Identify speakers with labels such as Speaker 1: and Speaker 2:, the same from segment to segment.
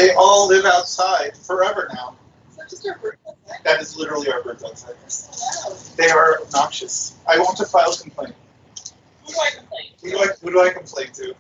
Speaker 1: They all live outside forever now. That is literally our birds outside. They are obnoxious. I want to file a complaint.
Speaker 2: Who do I complain?
Speaker 1: Who do I complain to?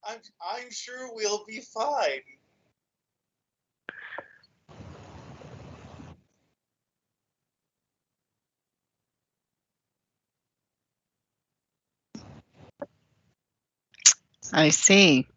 Speaker 1: I'm sure we'll be fine.
Speaker 3: I see.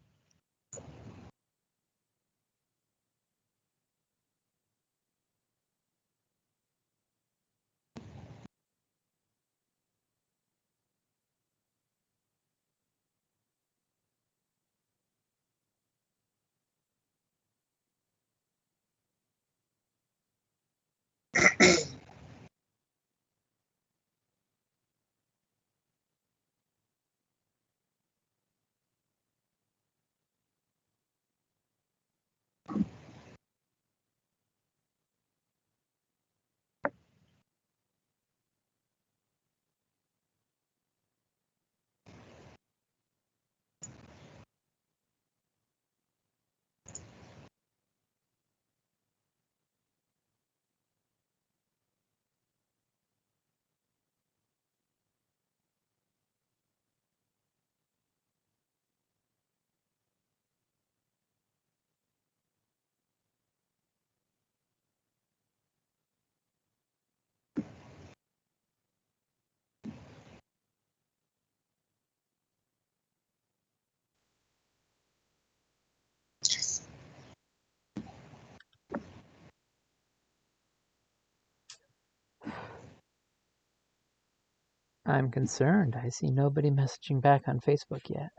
Speaker 4: I'm concerned. I see nobody messaging back on Facebook yet.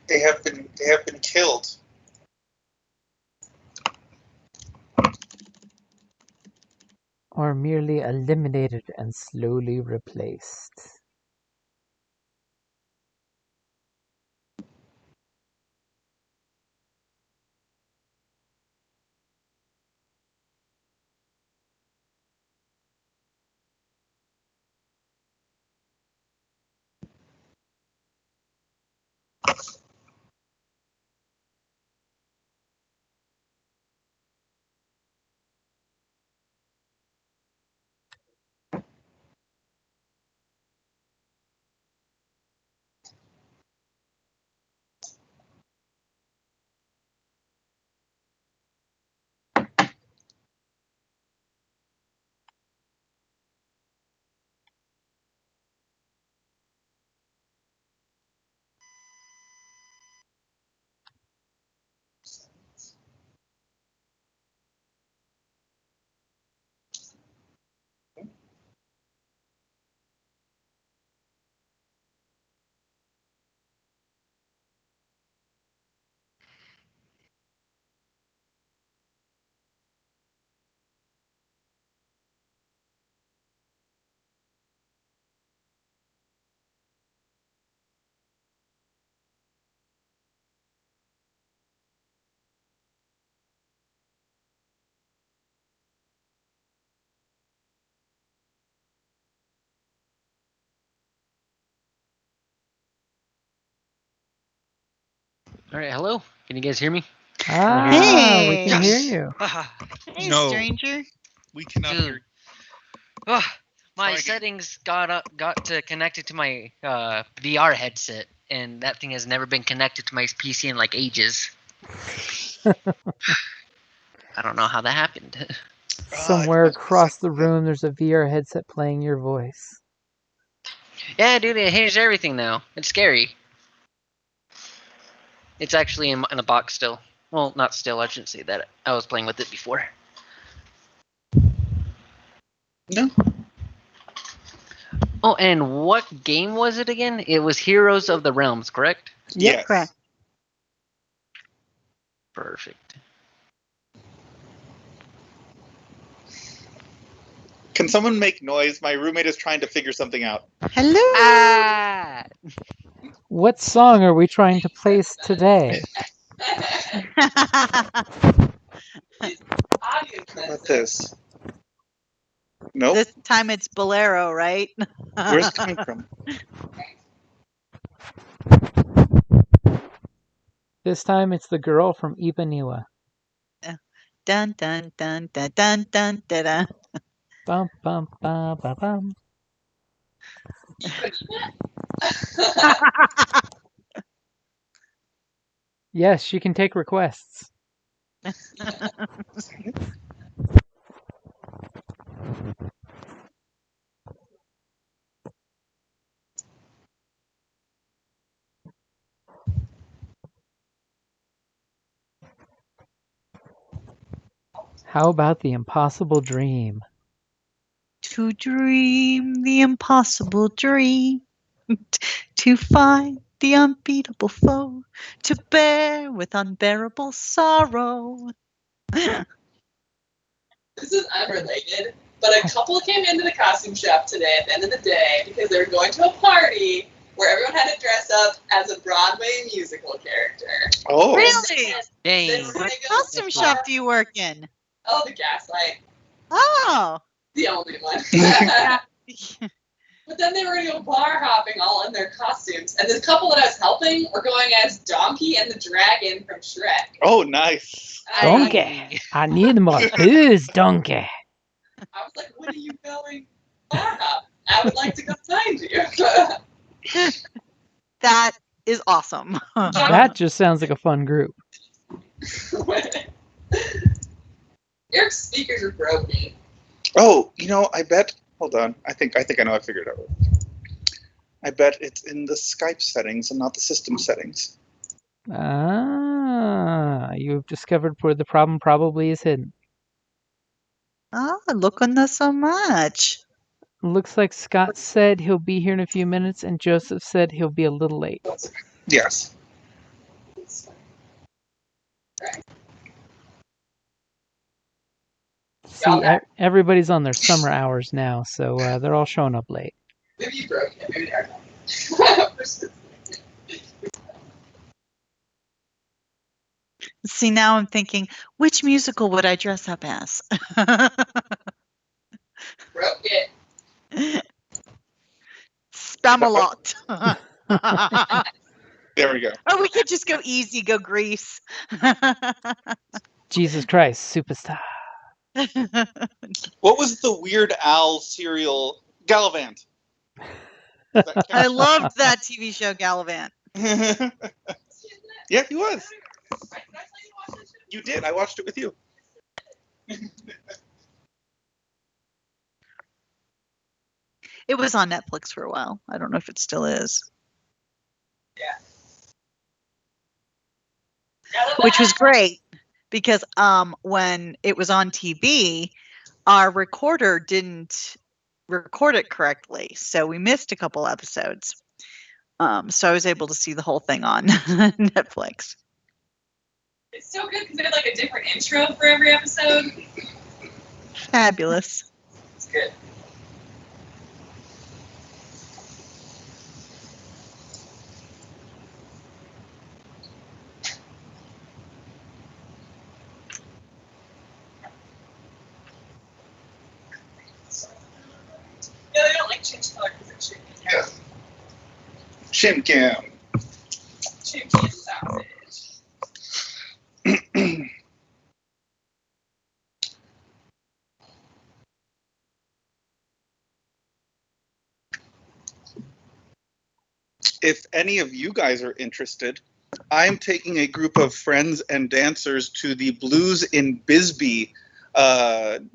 Speaker 1: They have been killed.
Speaker 4: Or merely eliminated and slowly replaced.
Speaker 3: All right, hello. Can you guys hear me?
Speaker 4: Ah,
Speaker 5: Hey.
Speaker 4: we can hear
Speaker 3: Yes.
Speaker 4: you.
Speaker 5: Hey,
Speaker 1: No.
Speaker 5: stranger.
Speaker 1: We cannot
Speaker 3: Dude.
Speaker 1: hear.
Speaker 3: My
Speaker 1: Try again.
Speaker 3: settings got to connected to my VR headset, and that thing has never been connected to my PC in like ages. I don't know how that happened.
Speaker 4: Somewhere
Speaker 1: must be
Speaker 4: across the
Speaker 1: something.
Speaker 4: room, there's a VR headset playing your voice.
Speaker 3: Yeah, dude, it hears everything now. It's scary. It's actually in a box still. Well, not still. I shouldn't say that. I was playing with it before.
Speaker 1: No.
Speaker 3: Oh, and what game was it again? It was Heroes of the Realms, correct?
Speaker 4: Yep.
Speaker 1: Yes.
Speaker 5: Correct.
Speaker 3: Perfect.
Speaker 1: Can someone make noise? My roommate is trying to figure something out.
Speaker 5: Hello.
Speaker 3: Ah!
Speaker 4: What song are we trying to place today?
Speaker 1: How about this? Nope.
Speaker 5: This time it's Bolero, right?
Speaker 1: Where's it coming from?
Speaker 4: This time it's the girl from Ipanema.
Speaker 5: Dun dun dun dun dun dun dun dun.
Speaker 4: Bum bum bum bum bum. Yes, she can take requests. How about the impossible dream?
Speaker 5: To dream the impossible dream, to find the unbeatable foe, to bear with unbearable sorrow.
Speaker 2: This is unrelated, but a couple came into the costume shop today at the end of the day because they were going to a party where everyone had to dress up as a Broadway musical character.
Speaker 1: Oh.
Speaker 5: Really?
Speaker 3: Dang.
Speaker 5: What costume shop do you work in?
Speaker 2: Oh, the Gaslight.
Speaker 5: Oh.
Speaker 2: The only one. But then they were going to go bar hopping all in their costumes. And this couple that I was helping were going as Donkey and the Dragon from Shrek.
Speaker 1: Oh, nice.
Speaker 2: And I was like-
Speaker 4: Donkey! I need more booze, donkey!
Speaker 2: I was like, when are you going bar hop? I would like to come find you.
Speaker 5: That is awesome.
Speaker 4: That just sounds like a fun group.
Speaker 2: Your speakers are broken.
Speaker 1: Oh, I bet. Hold on. I think I know. I figured it out. I bet it's in the Skype settings and not the system settings.
Speaker 4: Ah, you've discovered where the problem probably is hidden.
Speaker 5: Oh, look on this so much.
Speaker 4: Looks like Scott said he'll be here in a few minutes, and Joseph said he'll be a little late.
Speaker 1: Yes.
Speaker 4: See, everybody's on their summer hours now, so they're all showing up late.
Speaker 2: Maybe you broke it. Maybe they are not.
Speaker 5: See, now I'm thinking, which musical would I dress up as?
Speaker 2: Broke it.
Speaker 5: Spamalot.
Speaker 1: There we go.
Speaker 5: Or we could just go easy, go Grease.
Speaker 4: Jesus Christ, superstar.
Speaker 1: What was the Weird Al serial? Gallivant.
Speaker 5: I loved that TV show, Gallivant.
Speaker 1: Yeah, he was. You did. I watched it with you.
Speaker 5: It was on Netflix for a while. I don't know if it still is.
Speaker 2: Yeah.
Speaker 5: Which was great because when it was on TV, our recorder didn't record it correctly, so we missed a couple episodes. So I was able to see the whole thing on Netflix.
Speaker 2: It's so good because they had like a different intro for every episode.
Speaker 5: Fabulous.
Speaker 2: It's good. Yeah, they don't like change color because it's shaky.
Speaker 1: Yeah. Shin Cam.
Speaker 2: Change sausage.
Speaker 1: if any of you guys are interested, I'm taking a group of friends and dancers to the Blues in Bisbee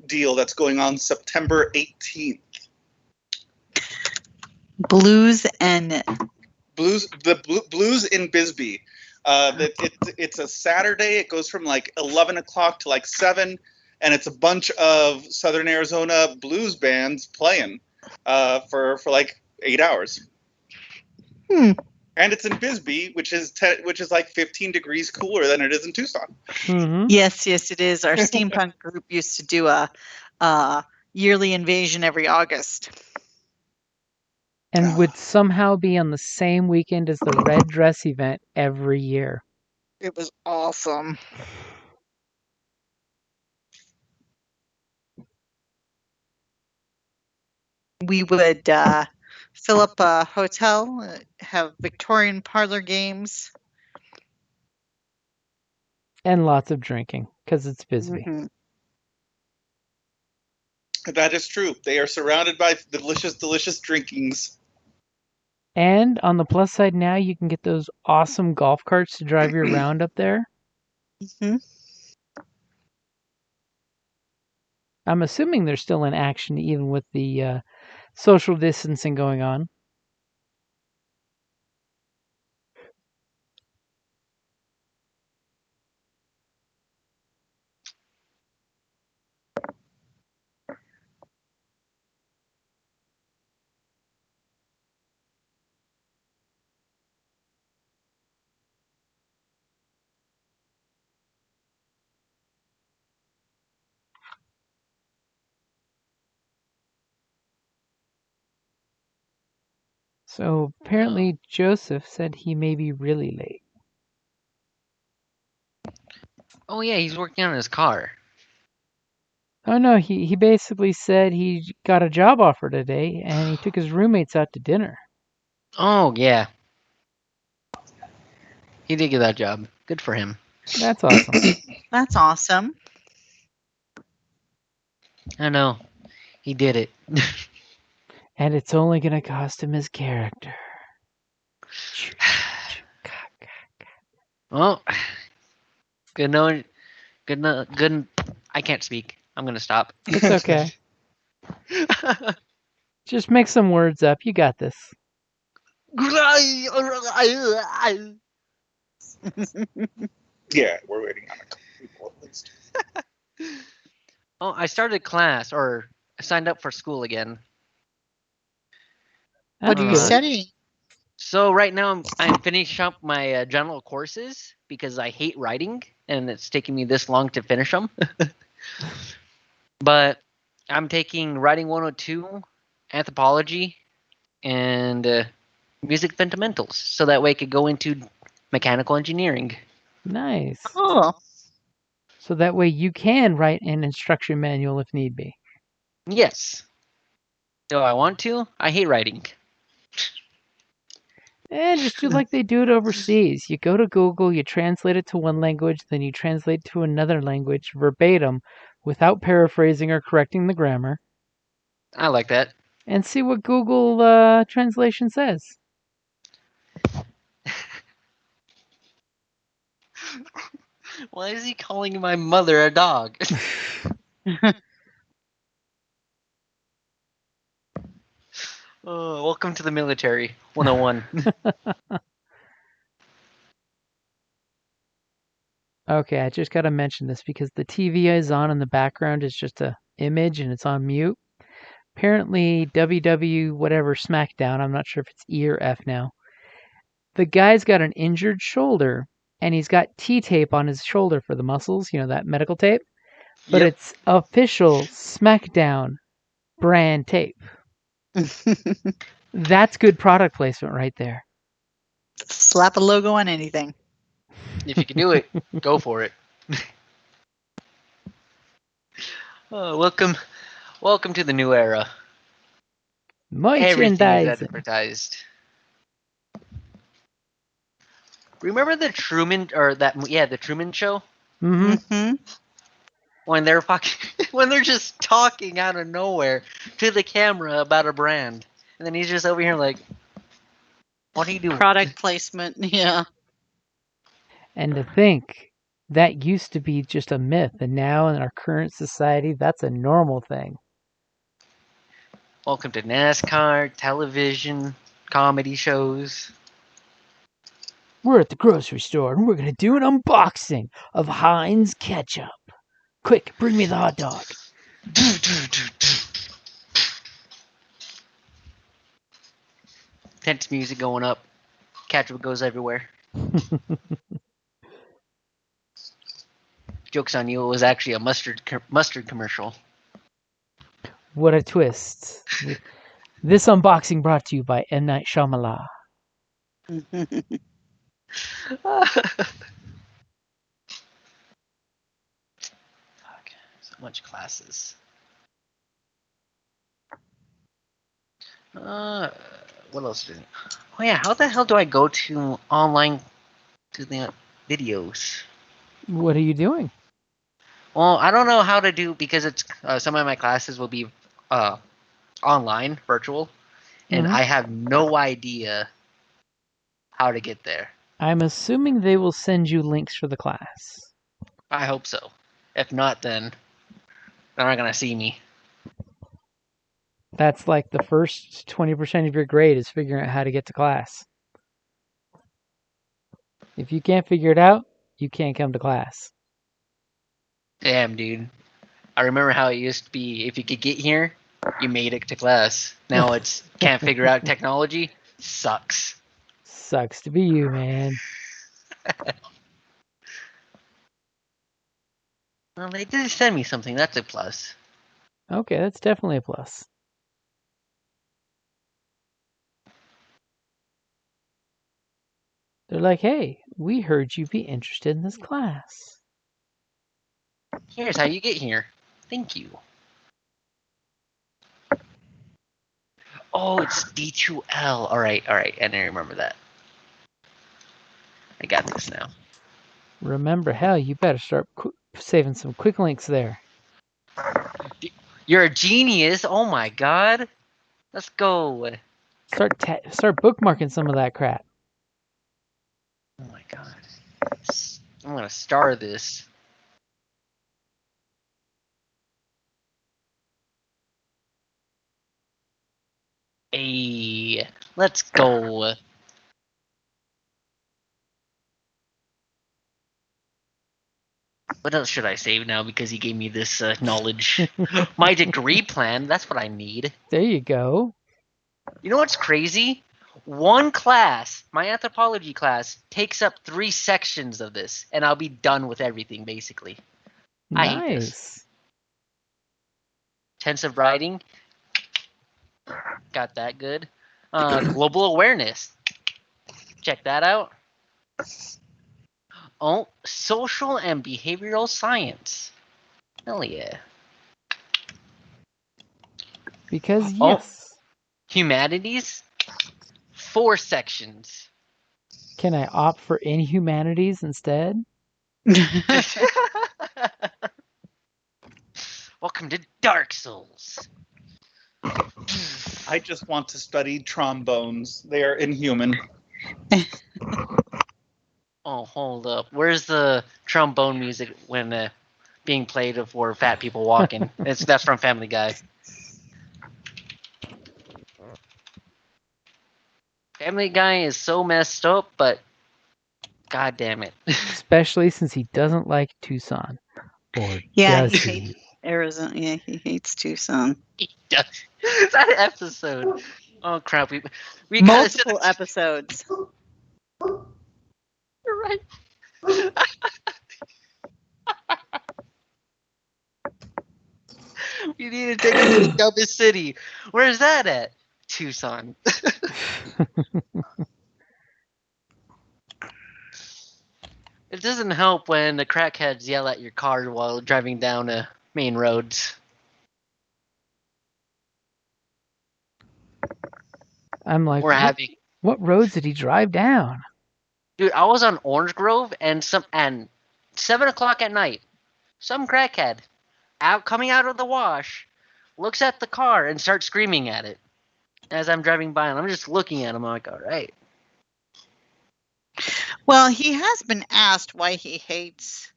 Speaker 1: deal that's going on September 18th.
Speaker 5: Blues and
Speaker 1: Blues in Bisbee. It's a Saturday. It goes from like 11 o'clock to like 7, and it's a bunch of Southern Arizona blues bands playing for like 8 hours. And it's in Bisbee, which is like 15 degrees cooler than it is in Tucson.
Speaker 4: Mm-hmm.
Speaker 5: yes, it is. Our steampunk group used to do a yearly invasion every August.
Speaker 4: And would somehow be on the same weekend as the Red Dress event every year.
Speaker 5: It was awesome. We would fill up a hotel, have Victorian parlor games.
Speaker 4: And lots of drinking, because it's Bisbee.
Speaker 5: Mhm.
Speaker 1: That is true. They are surrounded by delicious, delicious drinkings.
Speaker 4: And on the plus side now, you can get those awesome golf carts to drive you around up there.
Speaker 5: Mhm.
Speaker 4: I'm assuming they're still in action even with the social distancing going on. So apparently Joseph said he may be really late.
Speaker 3: Oh yeah, he's working on his car.
Speaker 4: Oh no, he basically said he got a job offer today and he took his roommates out to dinner.
Speaker 3: Oh yeah. He did get that job. Good for him.
Speaker 4: That's awesome.
Speaker 5: That's awesome.
Speaker 3: I know. He did it.
Speaker 4: And it's only going to cost him his character.
Speaker 3: Well, good knowing. Good. I can't speak. I'm gonna stop.
Speaker 4: It's okay. Just make some words up. You got this.
Speaker 1: Yeah, we're waiting on a couple people at least.
Speaker 3: Oh, I started class or I signed up for school again.
Speaker 5: What are you
Speaker 4: That's good.
Speaker 5: studying?
Speaker 3: So right now I'm finishing up my general courses because I hate writing and it's taking me this long to finish them. But I'm taking Writing 102, Anthropology, and Music Fundamentals, so that way I could go into mechanical engineering.
Speaker 4: Nice.
Speaker 5: Cool.
Speaker 4: So that way you can write an instruction manual if need be.
Speaker 3: Yes. Do I want to? I hate writing.
Speaker 4: And just do like they do it overseas. You go to Google, you translate it to one language, then you translate to another language verbatim without paraphrasing or correcting the grammar,
Speaker 3: I like that.
Speaker 4: and see what Google translation says.
Speaker 3: Why is he calling my mother a dog? Oh, welcome to the military 101.
Speaker 4: Okay, I just got to mention this because the TV is on in the background is just a image and it's on mute. Apparently, WW whatever SmackDown, I'm not sure if it's E or F now. The guy's got an injured shoulder and he's got T-tape on his shoulder for the muscles, you know, that medical tape. But
Speaker 3: Yep.
Speaker 4: it's official SmackDown brand tape. That's good product placement right there.
Speaker 5: Slap a logo on anything.
Speaker 3: If you can do it, go for it. Oh, welcome to the new era. Everything is
Speaker 4: Merchandising.
Speaker 3: advertised. Remember the Truman the Truman Show
Speaker 4: Mm-hmm.
Speaker 5: Mm-hmm.
Speaker 3: when they're when they're just talking out of nowhere to the camera about a brand, and then he's just over here like, What do you do?
Speaker 5: Product placement. Yeah.
Speaker 4: And to think that used to be just a myth, and now in our current society, that's a normal thing.
Speaker 3: Welcome to NASCAR, television, comedy shows.
Speaker 4: We're at the grocery store and we're going to do an unboxing of Heinz ketchup. Quick, bring me the hot dog.
Speaker 3: Tense music going up. Ketchup goes everywhere. Joke's on you, it was actually a mustard commercial.
Speaker 4: What a twist. This unboxing brought to you by M. Night Shyamalan.
Speaker 3: So much classes. What else did? Oh yeah, how the hell do I go to online to the videos?
Speaker 4: What are you doing?
Speaker 3: Well, I don't know how to do because it's some of my classes will be online, virtual, and
Speaker 4: Mhm.
Speaker 3: I have no idea how to get there.
Speaker 4: I'm assuming they will send you links for the class.
Speaker 3: I hope so. If not, then they're not gonna see me.
Speaker 4: That's like the first 20% of your grade is figuring out how to get to class. If you can't figure it out, you can't come to class.
Speaker 3: Damn, dude. I remember how it used to be. If you could get here, you made it to class. Now it's can't figure out technology. Sucks.
Speaker 4: Sucks to be you, man.
Speaker 3: Well, they did send me something. That's a plus.
Speaker 4: Okay, that's definitely a plus. They're like, hey, we heard you'd be interested in this class.
Speaker 3: Here's how you get here. Thank you. Oh, it's D2L. All right. I didn't remember that. I got this now.
Speaker 4: Remember, hell, you better start saving some quick links there.
Speaker 3: You're a genius. Oh my god. Let's go.
Speaker 4: Start bookmarking some of that crap.
Speaker 3: Oh my god. I'm gonna star this. Hey, let's go. What else should I save now because he gave me this knowledge? My degree plan, that's what I need.
Speaker 4: There you go.
Speaker 3: You know what's crazy? One class, my anthropology class, takes up 3 sections of this, and I'll be done with everything, basically. I hate this.
Speaker 4: Nice.
Speaker 3: Intensive writing, got that good. Global awareness, check that out. Oh, social and behavioral science. Hell yeah.
Speaker 4: Because
Speaker 3: Oh.
Speaker 4: yes.
Speaker 3: Humanities, 4 sections.
Speaker 4: Can I opt for inhumanities instead?
Speaker 3: Welcome to Dark Souls.
Speaker 1: I just want to study trombones. They are inhuman.
Speaker 3: Oh, hold up. Where's the trombone music when being played for fat people walking? That's from Family Guy. Family Guy is so messed up, but god damn it.
Speaker 4: Especially since he doesn't like Tucson. Or
Speaker 5: Yeah,
Speaker 4: does
Speaker 5: he
Speaker 4: he?
Speaker 5: Arizona. Yeah, he hates Tucson.
Speaker 3: That episode. Oh crap, we gotta
Speaker 5: Multiple episodes.
Speaker 3: You're right. We need to take it to the dumbest city. Where's that at? Tucson. It doesn't help when the crackheads yell at your car while driving down main roads.
Speaker 4: I'm like,
Speaker 3: We're having,
Speaker 4: what roads did he drive down?
Speaker 3: dude. I was on Orange Grove and 7 o'clock at night. Some crackhead coming out of the wash looks at the car and starts screaming at it as I'm driving by, and I'm just looking at him. I'm like, all right,
Speaker 5: Well, he has been asked why he hates,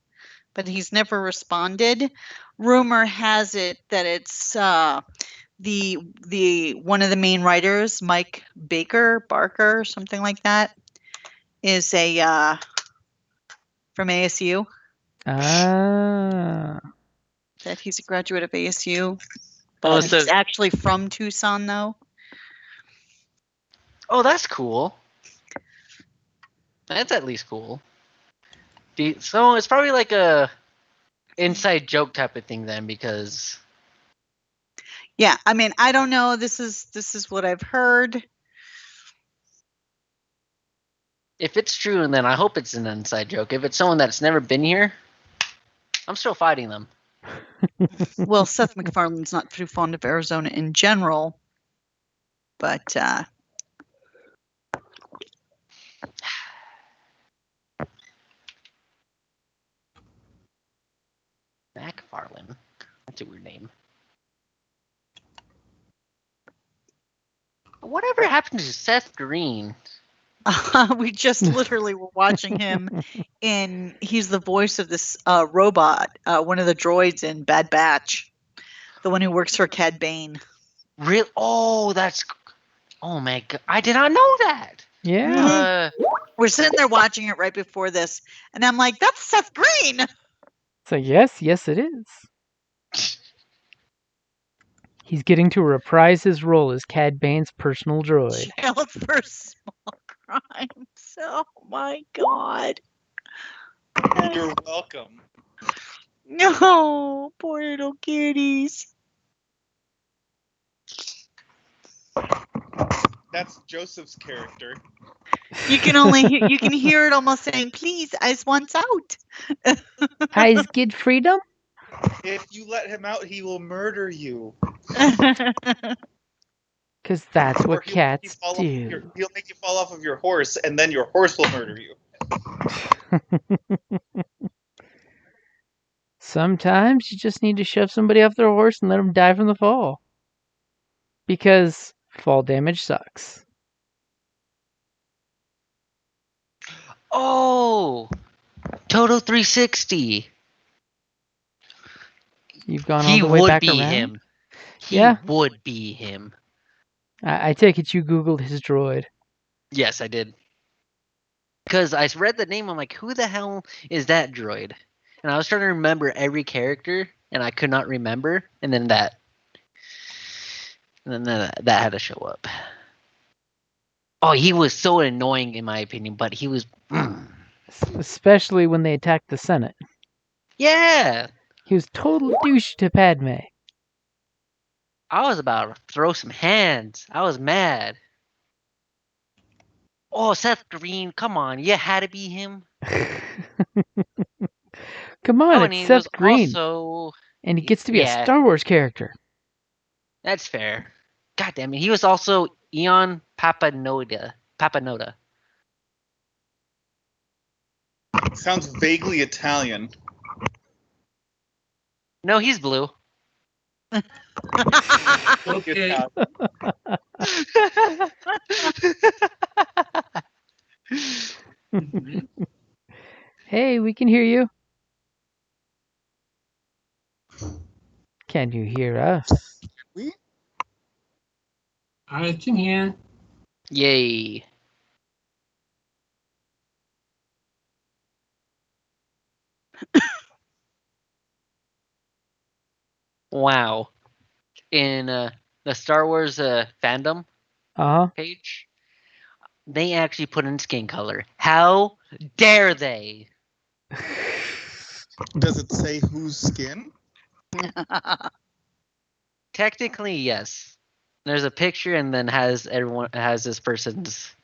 Speaker 5: but he's never responded. Rumor has it that it's the one of the main writers, Mike Barker, something like that, is a from ASU.
Speaker 4: Ah.
Speaker 5: That he's a graduate of ASU,
Speaker 3: Oh,
Speaker 5: but
Speaker 3: so-
Speaker 5: he's actually from Tucson, though.
Speaker 3: Oh, that's cool. That's at least cool. So it's probably like a inside joke type of thing then, because
Speaker 5: Yeah, I mean, I don't know. This is what I've heard.
Speaker 3: if it's true, then I hope it's an inside joke. If it's someone that's never been here, I'm still fighting them.
Speaker 5: Well, Seth MacFarlane's not too fond of Arizona in general, but
Speaker 3: MacFarlane. That's a weird name. Whatever happened to Seth Green?
Speaker 5: we just literally were watching him in. He's the voice of this robot, one of the droids in Bad Batch, the one who works for Cad Bane.
Speaker 3: Real? Oh, that's. Oh my god! I did not know that.
Speaker 4: Yeah.
Speaker 5: We're sitting there watching it right before this, and I'm like, "That's Seth Green."
Speaker 4: So yes, it is. He's getting to reprise his role as Cad Bane's personal droid.
Speaker 5: Jailed for small crimes. Oh my god!
Speaker 1: You're welcome.
Speaker 5: No, poor little kitties.
Speaker 1: That's Joseph's character.
Speaker 5: You can hear it almost saying, "Please, Ice wants out."
Speaker 4: Eyes get freedom?
Speaker 1: If you let him out, he will murder you.
Speaker 4: Because that's
Speaker 1: Or
Speaker 4: what
Speaker 1: he'll make you
Speaker 4: cats
Speaker 1: fall off
Speaker 4: do.
Speaker 1: he'll make you fall off of your horse, and then your horse will murder you.
Speaker 4: Sometimes you just need to shove somebody off their horse and let them die from the fall. Because fall damage sucks.
Speaker 3: Oh, Total 360.
Speaker 4: You've gone
Speaker 3: He
Speaker 4: all the way
Speaker 3: would
Speaker 4: back
Speaker 3: be
Speaker 4: around?
Speaker 3: him. He
Speaker 4: Yeah.
Speaker 3: would be him.
Speaker 4: I take it you Googled his droid.
Speaker 3: Yes, I did. Because I read the name, I'm like, who the hell is that droid? And I was trying to remember every character, and I could not remember. And then that had to show up. Oh, he was so annoying in my opinion, but he was.
Speaker 4: Especially when they attacked the Senate.
Speaker 3: Yeah,
Speaker 4: He was total douche to Padme.
Speaker 3: I was about to throw some hands. I was mad. Oh, Seth Green, come on, you had to be him.
Speaker 4: Come on,
Speaker 3: Oh, and
Speaker 4: it's
Speaker 3: he
Speaker 4: Seth
Speaker 3: was
Speaker 4: Green.
Speaker 3: also.
Speaker 4: And he gets to be a
Speaker 3: Yeah.
Speaker 4: Star Wars character.
Speaker 3: That's fair. God damn it, he was also Eon Papanoda.
Speaker 1: Sounds vaguely Italian.
Speaker 3: No, he's blue.
Speaker 6: Okay.
Speaker 4: Hey, we can hear you. Can you hear us?
Speaker 6: I can hear.
Speaker 3: Yay. Wow. In the Star Wars fandom page, they actually put in skin color. How dare they?
Speaker 1: Does it say whose skin?
Speaker 3: Technically, yes. There's a picture and then has this person's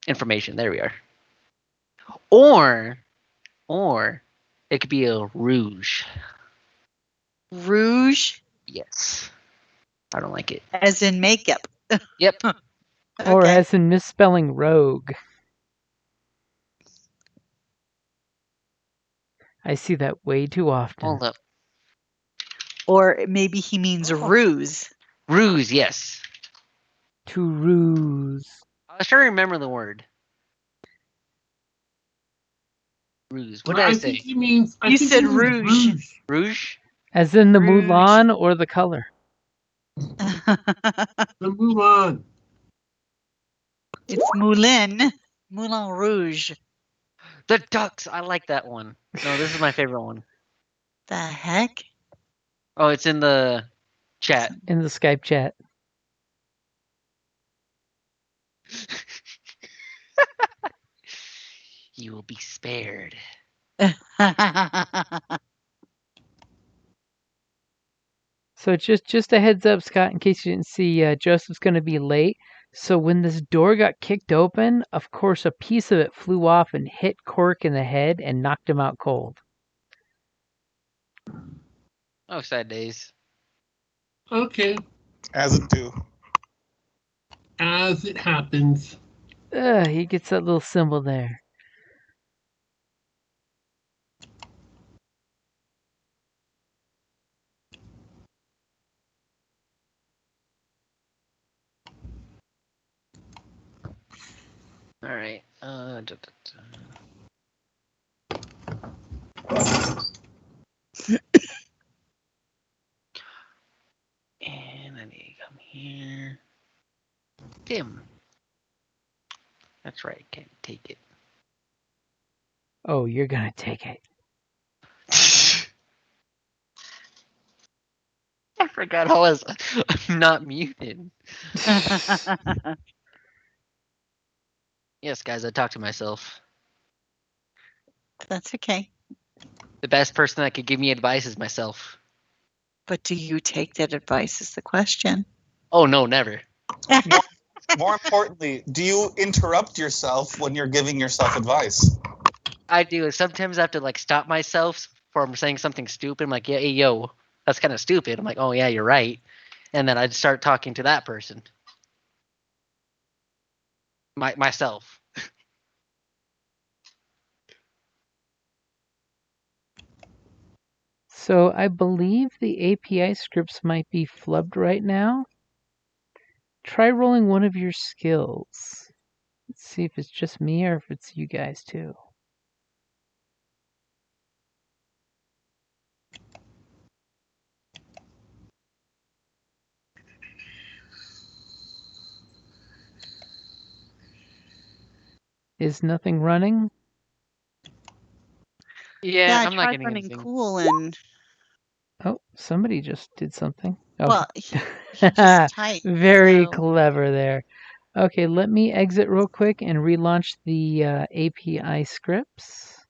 Speaker 3: information. There we are. Or it could be a rouge.
Speaker 5: Rouge,
Speaker 3: Yes. I don't like it.
Speaker 5: as in makeup.
Speaker 3: Yep.
Speaker 4: Or
Speaker 5: Okay.
Speaker 4: as in misspelling rogue. I see that way too often.
Speaker 3: Hold up.
Speaker 5: Or maybe he means
Speaker 3: Oh.
Speaker 5: ruse.
Speaker 3: Ruse, yes.
Speaker 4: To ruse.
Speaker 3: I was trying to remember the word. Rouge. What did I say?
Speaker 6: think he means.
Speaker 5: You said rouge.
Speaker 3: Rouge?
Speaker 4: As in the
Speaker 5: Rouge.
Speaker 4: Mulan or the color?
Speaker 6: The Mulan.
Speaker 5: It's Moulin. Moulin Rouge.
Speaker 3: The ducks. I like that one. No, this is my favorite one.
Speaker 5: The heck?
Speaker 3: Oh, it's in the chat.
Speaker 4: In the Skype chat.
Speaker 3: You will be spared.
Speaker 4: So just a heads up, Scott, in case you didn't see, Joseph's going to be late. So when this door got kicked open, of course, a piece of it flew off and hit Cork in the head and knocked him out cold.
Speaker 3: Oh, sad days.
Speaker 6: Okay,
Speaker 1: As it do.
Speaker 6: as it happens.
Speaker 4: He gets that little symbol there.
Speaker 3: All right. And I need to come here. Dim. That's right. Can't take it.
Speaker 4: Oh, you're going to take it.
Speaker 3: I forgot I was not muted. Yes, guys, I talk to myself.
Speaker 5: That's okay.
Speaker 3: The best person that could give me advice is myself.
Speaker 5: But do you take that advice is the question.
Speaker 3: Oh, no, never.
Speaker 1: More importantly, do you interrupt yourself when you're giving yourself advice?
Speaker 3: I do. Sometimes I have to like stop myself from saying something stupid. I'm like, yeah, hey, yo, that's kind of stupid. I'm like, oh, yeah, you're right. And then I'd start talking to that person. Myself.
Speaker 4: So I believe the API scripts might be flubbed right now. Try rolling one of your skills. Let's see if it's just me or if it's you guys too. Is nothing running?
Speaker 3: Yeah,
Speaker 5: I
Speaker 3: I'm not
Speaker 5: tried
Speaker 3: getting
Speaker 5: running
Speaker 3: anything.
Speaker 5: cool and
Speaker 4: Oh, somebody just did something. Oh.
Speaker 5: well, he just typed.
Speaker 4: Very
Speaker 5: so-
Speaker 4: clever there. Okay, let me exit real quick and relaunch the API scripts.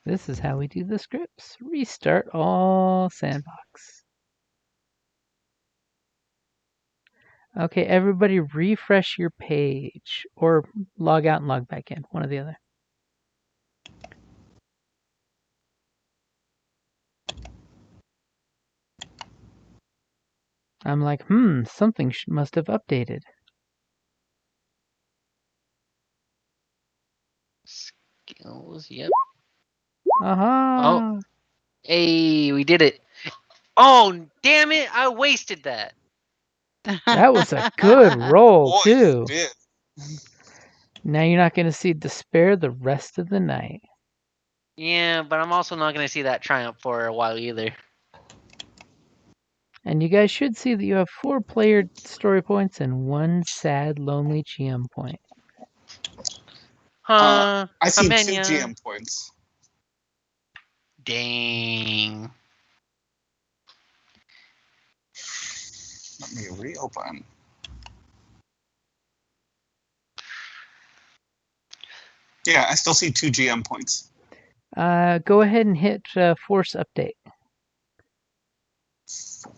Speaker 4: This is how we do the scripts. Restart all sandbox. Okay, everybody refresh your page or log out and log back in, one or the other. I'm like, something must have updated.
Speaker 3: Skills, yep.
Speaker 4: Aha!
Speaker 3: Oh. Hey, we did it. Oh, damn it. I wasted that.
Speaker 4: That was a good roll,
Speaker 1: Boy,
Speaker 4: too.
Speaker 1: you did.
Speaker 4: Now you're not going to see despair the rest of the night.
Speaker 3: Yeah, but I'm also not going to see that triumph for a while either.
Speaker 4: And you guys should see that you have 4 player story points and 1 sad, lonely GM point.
Speaker 3: Huh?
Speaker 1: I see 2
Speaker 3: Amenya.
Speaker 1: GM points.
Speaker 3: Dang.
Speaker 1: Let me reopen. Yeah, I still see 2 GM points.
Speaker 4: Go ahead and hit Force Update.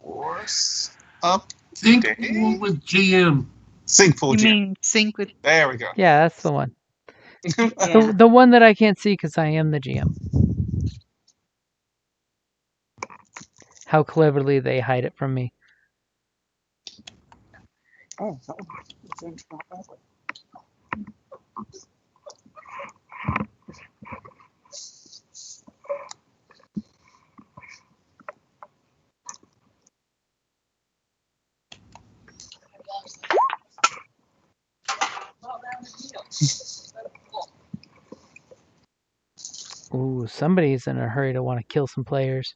Speaker 1: Force up.
Speaker 6: Sync
Speaker 1: Dang.
Speaker 6: pool with GM.
Speaker 1: Sync pool
Speaker 5: You
Speaker 1: GM.
Speaker 5: mean sync with?
Speaker 1: There we go.
Speaker 4: Yeah, that's the one.
Speaker 5: Yeah.
Speaker 4: The one that I can't see because I am the GM. How cleverly they hide it from me.
Speaker 1: Oh,
Speaker 4: Ooh, somebody's in a hurry to want to kill some players.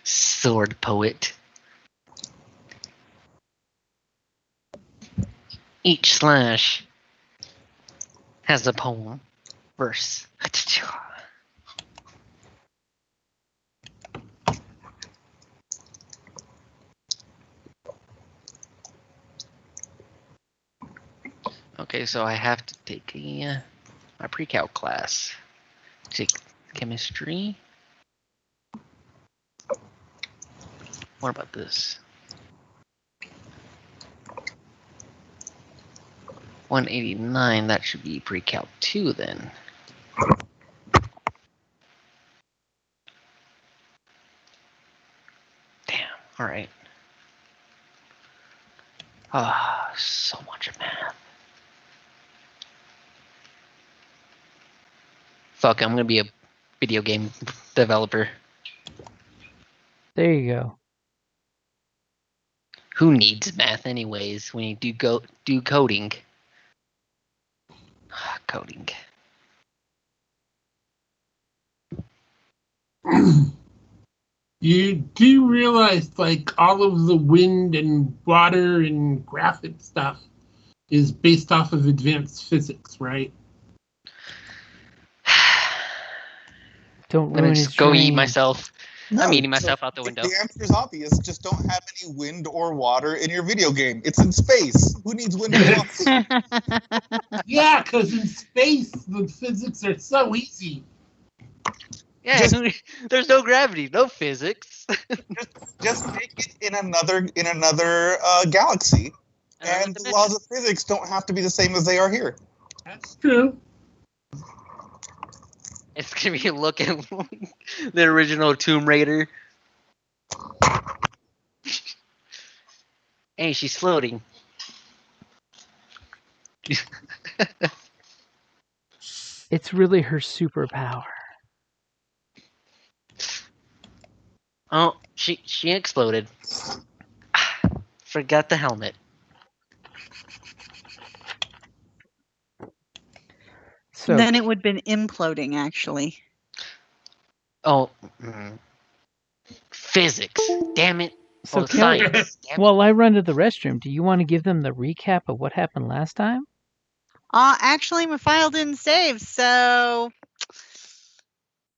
Speaker 3: Sword poet. Each slash has a poem, verse. Okay, so I have to take my pre-calc class. Take chemistry. What about this? 189, that should be pre-calc 2 then. Damn, alright. Ah, so much math. Fuck, I'm gonna be a video game developer.
Speaker 4: There you go.
Speaker 3: Who needs math anyways when you do coding? Coding.
Speaker 6: You do realize, like, all of the wind and water and graphic stuff is based off of advanced physics, right?
Speaker 4: Don't
Speaker 3: I'm gonna
Speaker 4: ruin his
Speaker 3: just go eat
Speaker 4: dream.
Speaker 3: myself.
Speaker 7: No,
Speaker 3: I'm eating myself out the window.
Speaker 7: The answer is obvious. Just don't have any wind or water in your video game. It's in space. Who needs wind or water?
Speaker 6: Yeah, because in space, the physics are so easy.
Speaker 3: Yeah, there's no gravity, no physics.
Speaker 7: Just make it in another galaxy, and the laws of physics don't have to be the same as they are here.
Speaker 6: That's true.
Speaker 3: It's gonna be looking like the original Tomb Raider. Hey, she's floating.
Speaker 4: It's really her superpower.
Speaker 3: Oh, she exploded. Forgot the helmet.
Speaker 4: So
Speaker 5: Then it would have been imploding, actually.
Speaker 3: Oh, physics. Damn it.
Speaker 4: So
Speaker 3: Oh,
Speaker 4: Kelly,
Speaker 3: science. Damn it.
Speaker 4: while I run to the restroom, do you want to give them the recap of what happened last time?
Speaker 5: Actually, my file didn't save, so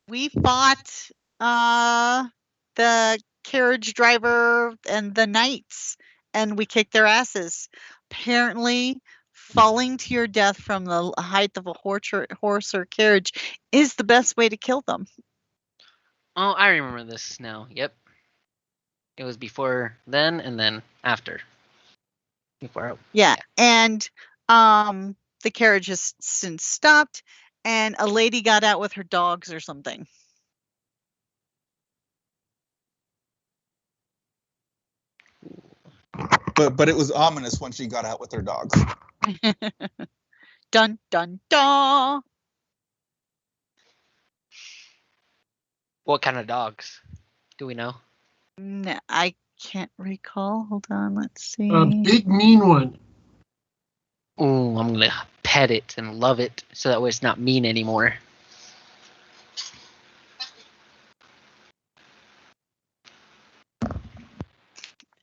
Speaker 5: we fought the carriage driver and the knights, and we kicked their asses. Apparently, falling to your death from the height of a horse or carriage is the best way to kill them.
Speaker 3: Oh, I remember this now. Yep. It was before then and then after.
Speaker 5: Yeah, and the carriage has since stopped, and a lady got out with her dogs or something.
Speaker 7: But it was ominous when she got out with her dogs.
Speaker 5: Dun dun dun.
Speaker 3: What kind of dogs? Do we know?
Speaker 5: No, I can't recall. Hold on, let's see.
Speaker 6: A big mean one.
Speaker 3: Ooh, I'm gonna pet it and love it so that way it's not mean anymore.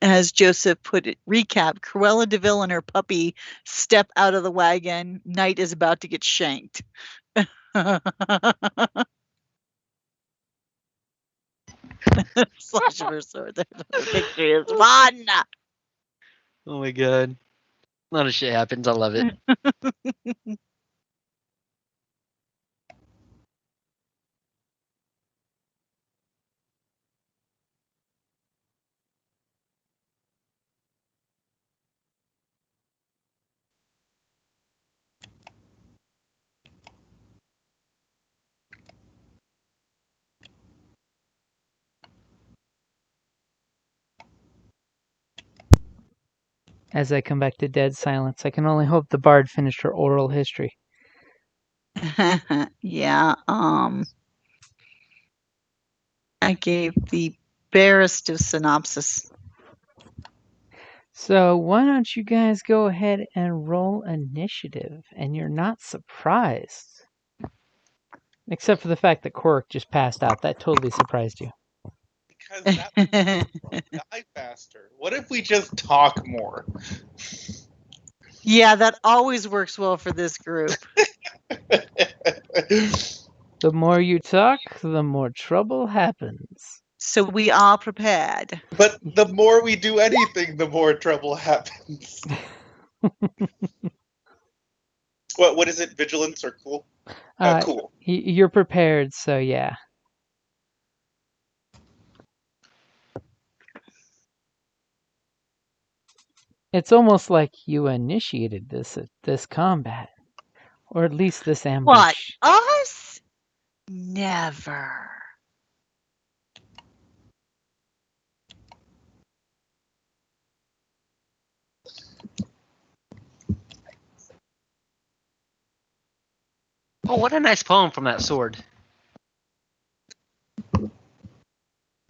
Speaker 5: As Joseph put it, recap, Cruella de Vil and her puppy step out of the wagon. Knight is about to get shanked. Slash of her sword. The picture is fun.
Speaker 3: Oh my god. A lot of shit happens. I love it.
Speaker 4: As I come back to dead silence, I can only hope the bard finished her oral history.
Speaker 5: Yeah, I gave the barest of synopsis.
Speaker 4: So why don't you guys go ahead and roll initiative? And you're not surprised. Except for the fact that Cork just passed out. That totally surprised you.
Speaker 1: Because that would die faster. What if we just talk more?
Speaker 5: Yeah, that always works well for this group.
Speaker 4: The more you talk, the more trouble happens.
Speaker 5: So we are prepared.
Speaker 1: But the more we do anything, the more trouble happens. What is it? Vigilance or cool? Cool.
Speaker 4: You're prepared, so yeah. It's almost like you initiated this combat, or at least this ambush.
Speaker 5: What? Us? Never.
Speaker 3: Oh, what a nice poem from that sword.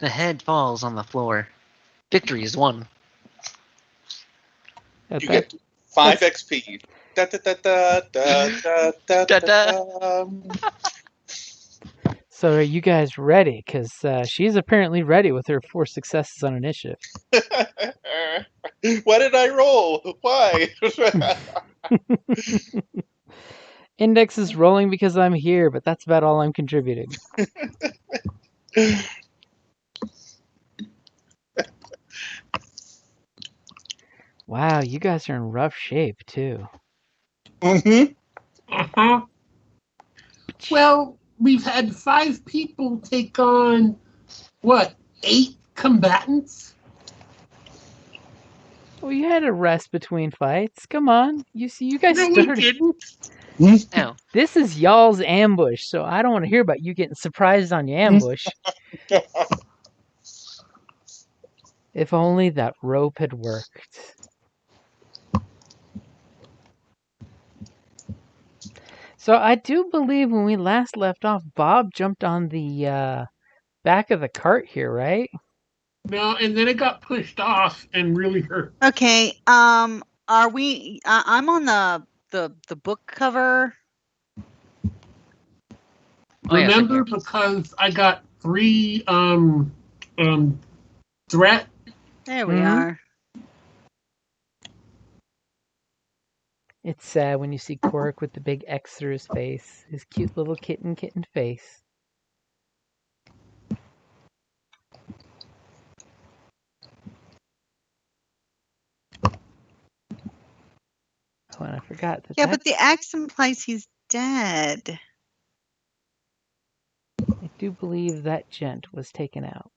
Speaker 3: The head falls on the floor. Victory is won.
Speaker 4: That-
Speaker 1: You
Speaker 4: that-
Speaker 1: get 5 XP. Da, da, da, da, da, da, da, da.
Speaker 4: So are you guys ready? Because she's apparently ready with her 4 successes on initiative.
Speaker 1: What did I roll? Why?
Speaker 4: Index is rolling because I'm here, but that's about all I'm contributing. Wow, you guys are in rough shape too.
Speaker 1: Mm-hmm.
Speaker 6: Uh-huh. Well, we've had 5 people take on, what, 8 combatants?
Speaker 4: Well, you had a rest between fights. Come on, you guys
Speaker 6: No, we
Speaker 4: started.
Speaker 6: didn't.
Speaker 3: Oh,
Speaker 4: This is y'all's ambush, so I don't want to hear about you getting surprised on your ambush. If only that rope had worked. So I do believe when we last left off, Bob jumped on the back of the cart here, right?
Speaker 6: No, and then it got pushed off and really hurt.
Speaker 5: Okay. Are we? I'm on the book cover.
Speaker 3: Oh, yeah, same
Speaker 6: Remember,
Speaker 3: here.
Speaker 6: because I got 3 threat.
Speaker 5: There we
Speaker 4: Mhm.
Speaker 5: are.
Speaker 4: It's sad when you see Cork with the big X through his face, his cute little kitten face. Oh, and I forgot that.
Speaker 5: Yeah, but the axe implies he's dead.
Speaker 4: I do believe that gent was taken out.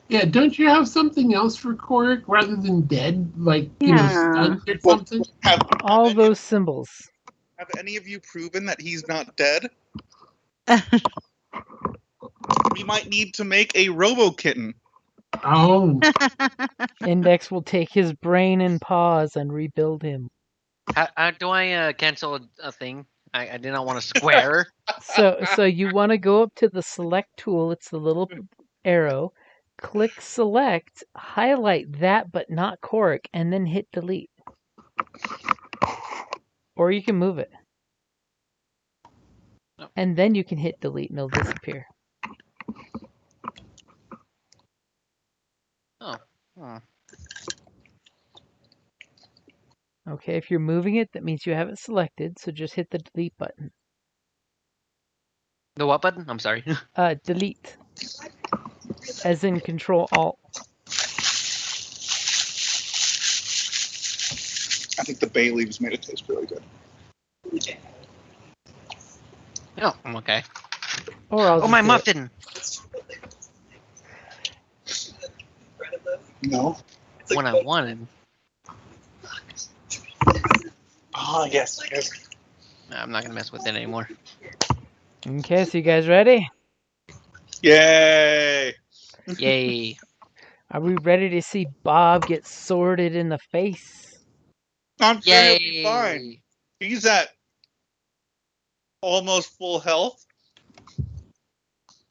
Speaker 6: Yeah, don't you have something else for Korik rather than dead? Like, you know,
Speaker 5: Yeah.
Speaker 6: stunned or
Speaker 1: Well,
Speaker 6: something?
Speaker 4: All those symbols.
Speaker 1: Have any of you proven that he's not dead? We might need to make a Robo Kitten.
Speaker 6: Oh.
Speaker 4: Index will take his brain and paws and rebuild him.
Speaker 3: How do I cancel a thing? I did not want to square.
Speaker 4: So you want to go up to the select tool. It's the little arrow. Click select, highlight that but not Cork, and then hit delete. Or you can move it.
Speaker 3: No.
Speaker 4: And then you can hit delete and it'll disappear.
Speaker 3: Oh. Hmm.
Speaker 4: Okay, if you're moving it, that means you have it selected, so just hit the delete button.
Speaker 3: The what button? I'm sorry.
Speaker 4: Delete. As in Control Alt.
Speaker 1: I think the bay leaves made it taste really good.
Speaker 3: Oh, I'm okay.
Speaker 4: Or I'll
Speaker 3: Oh,
Speaker 4: just
Speaker 3: my
Speaker 4: do it.
Speaker 3: muffin!
Speaker 1: No.
Speaker 3: When I wanted.
Speaker 1: Ah, yes. Yes.
Speaker 3: I'm not gonna mess with it anymore.
Speaker 4: Okay, so you guys ready?
Speaker 1: Yay!
Speaker 3: Yay!
Speaker 4: Are we ready to see Bob get sworded in the face?
Speaker 1: I'm sure he'll be
Speaker 3: Yay!
Speaker 1: fine. He's at almost full health.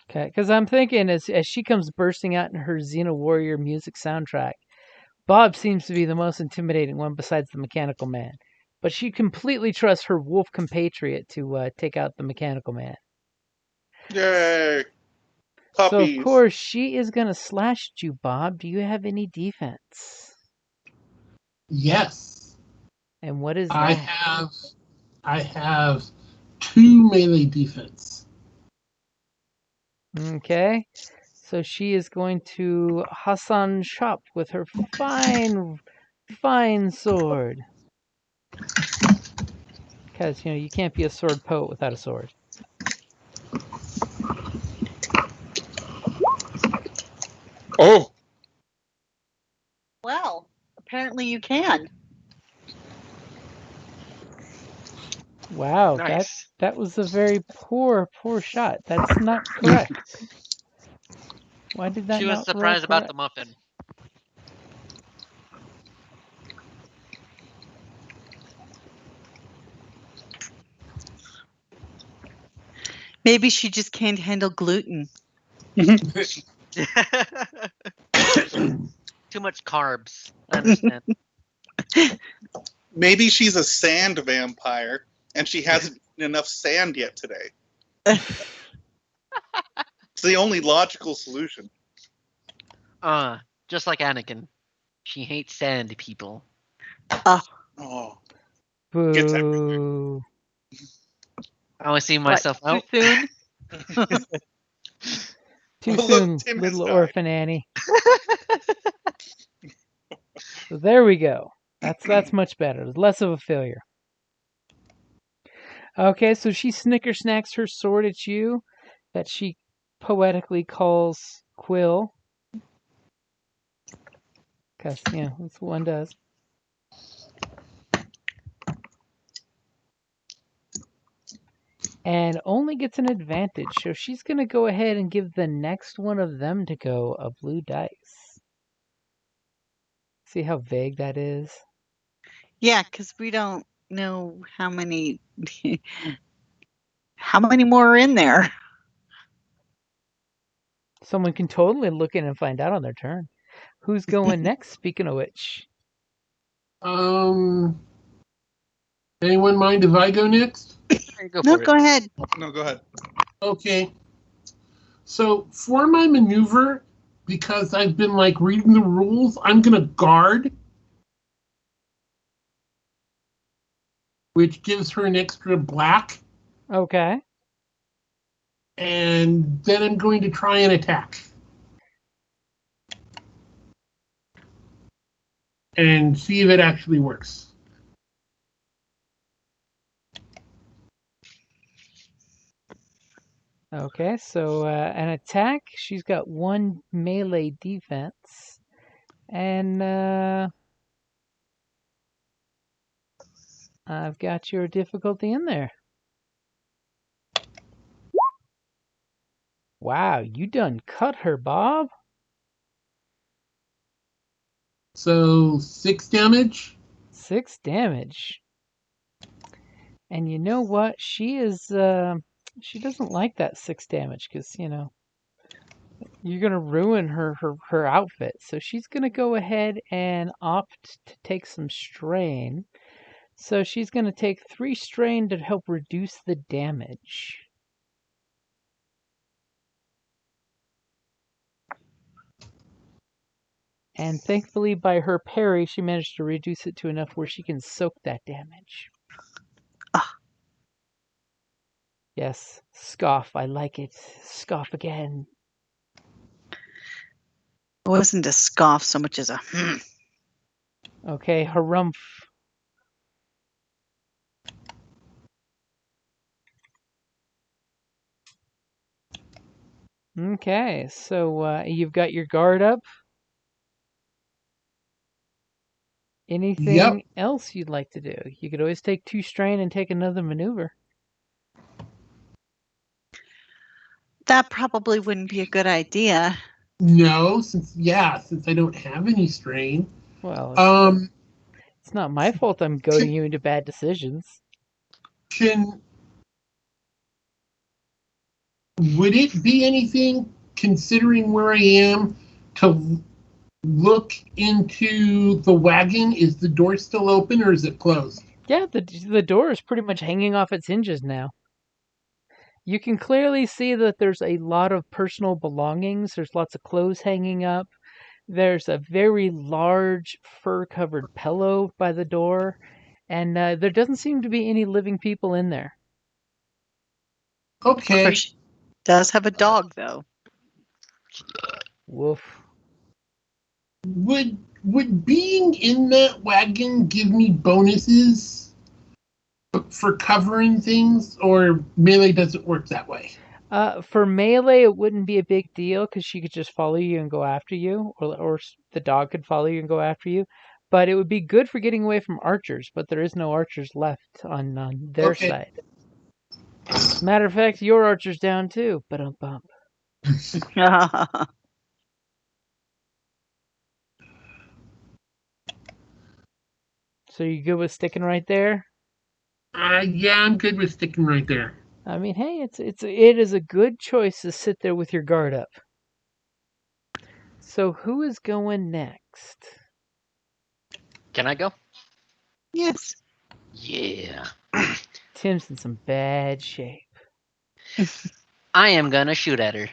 Speaker 4: Okay, because I'm thinking as she comes bursting out in her Xena Warrior music soundtrack, Bob seems to be the most intimidating one besides the Mechanical Man. But she completely trusts her wolf compatriot to take out the Mechanical Man.
Speaker 1: Yay!
Speaker 4: So,
Speaker 1: Puppies.
Speaker 4: of course, she is going to slash at you, Bob. Do you have any defense?
Speaker 6: Yes.
Speaker 4: And what is
Speaker 6: I
Speaker 4: that?
Speaker 6: have 2 melee defense.
Speaker 4: Okay. So she is going to Hassan Shop with her fine sword. Because, you can't be a sword poet without a sword.
Speaker 1: Oh!
Speaker 5: Well, apparently you can.
Speaker 4: Wow,
Speaker 3: Nice.
Speaker 4: that was a very poor shot. That's not correct. Why did that
Speaker 3: She was
Speaker 4: not roll
Speaker 3: surprised about
Speaker 4: correct?
Speaker 3: the muffin.
Speaker 5: Maybe she just can't handle gluten.
Speaker 3: Too much carbs. I understand.
Speaker 1: Maybe she's a sand vampire, and she hasn't eaten enough sand yet today. It's the only logical solution.
Speaker 3: Just like Anakin. She hates sand people.
Speaker 1: Oh, Gets
Speaker 4: Boo.
Speaker 3: I always see
Speaker 5: What,
Speaker 3: myself
Speaker 5: too
Speaker 3: out.
Speaker 5: soon?
Speaker 4: Too
Speaker 1: Well,
Speaker 4: soon,
Speaker 1: look, Tim has
Speaker 4: little
Speaker 1: died.
Speaker 4: orphan Annie. So there we go. That's much better. Less of a failure. Okay, so she snicker snacks her sword at you that she poetically calls Quill. Because, that's what one does. And only gets an advantage. So she's going to go ahead and give the next one of them to go a blue dice. See how vague that is?
Speaker 5: Yeah, because we don't know how many more are in there.
Speaker 4: Someone can totally look in and find out on their turn. Who's going next, speaking of which?
Speaker 6: Anyone mind if I go next?
Speaker 3: Go
Speaker 5: No,
Speaker 3: for it.
Speaker 5: go ahead.
Speaker 1: No, go ahead.
Speaker 6: Okay. So for my maneuver, because I've been reading the rules, I'm gonna guard, which gives her an extra black,
Speaker 4: Okay.
Speaker 6: and then I'm going to try and attack. And see if it actually works.
Speaker 4: Okay, so an attack. She's got 1 melee defense. And I've got your difficulty in there. Wow, you done cut her, Bob.
Speaker 6: So 6 damage.
Speaker 4: 6 damage. And you know what? She is she doesn't like that 6 damage because, you're going to ruin her outfit. So she's going to go ahead and opt to take some strain. So she's going to take 3 strain to help reduce the damage. And thankfully, by her parry, she managed to reduce it to enough where she can soak that damage. Yes, scoff. I like it. Scoff again.
Speaker 5: It wasn't a scoff so much as a
Speaker 4: Okay, harumph. Okay, so you've got your guard up. Anything else you'd like to do? You could always take 2 strain and take another maneuver.
Speaker 5: That probably wouldn't be a good idea.
Speaker 6: No, since I don't have any strain.
Speaker 4: Well, it's not my fault I'm goading you into bad decisions.
Speaker 6: Can would it be anything, considering where I am, to look into the wagon? Is the door still open or is it closed?
Speaker 4: Yeah, the door is pretty much hanging off its hinges now. You can clearly see that there's a lot of personal belongings. There's lots of clothes hanging up. There's a very large fur-covered pillow by the door, and there doesn't seem to be any living people in there.
Speaker 6: Okay.
Speaker 5: She does have a dog, though.
Speaker 4: Woof.
Speaker 6: Would being in that wagon give me bonuses for covering things, or melee doesn't work that way?
Speaker 4: For melee, it wouldn't be a big deal because she could just follow you and go after you, or the dog could follow you and go after you. But it would be good for getting away from archers, but there is no archers left on their
Speaker 6: Okay.
Speaker 4: side. Matter of fact, your archer's down too. Ba-dum-bump. So you good with sticking right there?
Speaker 6: Yeah, I'm good with sticking right there.
Speaker 4: I mean, hey, it is a good choice to sit there with your guard up. So who is going next?
Speaker 3: Can I go?
Speaker 5: Yes.
Speaker 3: Yeah.
Speaker 4: Tim's in some bad shape.
Speaker 3: I am gonna shoot at her.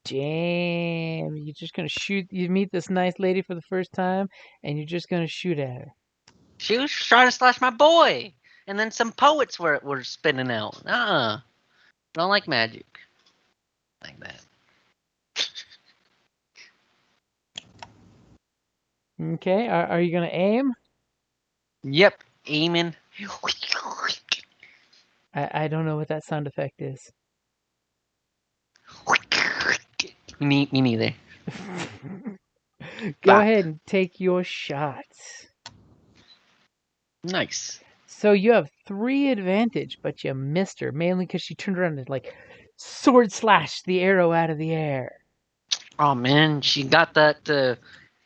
Speaker 4: Damn, you're just gonna shoot. You meet this nice lady for the first time, and you're just gonna shoot at her.
Speaker 3: She was trying to slash my boy, and then some poets were spinning out. Don't like magic like that.
Speaker 4: Okay, are you gonna aim?
Speaker 3: Yep, aiming.
Speaker 4: I don't know what that sound effect is.
Speaker 3: Me neither.
Speaker 4: Go
Speaker 3: Bop.
Speaker 4: ahead and take your shots.
Speaker 3: Nice.
Speaker 4: So you have 3 advantage, but you missed her, mainly because she turned around and like sword slashed the arrow out of the air.
Speaker 3: Oh man, she got that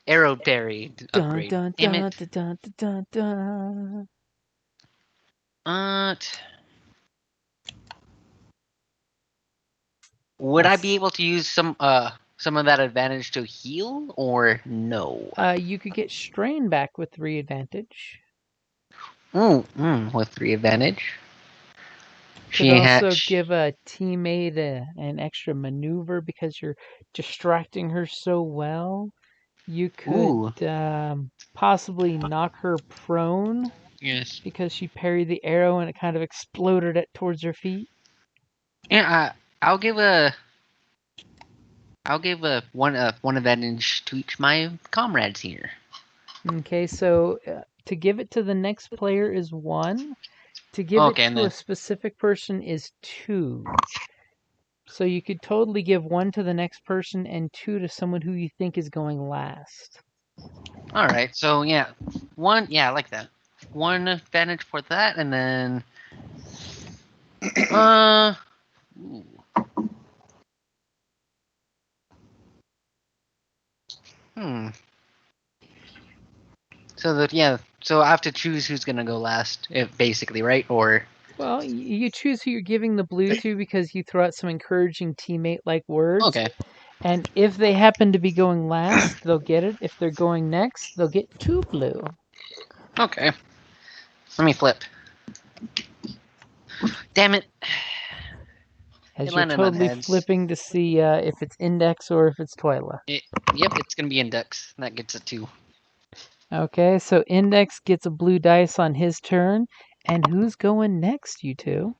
Speaker 3: arrow parry
Speaker 4: Dun
Speaker 3: upgrade.
Speaker 4: dun
Speaker 3: Damn
Speaker 4: dun
Speaker 3: it.
Speaker 4: dun dun dun dun.
Speaker 3: Would I be able to use some of that advantage to heal or no?
Speaker 4: You could get strain back with 3 advantage.
Speaker 3: With 3 advantage.
Speaker 4: Could also give a teammate an extra maneuver because you're distracting her so well. You could possibly knock her prone.
Speaker 3: Yes.
Speaker 4: Because she parried the arrow and it kind of exploded it towards her feet.
Speaker 3: Yeah, I'll give one advantage to each my comrades here.
Speaker 4: Okay, so to give it to the next player is 1. To give it to a specific person is 2. So you could totally give 1 to the next person and 2 to someone who you think is going last.
Speaker 3: All right, so yeah, 1. Yeah, I like that. 1 advantage for that, and then So I have to choose who's gonna go last, basically, right? Or
Speaker 4: well, you choose who you're giving the blue to because you throw out some encouraging teammate-like words.
Speaker 3: Okay.
Speaker 4: And if they happen to be going last, they'll get it. If they're going next, they'll get 2 blue.
Speaker 3: Okay. Let me flip. Damn it.
Speaker 4: As you're totally flipping to see if it's Index or if it's Twyla.
Speaker 3: Yep, it's going to be Index. That gets a 2.
Speaker 4: Okay, so Index gets a blue dice on his turn. And who's going next, you two?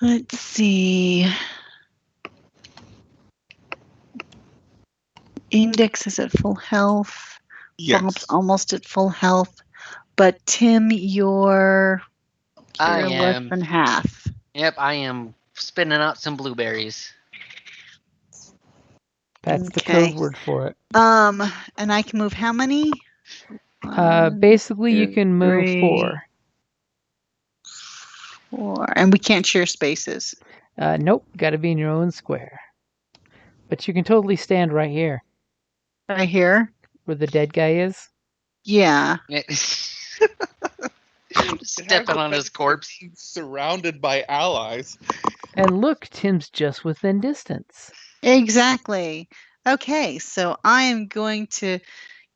Speaker 5: Let's see. Index is at full health.
Speaker 7: Yes.
Speaker 5: Bob's almost at full health. But Tim, you're less than half.
Speaker 3: Yep, I am spinning out some blueberries.
Speaker 4: That's the code word for it.
Speaker 5: And I can move how many?
Speaker 4: Basically, you can move 4.
Speaker 5: 4. And we can't share spaces.
Speaker 4: Nope, got to be in your own square. But you can totally stand right here.
Speaker 5: Right here?
Speaker 4: Where the dead guy is?
Speaker 5: Yeah.
Speaker 3: Stepping on his corpse.
Speaker 1: being surrounded by allies.
Speaker 4: And look, Tim's just within distance.
Speaker 5: Exactly. Okay, so I am going to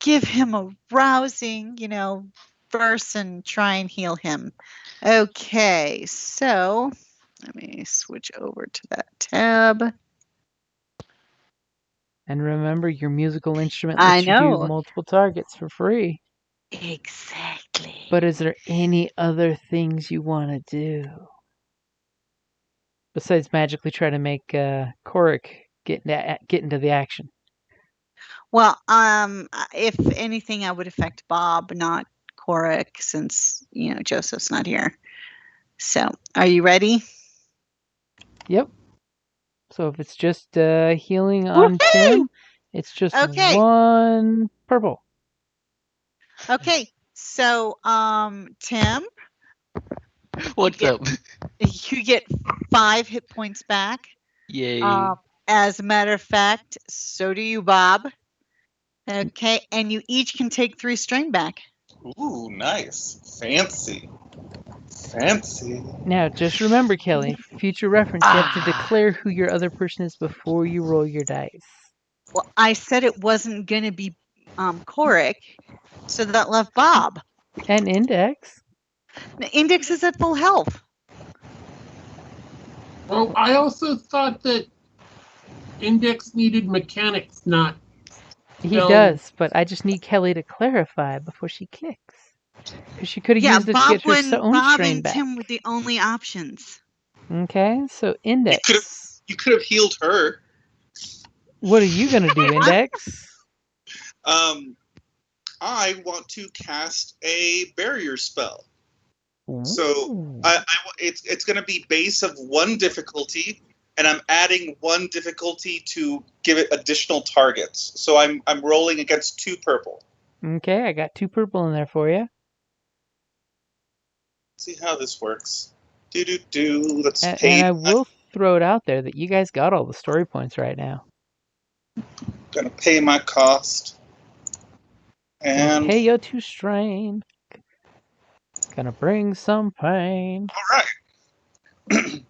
Speaker 5: give him a rousing, verse and try and heal him. Okay, so let me switch over to that tab.
Speaker 4: And remember, your musical instrument
Speaker 5: I
Speaker 4: lets you do
Speaker 5: know.
Speaker 4: multiple targets for free.
Speaker 5: Exactly.
Speaker 4: But is there any other things you want to do? Besides magically try to make Korik get into the action.
Speaker 5: Well, if anything, I would affect Bob, not Korik, since Joseph's not here. So, are you ready?
Speaker 4: Yep. So if it's just healing on Tim, it's just
Speaker 5: Okay.
Speaker 4: 1 purple.
Speaker 5: Okay, so Tim,
Speaker 3: What's up?
Speaker 5: you get 5 hit points back.
Speaker 3: Yay.
Speaker 5: As a matter of fact, so do you, Bob. Okay, and you each can take 3 strain back.
Speaker 1: Ooh, nice. Fancy. Fancy.
Speaker 4: Now, just remember, Kelly, future reference, you have to declare who your other person is before you roll your dice.
Speaker 5: Well, I said it wasn't going to be Korik, so that left Bob.
Speaker 4: And Index.
Speaker 5: The Index is at full health.
Speaker 6: Well, I also thought that Index needed mechanics, not.
Speaker 4: He
Speaker 6: spell.
Speaker 4: does, but I just need Kelly to clarify before she clicks. Because she could have used it to get her own
Speaker 5: Bob
Speaker 4: strain
Speaker 5: and
Speaker 4: back.
Speaker 5: Tim were the only options.
Speaker 4: Okay, so Index.
Speaker 1: You could have healed her.
Speaker 4: What are you going to do, Index?
Speaker 1: I want to cast a barrier spell.
Speaker 4: Ooh.
Speaker 1: So it's going to be base of 1 difficulty, and I'm adding 1 difficulty to give it additional targets. So I'm rolling against 2 purple.
Speaker 4: Okay, I got 2 purple in there for you.
Speaker 1: See how this works. Let's
Speaker 4: And
Speaker 1: pay.
Speaker 4: I will throw it out there that you guys got all the story points right now.
Speaker 1: Gonna pay my cost. And
Speaker 4: Pay your 2 strain. Gonna bring some pain.
Speaker 1: all right.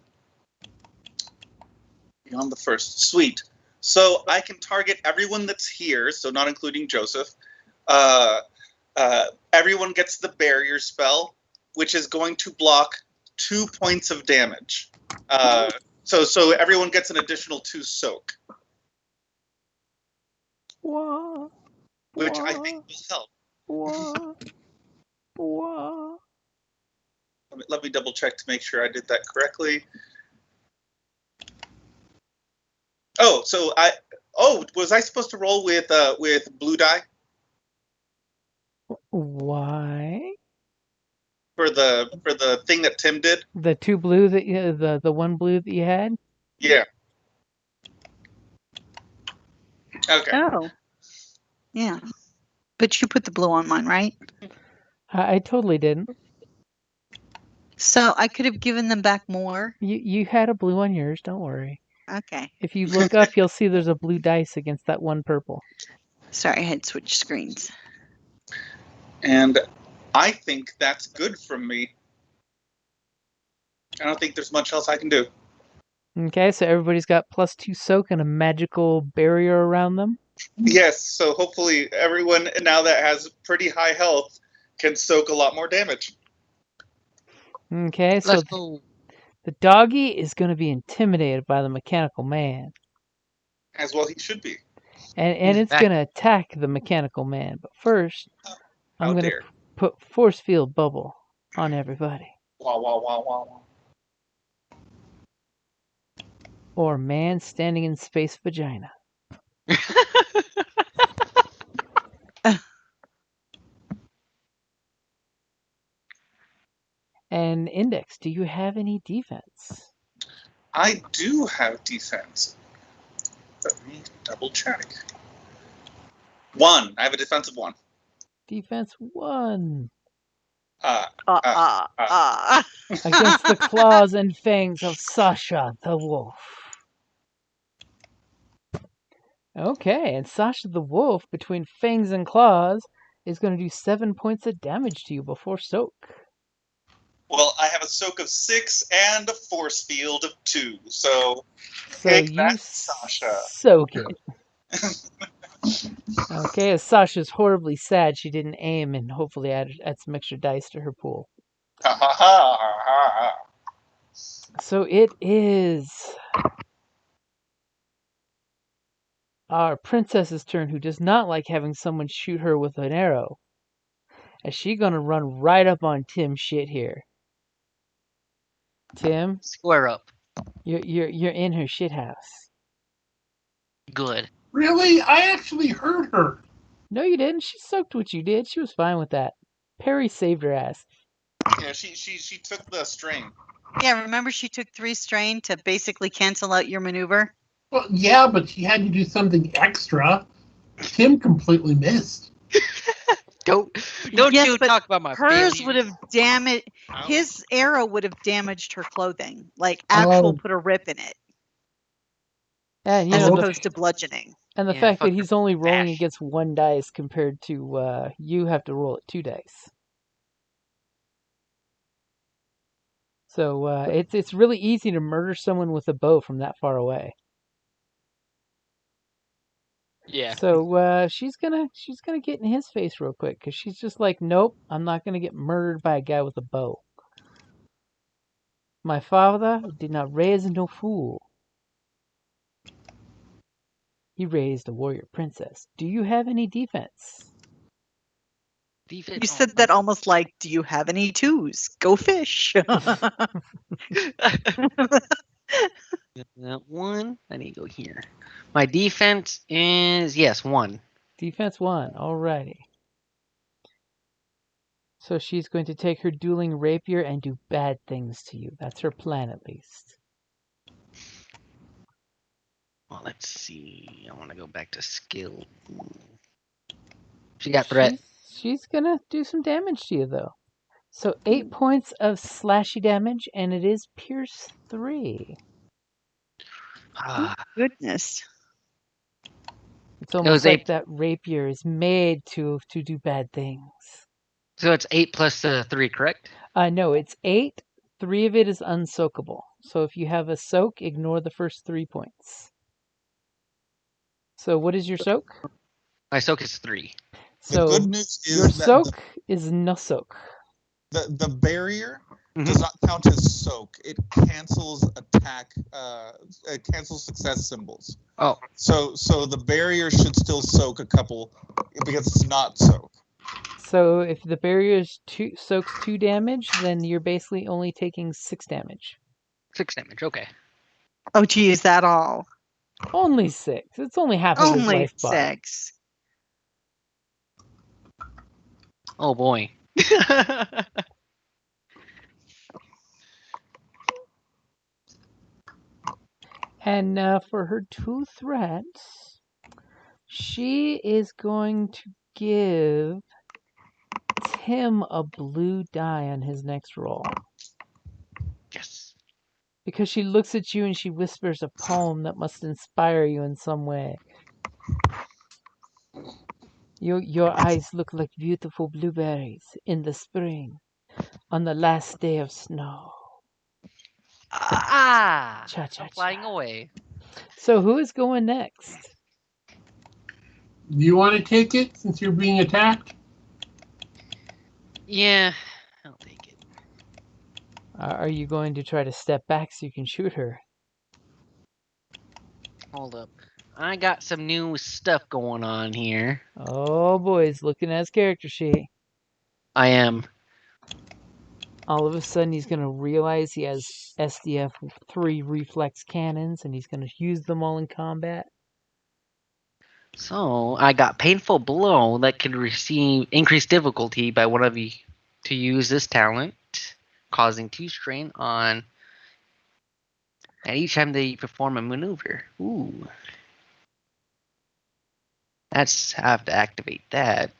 Speaker 1: Beyond the first. Sweet. So I can target everyone that's here, so not including Joseph. Everyone gets the barrier spell, which is going to block 2 points of damage. So everyone gets an additional 2 soak,
Speaker 4: Wah,
Speaker 1: which I think will help.
Speaker 4: wah, wah.
Speaker 1: Let me double check to make sure I did that correctly. Oh, so was I supposed to roll with blue die
Speaker 4: Why?
Speaker 1: for the thing that Tim did?
Speaker 4: The 2 blue that the 1 blue that you had?
Speaker 1: Yeah. Okay.
Speaker 5: Oh. Yeah. But you put the blue on mine, right?
Speaker 4: I totally didn't.
Speaker 5: So I could have given them back more.
Speaker 4: You had a blue on yours, don't worry.
Speaker 5: Okay.
Speaker 4: If you look up, you'll see there's a blue dice against that 1 purple.
Speaker 5: Sorry, I had switched screens.
Speaker 1: And I think that's good from me. I don't think there's much else I can do.
Speaker 4: Okay, so everybody's got +2 soak and a magical barrier around them.
Speaker 1: Yes, so hopefully everyone now that has pretty high health can soak a lot more damage.
Speaker 4: Okay, so
Speaker 3: Let's go.
Speaker 4: the doggy is going to be intimidated by the mechanical man.
Speaker 1: As well he should be.
Speaker 4: And
Speaker 3: He's
Speaker 4: it's
Speaker 3: back.
Speaker 4: going to attack the mechanical man. But first, I'm
Speaker 1: How
Speaker 4: going to
Speaker 1: dare.
Speaker 4: put force field bubble on everybody.
Speaker 1: Wah, wah, wah, wah, wah.
Speaker 4: Or man standing in space vagina. And Index, do you have any defense?
Speaker 1: I do have defense. Let me double check. 1. I have a defensive 1.
Speaker 4: Defense 1. Against the claws and fangs of Sasha the Wolf. Okay, and Sasha the Wolf, between fangs and claws, is going to do 7 points of damage to you before soak.
Speaker 1: Well, I have a soak of 6 and a force field of 2. So
Speaker 4: So
Speaker 1: take
Speaker 4: you
Speaker 1: that, Sasha.
Speaker 4: soak it. Okay, as Sasha's horribly sad she didn't aim and hopefully add some extra dice to her pool.
Speaker 1: Ha ha ha ha ha.
Speaker 4: So it is our princess's turn, who does not like having someone shoot her with an arrow. Is she gonna run right up on Tim's shit here? Tim,
Speaker 3: Square up.
Speaker 4: you're in her shit house.
Speaker 3: Good.
Speaker 6: Really? I actually hurt her.
Speaker 4: No, you didn't. She soaked what you did. She was fine with that. Perry saved her ass.
Speaker 1: Yeah, she took the string.
Speaker 5: Yeah, remember she took 3 strain to basically cancel out your maneuver?
Speaker 6: Well, yeah, but she had to do something extra. Tim completely missed.
Speaker 3: Don't
Speaker 5: Yes,
Speaker 3: you
Speaker 5: but
Speaker 3: talk about my
Speaker 5: Hers
Speaker 3: failures.
Speaker 5: would have damaged. His arrow would have damaged her clothing, like actual put a rip in it,
Speaker 4: And you
Speaker 5: as
Speaker 4: know,
Speaker 5: opposed to bludgeoning.
Speaker 4: and the
Speaker 3: Yeah,
Speaker 4: fact that
Speaker 3: fuck
Speaker 4: he's
Speaker 3: her.
Speaker 4: only rolling
Speaker 3: Bash.
Speaker 4: against 1 dice compared to you have to roll at 2 dice. So it's really easy to murder someone with a bow from that far away.
Speaker 3: Yeah.
Speaker 4: So she's gonna get in his face real quick because she's just like, nope, I'm not gonna get murdered by a guy with a bow. My father did not raise no fool. He raised a warrior princess. Do you have any defense?
Speaker 3: Defense.
Speaker 5: You said that almost like, do you have any 2s? Go fish.
Speaker 3: That 1. I need to go here. My defense is 1.
Speaker 4: Defense 1. Alrighty. So she's going to take her dueling rapier and do bad things to you. That's her plan, at least.
Speaker 3: Well, let's see. I want to go back to skill. She got threat.
Speaker 4: She's gonna do some damage to you, though. So 8 points of slashy damage, and it is Pierce 3.
Speaker 5: Goodness.
Speaker 4: It's almost
Speaker 3: was
Speaker 4: like
Speaker 3: 8.
Speaker 4: that rapier is made to do bad things.
Speaker 3: So it's 8 plus 3, correct?
Speaker 4: No, it's 8. 3 of it is unsoakable. So if you have a soak, ignore the first 3 points. So what is your soak?
Speaker 3: My soak is 3.
Speaker 7: The
Speaker 4: So
Speaker 7: good news is
Speaker 4: your
Speaker 7: that
Speaker 4: soak is no soak.
Speaker 7: the barrier
Speaker 3: Mhm.
Speaker 7: does not count as soak. It cancels attack. It cancels success symbols.
Speaker 3: Oh,
Speaker 7: So the barrier should still soak a couple because it's not soak.
Speaker 4: So if the barrier is soaks 2 damage, then you're basically only taking 6 damage.
Speaker 3: 6 damage. Okay.
Speaker 5: Oh, gee, is that all?
Speaker 4: Only 6. It's only half of his
Speaker 5: Only
Speaker 4: life bar.
Speaker 5: 6.
Speaker 3: Oh boy.
Speaker 4: And for her 2 threats, she is going to give Tim a blue die on his next roll.
Speaker 3: Yes.
Speaker 4: Because she looks at you and she whispers a poem that must inspire you in some way. Your eyes look like beautiful blueberries in the spring on the last day of snow.
Speaker 3: Ah!
Speaker 4: Cha-cha-cha.
Speaker 3: I'm flying away.
Speaker 4: So who is going next?
Speaker 6: Do you want to take it since you're being attacked?
Speaker 3: Yeah, I'll take it.
Speaker 4: Are you going to try to step back so you can shoot her?
Speaker 3: Hold up. I got some new stuff going on here.
Speaker 4: Oh boy, he's looking at his character sheet.
Speaker 3: I am.
Speaker 4: All of a sudden he's going to realize he has SDF 3 reflex cannons and he's going to use them all in combat.
Speaker 3: So I got painful blow that can receive increased difficulty by one of you to use this talent, causing 2 strain on at each time they perform a maneuver. Ooh. I have to activate that.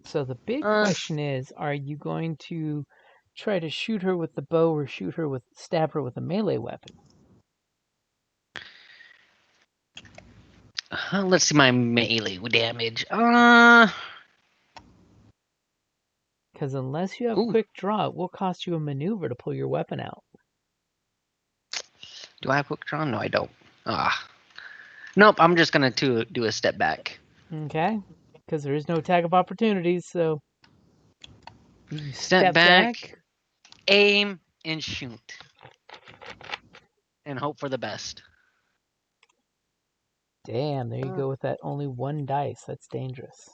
Speaker 4: So the big question is, are you going to try to shoot her with the bow or stab her with a melee weapon?
Speaker 3: Let's see my melee damage.
Speaker 4: Because Because unless you have
Speaker 3: Ooh.
Speaker 4: quick draw, it will cost you a maneuver to pull your weapon out.
Speaker 3: Do I have quick draw? No, I don't. Ah. Nope, I'm just going to do a step back.
Speaker 4: Okay? Because there is no attack of opportunities, so you
Speaker 3: Step back, aim, and shoot. And hope for the best.
Speaker 4: Damn, there you go with that only one dice. That's dangerous.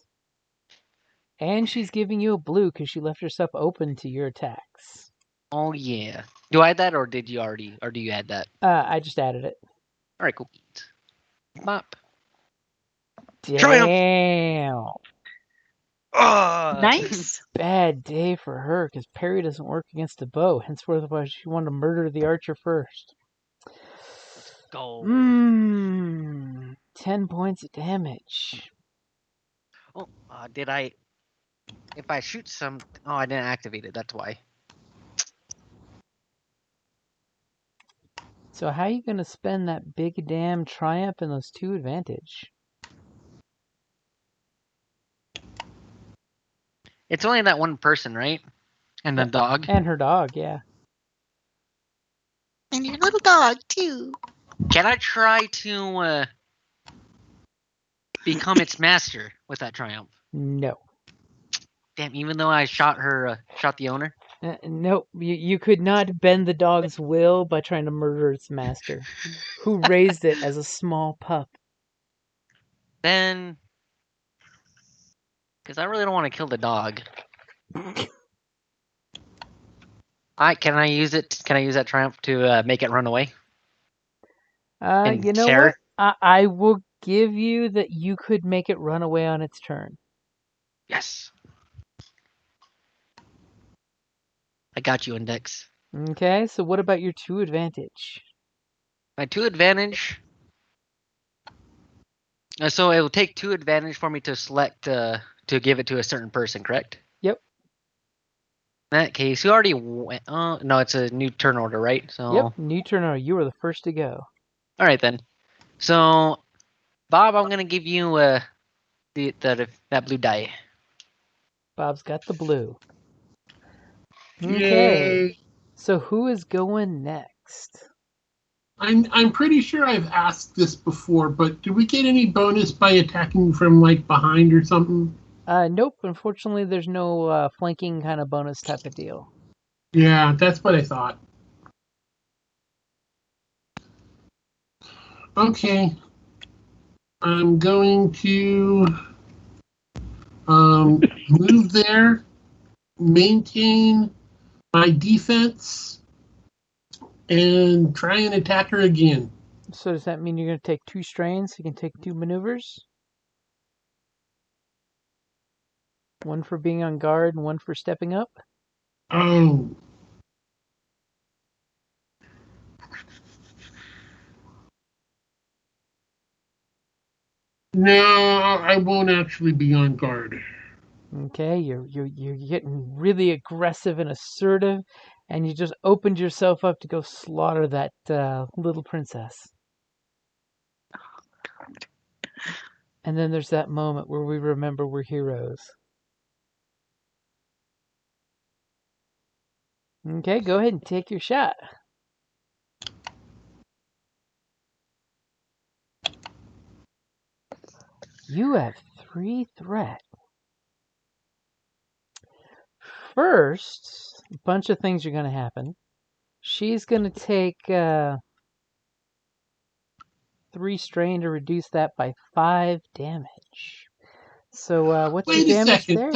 Speaker 4: And she's giving you a blue because she left herself open to your attacks.
Speaker 3: Oh, yeah. Do I add that, or did you already, or do you add that?
Speaker 4: I just added it.
Speaker 3: All right, cool. Bop.
Speaker 4: Damn.
Speaker 5: Nice.
Speaker 4: Bad day for her because parry doesn't work against a bow. Henceforth, why she wanted to murder the archer first.
Speaker 3: Go.
Speaker 4: 10 points of damage.
Speaker 3: Oh, did I? If I shoot some, oh, I didn't activate it. That's why.
Speaker 4: So how are you gonna spend that big damn triumph and those 2 advantage?
Speaker 3: It's only that one person, right? And the dog.
Speaker 4: And her dog, yeah.
Speaker 5: And your little dog, too.
Speaker 3: Can I try to become its master with that triumph?
Speaker 4: No.
Speaker 3: Damn, even though I shot her, shot the owner?
Speaker 4: No, you could not bend the dog's will by trying to murder its master, who raised it as a small pup.
Speaker 3: Then, because I really don't want to kill the dog. Can I use it? Can I use that triumph to make it run away?
Speaker 4: You know
Speaker 3: terror?
Speaker 4: what? I will give you that you could make it run away on its turn.
Speaker 3: Yes. I got you, Index.
Speaker 4: Okay, so what about your 2 advantage?
Speaker 3: My 2 advantage. So it will take 2 advantage for me to select to give it to a certain person, correct?
Speaker 4: Yep.
Speaker 3: In that case, you already went. No, it's a new turn order, right? So.
Speaker 4: Yep, new turn order. You were the first to go.
Speaker 3: All right then. So, Bob, I'm gonna give you that blue die.
Speaker 4: Bob's got the blue. Okay.
Speaker 6: Yay.
Speaker 4: So who is going next?
Speaker 6: I'm pretty sure I've asked this before, but do we get any bonus by attacking from like behind or something?
Speaker 4: Nope. Unfortunately, there's no flanking kind of bonus type of deal.
Speaker 6: Yeah, that's what I thought. Okay. I'm going to move there, maintain my defense, and try and attack her again.
Speaker 4: So does that mean you're going to take 2 strains? You can take 2 maneuvers? One for being on guard and one for stepping up?
Speaker 6: Oh. No, I won't actually be on guard.
Speaker 4: Okay, you're getting really aggressive and assertive, and you just opened yourself up to go slaughter that little princess. And then there's that moment where we remember we're heroes. Okay, go ahead and take your shot. You have 3 threat. First, a bunch of things are going to happen. She's going to take 3 strain to reduce that by 5 damage. So what's
Speaker 6: Wait
Speaker 4: your
Speaker 6: a
Speaker 4: damage
Speaker 6: second.
Speaker 4: there?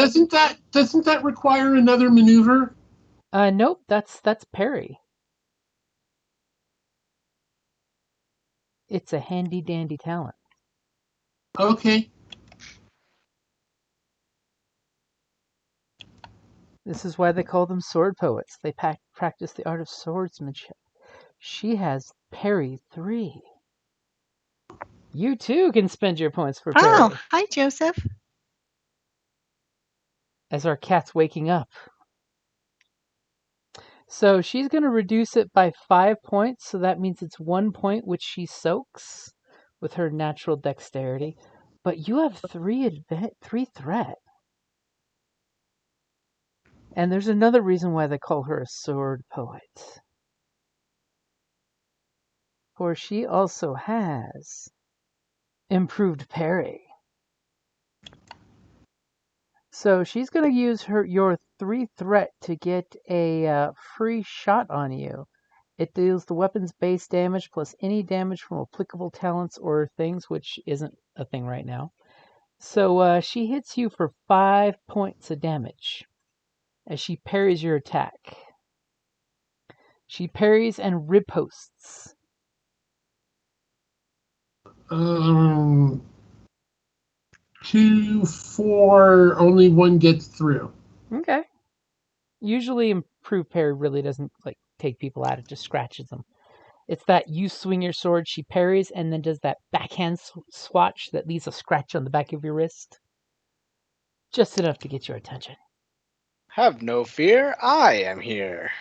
Speaker 6: Doesn't that require another maneuver?
Speaker 4: Nope, that's parry. It's a handy dandy talent.
Speaker 6: Okay.
Speaker 4: This is why they call them sword poets. They practice the art of swordsmanship. She has parry 3. You too can spend your points for parry.
Speaker 5: Oh, hi, Joseph.
Speaker 4: As our cat's waking up. So she's going to reduce it by 5 points. So that means it's 1 point which she soaks with her natural dexterity. But you have 3 threat. And there's another reason why they call her a sword poet. For she also has improved parry. So she's going to use your 3 threat to get a free shot on you. It deals the weapon's base damage plus any damage from applicable talents or things, which isn't a thing right now. So she hits you for 5 points of damage as she parries your attack. She parries and riposts.
Speaker 6: 2, 4, only one gets through.
Speaker 4: Okay. Usually improved parry really doesn't take people out, it just scratches them. It's that you swing your sword, she parries, and then does that backhand swatch that leaves a scratch on the back of your wrist. Just enough to get your attention.
Speaker 8: Have no fear, I am here.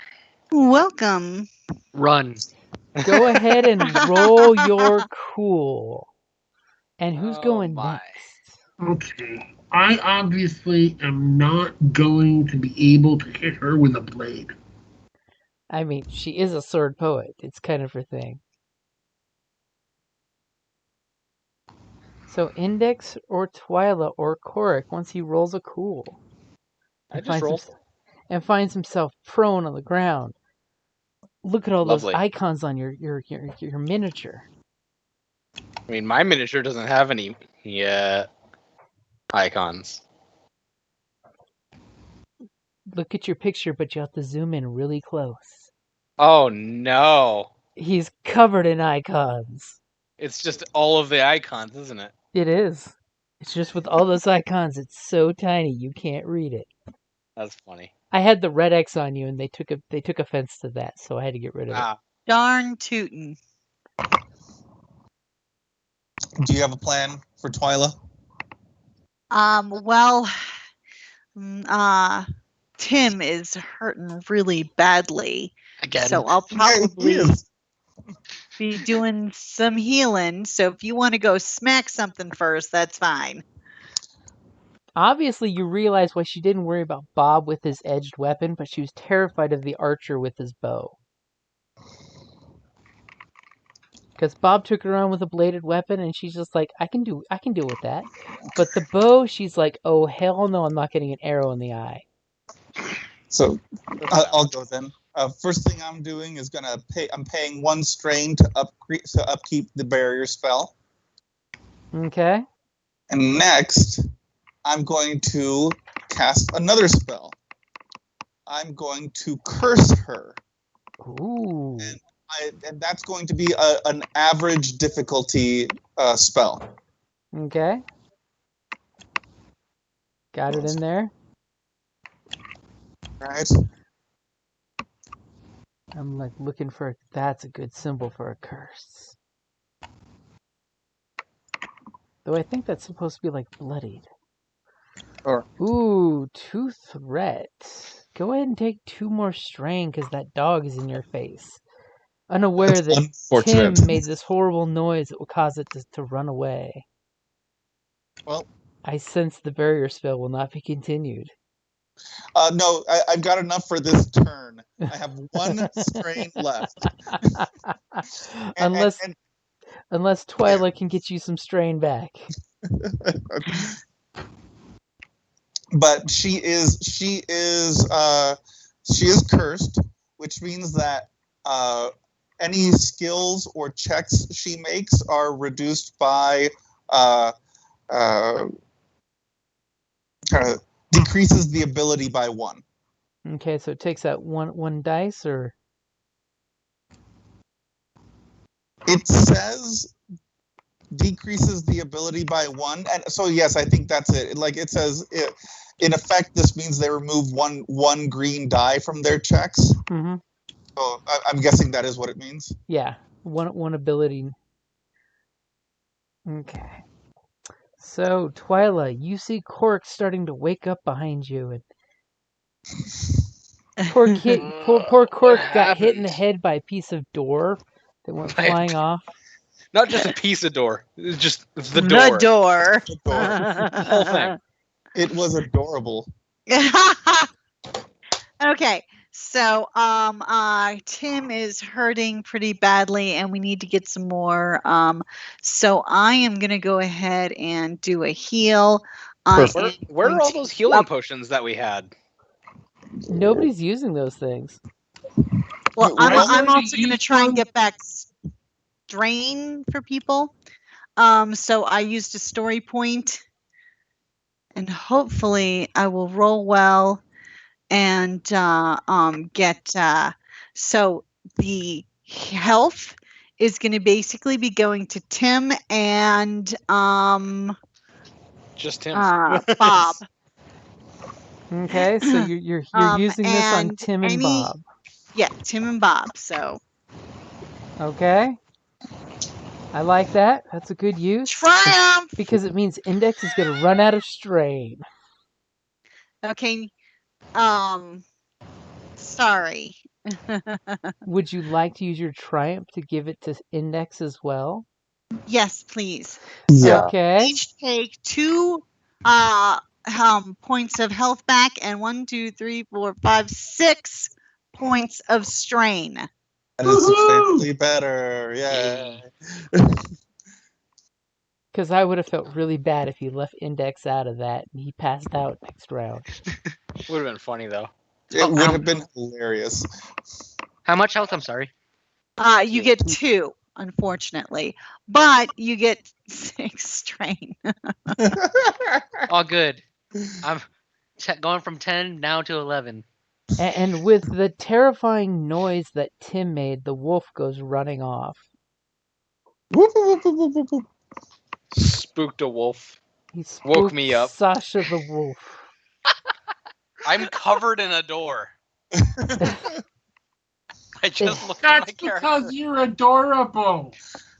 Speaker 5: Welcome.
Speaker 3: Run.
Speaker 4: Go ahead and roll your cool. And who's
Speaker 8: Oh
Speaker 4: going
Speaker 8: my.
Speaker 4: next?
Speaker 6: Okay. I obviously am not going to be able to hit her with a blade.
Speaker 4: I mean, she is a sword poet. It's kind of her thing. So Index or Twyla or Korik, once he rolls a cool.
Speaker 8: I just rolled.
Speaker 4: And finds himself prone on the ground. Look at all
Speaker 8: Lovely.
Speaker 4: those icons on your miniature.
Speaker 8: I mean, my miniature doesn't have any icons.
Speaker 4: Look at your picture, but you have to zoom in really close.
Speaker 8: Oh no.
Speaker 4: He's covered in icons.
Speaker 8: It's just all of the icons, isn't it?
Speaker 4: It is. It's just with all those icons, it's so tiny you can't read it.
Speaker 8: That's funny.
Speaker 4: I had the red X on you, and they took offense to that, so I had to get rid of it.
Speaker 5: Darn tootin'.
Speaker 7: Do you have a plan for Twyla?
Speaker 5: Well, Tim is hurting really badly.
Speaker 3: Again.
Speaker 5: So I'll
Speaker 7: Yeah, he
Speaker 5: probably
Speaker 7: is.
Speaker 5: be doing some healing. So if you want to go smack something first, that's fine.
Speaker 4: Obviously, you realize why she didn't worry about Bob with his edged weapon, but she was terrified of the archer with his bow. Because Bob took her on with a bladed weapon, and she's just like, I can deal with that. But the bow, she's like, oh hell no, I'm not getting an arrow in the eye.
Speaker 7: So I'll go then. First thing I'm doing is I'm paying 1 strain to upkeep the barrier spell.
Speaker 4: Okay.
Speaker 7: And next, I'm going to cast another spell. I'm going to curse her.
Speaker 4: Ooh.
Speaker 7: And that's going to be an average difficulty spell.
Speaker 4: Okay. Got it in there.
Speaker 7: Right.
Speaker 4: I'm looking for that's a good symbol for a curse. Though I think that's supposed to be bloodied.
Speaker 7: Or
Speaker 4: Ooh, 2 threat. Go ahead and take 2 more strain because that dog is in your face. Unaware
Speaker 7: That's
Speaker 4: that Tim
Speaker 7: unfortunate.
Speaker 4: made this horrible noise that will cause it to run away.
Speaker 7: Well,
Speaker 4: I sense the barrier spell will not be continued.
Speaker 7: no, I've got enough for this turn. I have 1 strain left.
Speaker 4: Unless Twyla can get you some strain back.
Speaker 7: But she is cursed, which means that any skills or checks she makes are reduced by kind of decreases the ability by 1.
Speaker 4: Okay, so it takes out one dice, or
Speaker 7: it says decreases the ability by 1, and so yes, I think that's it. It says in effect, this means they remove one green die from their checks.
Speaker 4: Mm-hmm.
Speaker 7: So I'm guessing that is what it means.
Speaker 4: Yeah, one ability. Okay. So Twyla, you see Korik starting to wake up behind you, and poor Korik got hit in the head by a piece of door that went flying off.
Speaker 8: Not just a piece of door. It's just the door.
Speaker 5: The door.
Speaker 7: The door.
Speaker 8: The whole thing.
Speaker 7: It was adorable.
Speaker 5: Okay, so Tim is hurting pretty badly, and we need to get some more. So I am gonna go ahead and do a heal.
Speaker 8: Where are all those healing potions that we had?
Speaker 4: Nobody's using those things.
Speaker 5: Well,
Speaker 7: Wait, why
Speaker 5: I'm
Speaker 6: would you
Speaker 5: also gonna
Speaker 6: use
Speaker 5: try and
Speaker 6: one?
Speaker 5: get back strain for people. So I used a story point, and hopefully I will roll well and get. So the health is going to basically be going to Tim and
Speaker 8: Just Tim.
Speaker 5: Bob.
Speaker 4: Okay, so you're using this on
Speaker 5: and
Speaker 4: Tim and
Speaker 5: any-
Speaker 4: Bob.
Speaker 5: Yeah, Tim and Bob. So
Speaker 4: Okay. I like that. That's a good use.
Speaker 5: triumph.
Speaker 4: Because it means Index is going to run out of strain.
Speaker 5: Okay. Sorry.
Speaker 4: Would you like to use your Triumph to give it to Index as well?
Speaker 5: Yes, please.
Speaker 7: Yeah.
Speaker 4: Okay.
Speaker 5: Each take 2 points of health back and 1, 2, 3, 4, 5, 6 points of strain.
Speaker 7: That is substantially better. Yeah.
Speaker 4: Because I would have felt really bad if you left Index out of that and he passed out next round.
Speaker 8: Would have been funny though.
Speaker 7: It would have been hilarious.
Speaker 3: How much health? I'm sorry.
Speaker 5: You get 2, unfortunately, but you get 6 strain.
Speaker 3: All good. I'm going from 10 now to 11.
Speaker 4: And with the terrifying noise that Tim made, the wolf goes running off.
Speaker 7: Whoop, whoop, whoop, whoop, whoop, whoop.
Speaker 8: Spooked a wolf.
Speaker 4: He
Speaker 8: Woke me up.
Speaker 4: Sasha the wolf.
Speaker 8: I'm covered in a door. I just looked at my
Speaker 6: That's
Speaker 8: character.
Speaker 6: because you're adorable.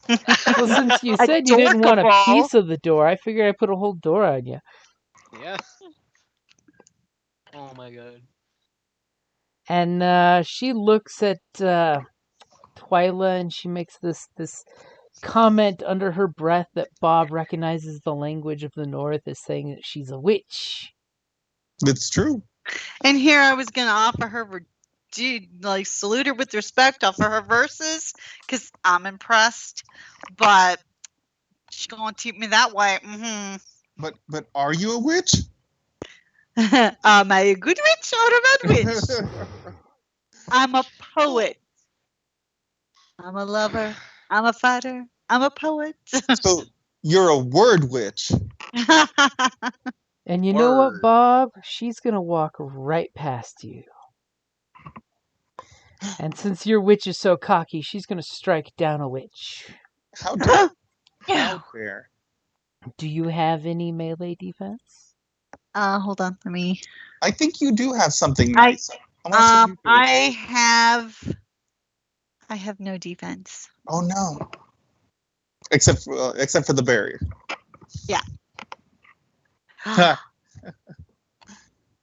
Speaker 4: Well, since you said you didn't want a
Speaker 5: Adorable.
Speaker 4: piece of the door, I figured I'd put a whole door on you.
Speaker 8: Yeah.
Speaker 3: Oh my god.
Speaker 4: And she looks at Twyla and she makes this comment under her breath that Bob recognizes the language of the North as saying that she's a witch.
Speaker 7: It's true.
Speaker 5: And here I was going to offer her, salute her with respect, offer her verses, because I'm impressed. But she's going to treat me that way.
Speaker 7: But are you a witch?
Speaker 5: Am I a good witch or a bad witch? I'm a poet. I'm a lover. I'm a fighter. I'm a poet.
Speaker 7: So you're a word witch.
Speaker 4: And you know what,
Speaker 8: Word.
Speaker 4: Bob? She's going to walk right past you. And since your witch is so cocky, she's going to strike down a witch.
Speaker 7: How dare? How dare?
Speaker 4: Do you have any melee defense?
Speaker 5: Hold on, let me.
Speaker 7: I think you do have something nice. I wanna see you do it.
Speaker 5: I have no defense.
Speaker 7: Oh no. Except for the barrier.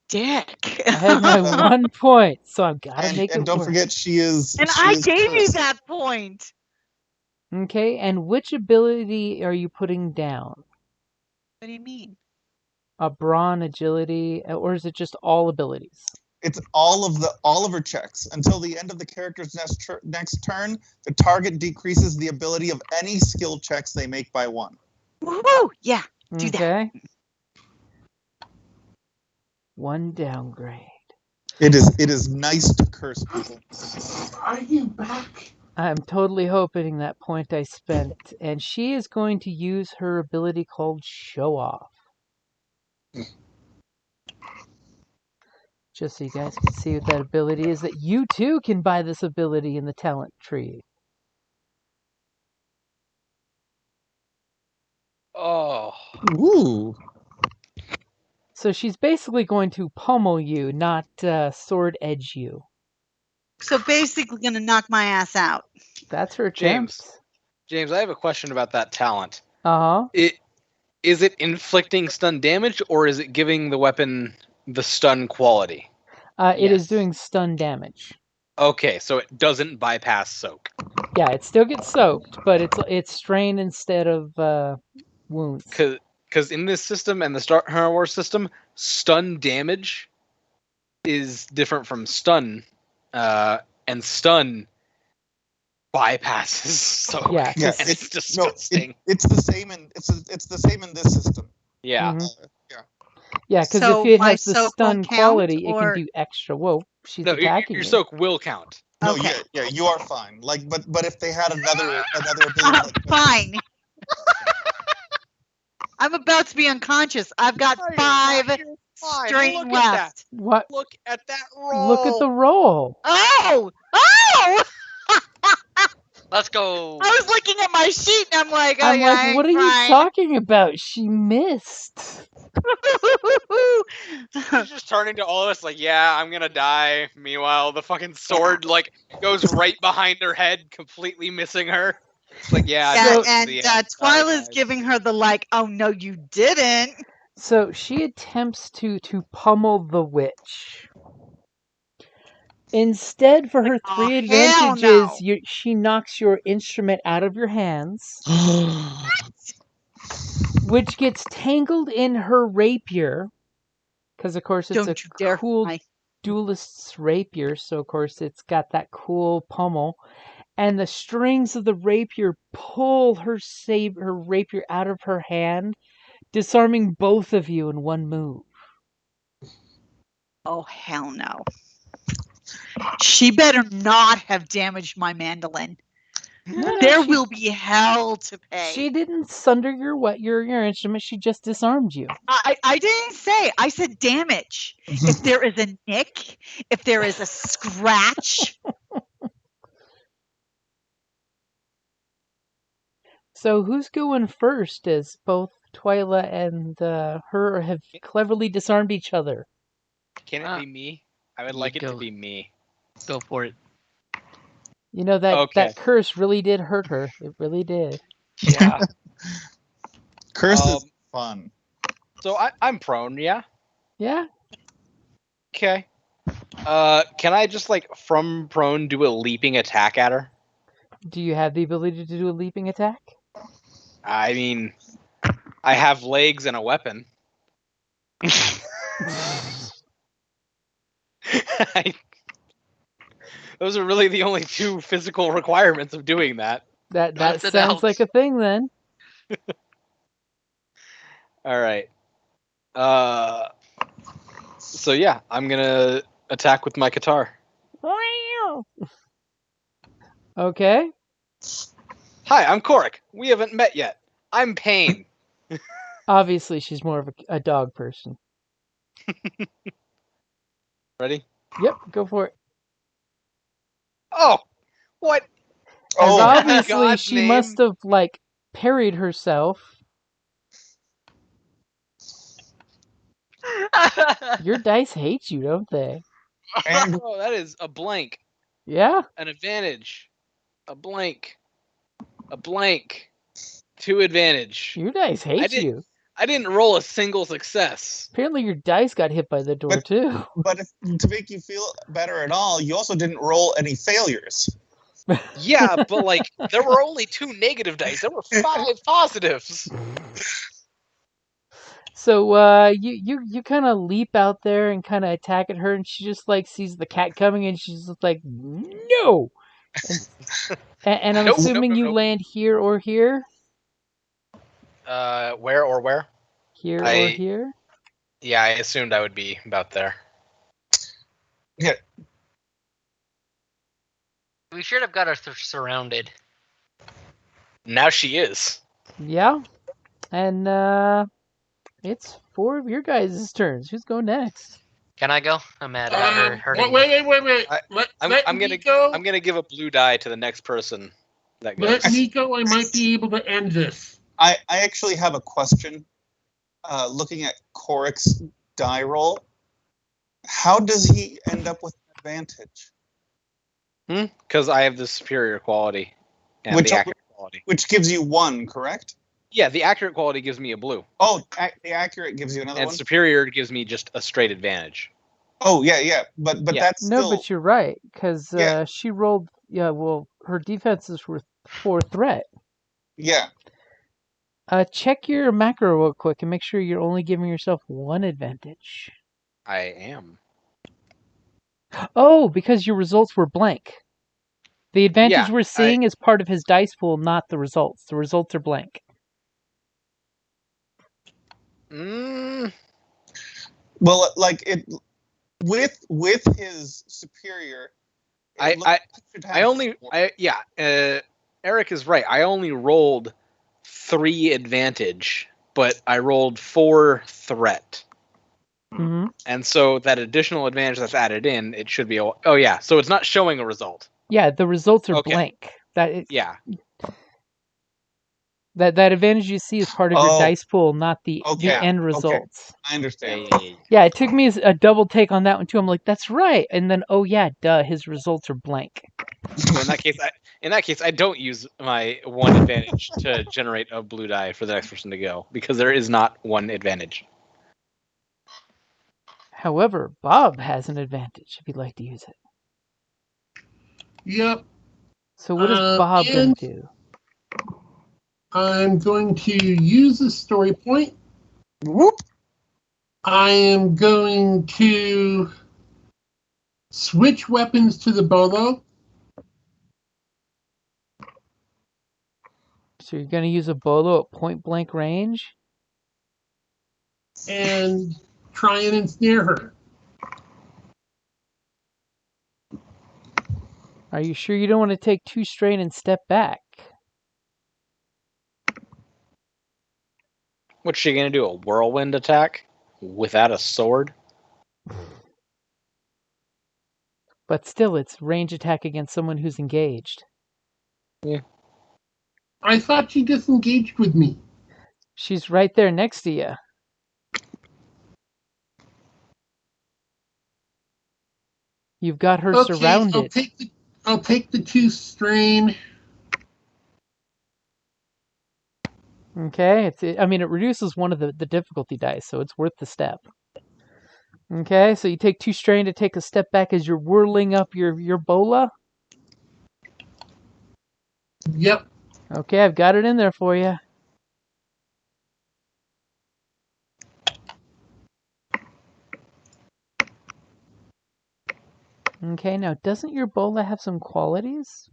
Speaker 5: Dick.
Speaker 4: I have my 1 point, so I've got to make it
Speaker 7: And don't
Speaker 4: work.
Speaker 7: forget, she is.
Speaker 5: And
Speaker 7: she
Speaker 5: I
Speaker 7: is
Speaker 5: gave you
Speaker 7: cursed.
Speaker 5: that point.
Speaker 4: Okay, and which ability are you putting down?
Speaker 5: What do you mean?
Speaker 4: A brawn, agility, or is it just all abilities?
Speaker 7: It's all of her checks until the end of the character's next turn. The target decreases the ability of any skill checks they make by 1.
Speaker 5: Woo! Yeah. Do that.
Speaker 4: Okay. 1 downgrade.
Speaker 7: It is nice to curse people.
Speaker 6: Are you back?
Speaker 4: I'm totally hoping that point I spent, and she is going to use her ability called Show Off. Just so you guys can see what that ability is, that you too can buy this ability in the talent tree.
Speaker 8: Oh.
Speaker 7: Ooh.
Speaker 4: So she's basically going to pummel you, not sword edge you.
Speaker 5: So basically gonna knock my ass out.
Speaker 4: That's her
Speaker 8: James.
Speaker 4: attempt.
Speaker 8: James, I have a question about that talent.
Speaker 4: Uh-huh.
Speaker 8: Is it inflicting stun damage, or is it giving the weapon the stun quality?
Speaker 4: It is
Speaker 3: Yes.
Speaker 4: doing stun damage.
Speaker 8: Okay, so it doesn't bypass soak.
Speaker 4: Yeah, it still gets soaked, but it's strain instead of wounds.
Speaker 8: Because in this system and the Star Wars system, stun damage is different from stun, and stun bypasses soak.
Speaker 4: Yeah,
Speaker 7: Yeah,
Speaker 8: and it's
Speaker 7: no,
Speaker 8: disgusting.
Speaker 7: it's the same in it's the same in this system.
Speaker 8: Yeah.
Speaker 4: Mhm.
Speaker 7: Yeah.
Speaker 4: Yeah, because
Speaker 5: So
Speaker 4: if it
Speaker 5: my
Speaker 4: has the
Speaker 5: soak
Speaker 4: stun
Speaker 5: won't count,
Speaker 4: quality, it
Speaker 5: or-
Speaker 4: can do extra. Whoa, she's
Speaker 8: No,
Speaker 4: attacking
Speaker 8: your
Speaker 4: you.
Speaker 8: soak will count.
Speaker 7: No,
Speaker 5: Okay.
Speaker 7: yeah, you are fine. Like, but if they had another ability, like,
Speaker 5: Fine. I'm about to be unconscious. I've got
Speaker 8: No, you're
Speaker 5: 5
Speaker 8: not. You're fine.
Speaker 5: strain
Speaker 8: Look at that.
Speaker 5: left.
Speaker 4: What?
Speaker 8: Look at that roll.
Speaker 4: Look at the roll.
Speaker 5: Oh! Oh!
Speaker 3: Let's go.
Speaker 5: I was looking at my sheet and I'm like, oh
Speaker 4: I'm
Speaker 5: yeah,
Speaker 4: like, what are you
Speaker 5: fine.
Speaker 4: talking about? She missed.
Speaker 8: She's just turning to all of us like, yeah, I'm gonna die. Meanwhile, the fucking sword like goes right behind her head, completely missing her. It's like, yeah,
Speaker 5: Yeah,
Speaker 4: So-
Speaker 5: and
Speaker 8: sorry,
Speaker 5: Twyla's
Speaker 8: guys.
Speaker 5: giving her the like, oh no, you didn't.
Speaker 4: So she attempts to pummel the witch. Instead, for her
Speaker 5: Oh,
Speaker 4: 3
Speaker 5: hell
Speaker 4: advantages,
Speaker 5: no.
Speaker 4: she knocks your instrument out of your hands, which gets tangled in her rapier. Because, of course, it's
Speaker 5: Don't you dare.
Speaker 4: a cool
Speaker 5: fly.
Speaker 4: duelist's rapier, so, of course, it's got that cool pummel. And the strings of the rapier pull her rapier out of her hand, disarming both of you in one move.
Speaker 5: Oh hell no. She better not have damaged my mandolin.
Speaker 4: No,
Speaker 5: There
Speaker 4: she-
Speaker 5: will be hell to pay.
Speaker 4: She didn't sunder your instrument. She just disarmed you.
Speaker 5: I didn't say. I said damage. If there is a nick, if there is a scratch,
Speaker 4: So who's going first? As both Twyla and her have cleverly disarmed each other.
Speaker 8: Can it be me? I would
Speaker 3: You
Speaker 8: like it to
Speaker 3: go.
Speaker 8: be me.
Speaker 3: Go for it.
Speaker 4: You know that
Speaker 8: Okay.
Speaker 4: that curse really did hurt her. It really did.
Speaker 8: Yeah.
Speaker 7: curse is
Speaker 8: Um,
Speaker 7: fun.
Speaker 8: So I'm prone, yeah?
Speaker 4: Yeah.
Speaker 8: Okay. Can I just like from prone do a leaping attack at her?
Speaker 4: Do you have the ability to do a leaping attack?
Speaker 8: I mean, I have legs and a weapon. Those are really the only 2 physical requirements of doing that.
Speaker 4: That
Speaker 3: Nothing
Speaker 4: sounds
Speaker 3: else.
Speaker 4: like a thing then.
Speaker 8: All right. So yeah, I'm gonna attack with my guitar.
Speaker 4: Okay.
Speaker 8: Hi, I'm Korik. We haven't met yet. I'm Pain.
Speaker 4: Obviously, she's more of a dog person.
Speaker 8: Ready?
Speaker 4: Yep, go for it.
Speaker 8: Oh, what?
Speaker 4: As
Speaker 7: Oh,
Speaker 4: obviously
Speaker 8: God's
Speaker 4: she
Speaker 8: name.
Speaker 4: must have like parried herself. Your dice hate you, don't they?
Speaker 7: and
Speaker 8: Oh, that is a blank,
Speaker 4: Yeah.
Speaker 8: an advantage, a blank, 2 advantage.
Speaker 4: Your dice hate
Speaker 8: did-
Speaker 4: you.
Speaker 8: I didn't roll a single success.
Speaker 4: Apparently your dice got hit by the door
Speaker 7: But-
Speaker 4: too.
Speaker 7: but if, to make you feel better at all, you also didn't roll any failures.
Speaker 8: Yeah, but like there were only 2 negative dice. There were 5 positives.
Speaker 4: So you kind of leap out there and kind of attack at her, and she just like sees the cat coming, and she's just like, no. And I'm
Speaker 8: Nope,
Speaker 4: assuming
Speaker 8: nope,
Speaker 4: you
Speaker 8: nope.
Speaker 4: land here or here,
Speaker 8: Where or where?
Speaker 4: here or
Speaker 8: I-
Speaker 4: here.
Speaker 8: Yeah, I assumed I would be about there.
Speaker 3: We should have got her surrounded.
Speaker 8: Now she is.
Speaker 4: Yeah. And it's 4 of your guys' turns. Who's going next?
Speaker 3: Can I go? I'm mad about her hurting.
Speaker 6: Wait.
Speaker 8: I-
Speaker 6: Let
Speaker 8: I'm gonna
Speaker 6: me go.
Speaker 8: I'm gonna give a blue die to the next person that goes.
Speaker 6: Let me go. I might be able to end this.
Speaker 7: I actually have a question. Looking at Korik's die roll, how does he end up with an advantage?
Speaker 8: Because I have the superior quality and
Speaker 7: Which
Speaker 8: the
Speaker 7: are-
Speaker 8: accurate quality.
Speaker 7: Which gives you 1, correct?
Speaker 8: Yeah, the accurate quality gives me a blue,
Speaker 7: Oh, the accurate gives you another
Speaker 8: and
Speaker 7: one.
Speaker 8: superior gives me just a straight advantage.
Speaker 7: Oh yeah, but
Speaker 8: Yeah.
Speaker 7: that's
Speaker 4: No,
Speaker 7: still
Speaker 4: but you're right, because
Speaker 7: Yeah.
Speaker 4: she rolled. Yeah, well, her defenses were 4 threat.
Speaker 7: yeah.
Speaker 4: Check your macro real quick and make sure you're only giving yourself 1 advantage.
Speaker 8: I am.
Speaker 4: Oh, because your results were blank. The advantage
Speaker 8: Yeah,
Speaker 4: we're seeing is part of his dice pool, not the results. The results are blank.
Speaker 8: Mm,
Speaker 7: Well, like it with his superior. it looks
Speaker 8: I
Speaker 7: like he should have
Speaker 8: I only
Speaker 7: four.
Speaker 8: Eric is right. I only rolled 3 advantage, but I rolled 4 threat.
Speaker 4: Hmm.
Speaker 8: And so that additional advantage that's added in, it should be oh yeah, so it's not showing a result.
Speaker 4: Yeah, the results are
Speaker 8: Okay.
Speaker 4: blank.
Speaker 8: Yeah.
Speaker 4: That advantage you see is part of your
Speaker 7: Oh,
Speaker 4: dice pool, not the
Speaker 7: okay,
Speaker 4: end
Speaker 7: okay.
Speaker 4: results.
Speaker 7: I understand.
Speaker 4: Yeah, it took me a double take on that one too. I'm like, that's right, and then oh yeah, duh, his results are blank.
Speaker 8: So in that case, I don't use my 1 advantage to generate a blue die for the next person to go because there is not 1 advantage.
Speaker 4: However, Bob has an advantage if you'd like to use it.
Speaker 6: Yep.
Speaker 4: So what is Bob going
Speaker 6: and
Speaker 4: to do?
Speaker 6: I'm going to use a story point.
Speaker 7: Whoop.
Speaker 6: I am going to switch weapons to the bolo.
Speaker 4: So you're going to use a bolo at point blank range?
Speaker 6: And try and ensnare her.
Speaker 4: Are you sure you don't want to take 2 strain and step back?
Speaker 8: What's she gonna do? A whirlwind attack without a sword?
Speaker 4: But still, it's range attack against someone who's engaged.
Speaker 6: I thought she disengaged with me.
Speaker 4: She's right there next to you. You've got her
Speaker 6: Okay,
Speaker 4: surrounded.
Speaker 6: I'll take the 2 strain.
Speaker 4: Okay, it reduces one of the difficulty dice, so it's worth the step. Okay, so you take 2 strain to take a step back as you're whirling up your bola.
Speaker 6: Yep.
Speaker 4: Okay, I've got it in there for you. Okay, now doesn't your bola have some qualities?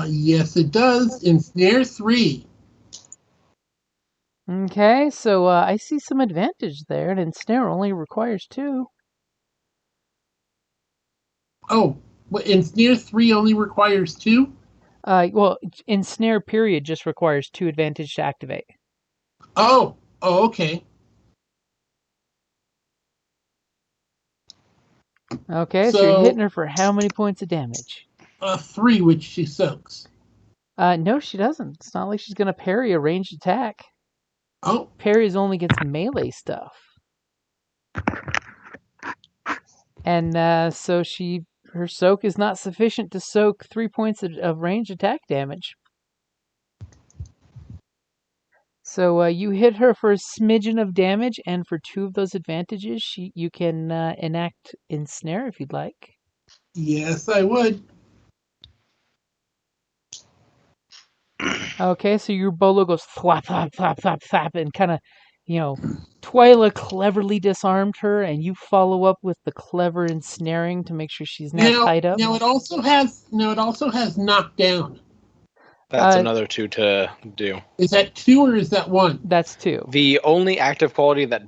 Speaker 6: Yes, it does. Ensnare 3.
Speaker 4: Okay, so I see some advantage there, and ensnare only requires 2.
Speaker 6: Oh, ensnare 3 only requires 2?
Speaker 4: Well, ensnare period just requires 2 advantage to activate.
Speaker 6: Oh, okay.
Speaker 4: Okay, so you're hitting her for how many points of damage?
Speaker 6: 3, which she soaks.
Speaker 4: No, she doesn't. It's not like she's gonna parry a ranged attack.
Speaker 6: Oh,
Speaker 4: Parries only against melee stuff. And so her soak is not sufficient to soak 3 points of ranged attack damage. So you hit her for a smidgen of damage, and for 2 of those advantages, you can enact ensnare if you'd like.
Speaker 6: yes, I would.
Speaker 4: Okay, so your bolo goes flap, flap, flap, flap, flap, and kind of, Twyla cleverly disarmed her, and you follow up with the clever ensnaring to make sure she's now tied up.
Speaker 6: Now it also has knockdown.
Speaker 8: That's another 2 to do.
Speaker 6: Is that 2 or is that 1?
Speaker 4: That's 2.
Speaker 8: The only active quality that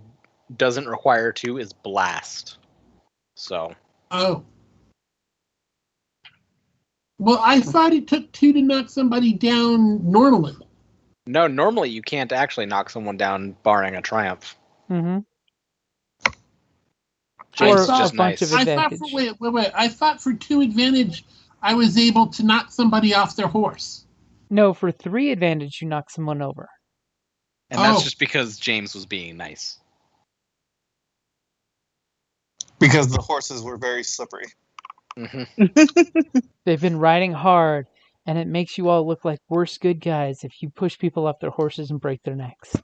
Speaker 8: doesn't require 2 is blast. So.
Speaker 6: Oh. Well, I thought it took 2 to knock somebody down normally.
Speaker 8: No, normally you can't actually knock someone down barring a triumph.
Speaker 4: Mm-hmm.
Speaker 8: James
Speaker 4: Or
Speaker 8: is just
Speaker 4: a bunch
Speaker 8: nice.
Speaker 4: of advantage.
Speaker 6: Wait. I thought for 2 advantage, I was able to knock somebody off their horse.
Speaker 4: No, for 3 advantage, you knock someone over.
Speaker 8: And that's just because James was being nice.
Speaker 7: Because the horses were very slippery.
Speaker 8: Mm-hmm.
Speaker 4: They've been riding hard, and it makes you all look like worse good guys if you push people off their horses and break their necks.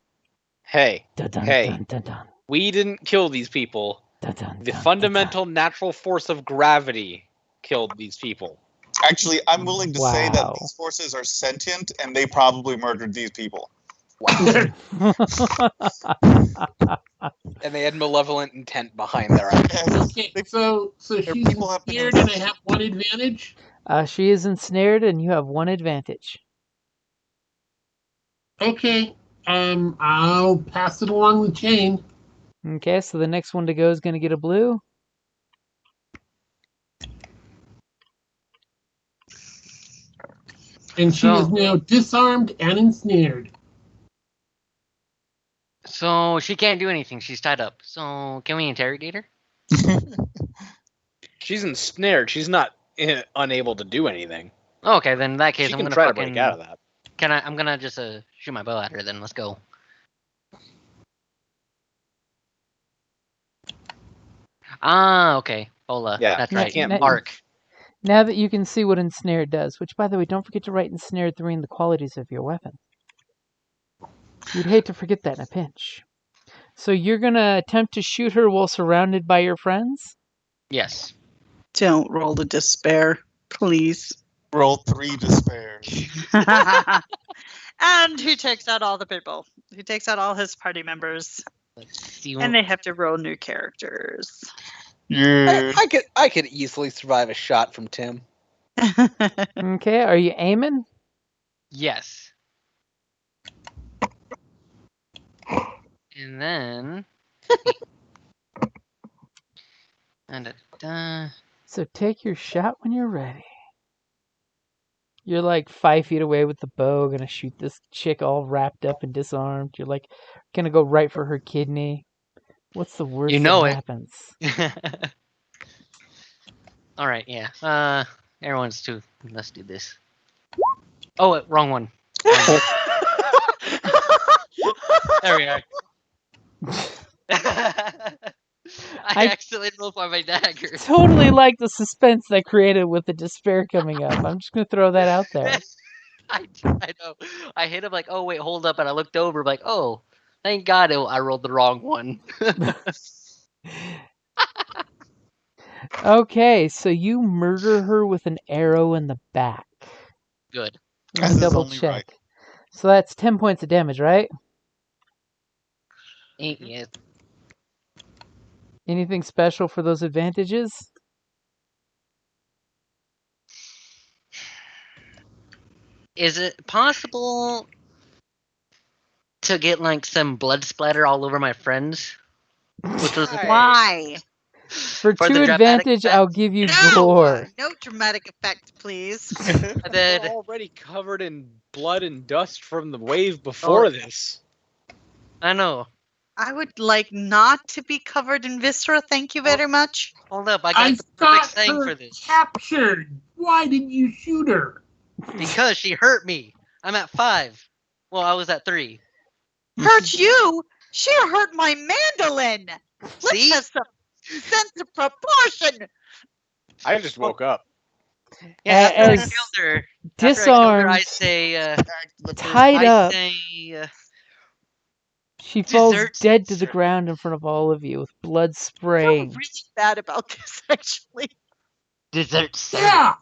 Speaker 8: Hey,
Speaker 4: Dun, dun,
Speaker 8: hey,
Speaker 4: dun, dun, dun.
Speaker 8: We didn't kill these people.
Speaker 4: Dun, dun,
Speaker 8: The
Speaker 4: dun,
Speaker 8: fundamental natural force of gravity killed these people.
Speaker 7: Actually, I'm willing to say that
Speaker 4: Wow.
Speaker 7: these horses are sentient, and they probably murdered these people.
Speaker 8: Wow. and they had malevolent intent behind their actions.
Speaker 6: Okay, so she's
Speaker 7: people have been
Speaker 6: ensnared and I have one advantage.
Speaker 4: She is ensnared, and you have one advantage.
Speaker 6: Okay, I'll pass it along the chain.
Speaker 4: Okay, so the next one to go is going to get a blue.
Speaker 6: And she is now disarmed and ensnared.
Speaker 3: So she can't do anything. She's tied up. So can we interrogate her?
Speaker 8: She's ensnared. She's not unable to do anything.
Speaker 3: Okay, then in that case,
Speaker 8: She
Speaker 3: I'm
Speaker 8: can
Speaker 3: gonna
Speaker 8: try
Speaker 3: fucking.
Speaker 8: to break out of that.
Speaker 3: I'm gonna just shoot my bow at her. Then let's go. Okay. Hola.
Speaker 8: Yeah,
Speaker 3: That's
Speaker 4: you
Speaker 3: right.
Speaker 8: can't
Speaker 3: Arc.
Speaker 4: Now that you can see what ensnared does, which, by the way, don't forget to write ensnared 3 in the qualities of your weapon. You'd hate to forget that in a pinch. So you're going to attempt to shoot her while surrounded by your friends?
Speaker 3: Yes.
Speaker 5: Don't roll the despair, please.
Speaker 7: Roll 3 despair.
Speaker 5: And he takes out all the people. He takes out all his party members.
Speaker 3: Let's see.
Speaker 5: And they have to roll new characters.
Speaker 7: Yeah.
Speaker 8: I could easily survive a shot from Tim.
Speaker 4: Okay, are you aiming?
Speaker 3: Yes. And then.
Speaker 4: So take your shot when you're ready. You're like 5 feet away with the bow, gonna shoot this chick all wrapped up and disarmed. You're like gonna go right for her kidney. What's the worst
Speaker 3: You know
Speaker 4: that
Speaker 3: it.
Speaker 4: happens?
Speaker 3: All right. Yeah. Everyone's too. Let's do this. Oh, wrong one. There we are. I accidentally rolled by my dagger.
Speaker 4: Totally like the suspense that created with the despair coming up. I'm just gonna throw that out there.
Speaker 3: I know. I hit him like, oh wait, hold up, and I looked over like, oh, thank God I rolled the wrong one.
Speaker 4: Okay, so you murder her with an arrow in the back.
Speaker 3: Good.
Speaker 4: Let me
Speaker 7: As is
Speaker 4: double
Speaker 7: only
Speaker 4: check.
Speaker 7: right.
Speaker 4: So that's 10 points of damage, right?
Speaker 3: Yeah.
Speaker 4: Anything special for those advantages?
Speaker 3: Is it possible to get like some blood splatter all over my friends? With those
Speaker 8: Right.
Speaker 5: Why?
Speaker 4: For
Speaker 3: For
Speaker 4: 2
Speaker 3: the dramatic
Speaker 4: advantage,
Speaker 3: effect.
Speaker 4: I'll give you
Speaker 5: No!
Speaker 4: gore.
Speaker 5: No dramatic effect, please.
Speaker 3: And then
Speaker 8: We're already covered in blood and dust from the wave before
Speaker 3: Oh.
Speaker 8: this.
Speaker 3: I know.
Speaker 5: I would like not to be covered in viscera, thank you very much.
Speaker 3: Hold up, I
Speaker 6: I
Speaker 3: got the
Speaker 6: got
Speaker 3: perfect saying
Speaker 6: her
Speaker 3: for this.
Speaker 6: captured. Why did you shoot her?
Speaker 3: Because she hurt me. I'm at 5. Well, I was at 3.
Speaker 5: Hurt you? She hurt my mandolin. Let's
Speaker 3: See?
Speaker 5: have some sense of proportion.
Speaker 8: I just woke up.
Speaker 3: Yeah, after I
Speaker 4: As
Speaker 3: killed her, I
Speaker 4: disarmed,
Speaker 3: say,
Speaker 4: tied up,
Speaker 3: say,
Speaker 4: she falls
Speaker 3: Desserts,
Speaker 4: dead to the
Speaker 3: sir.
Speaker 4: ground in front of all of you with blood
Speaker 5: I feel
Speaker 4: spraying.
Speaker 5: really bad about this, actually.
Speaker 3: dessert service.
Speaker 6: Yeah,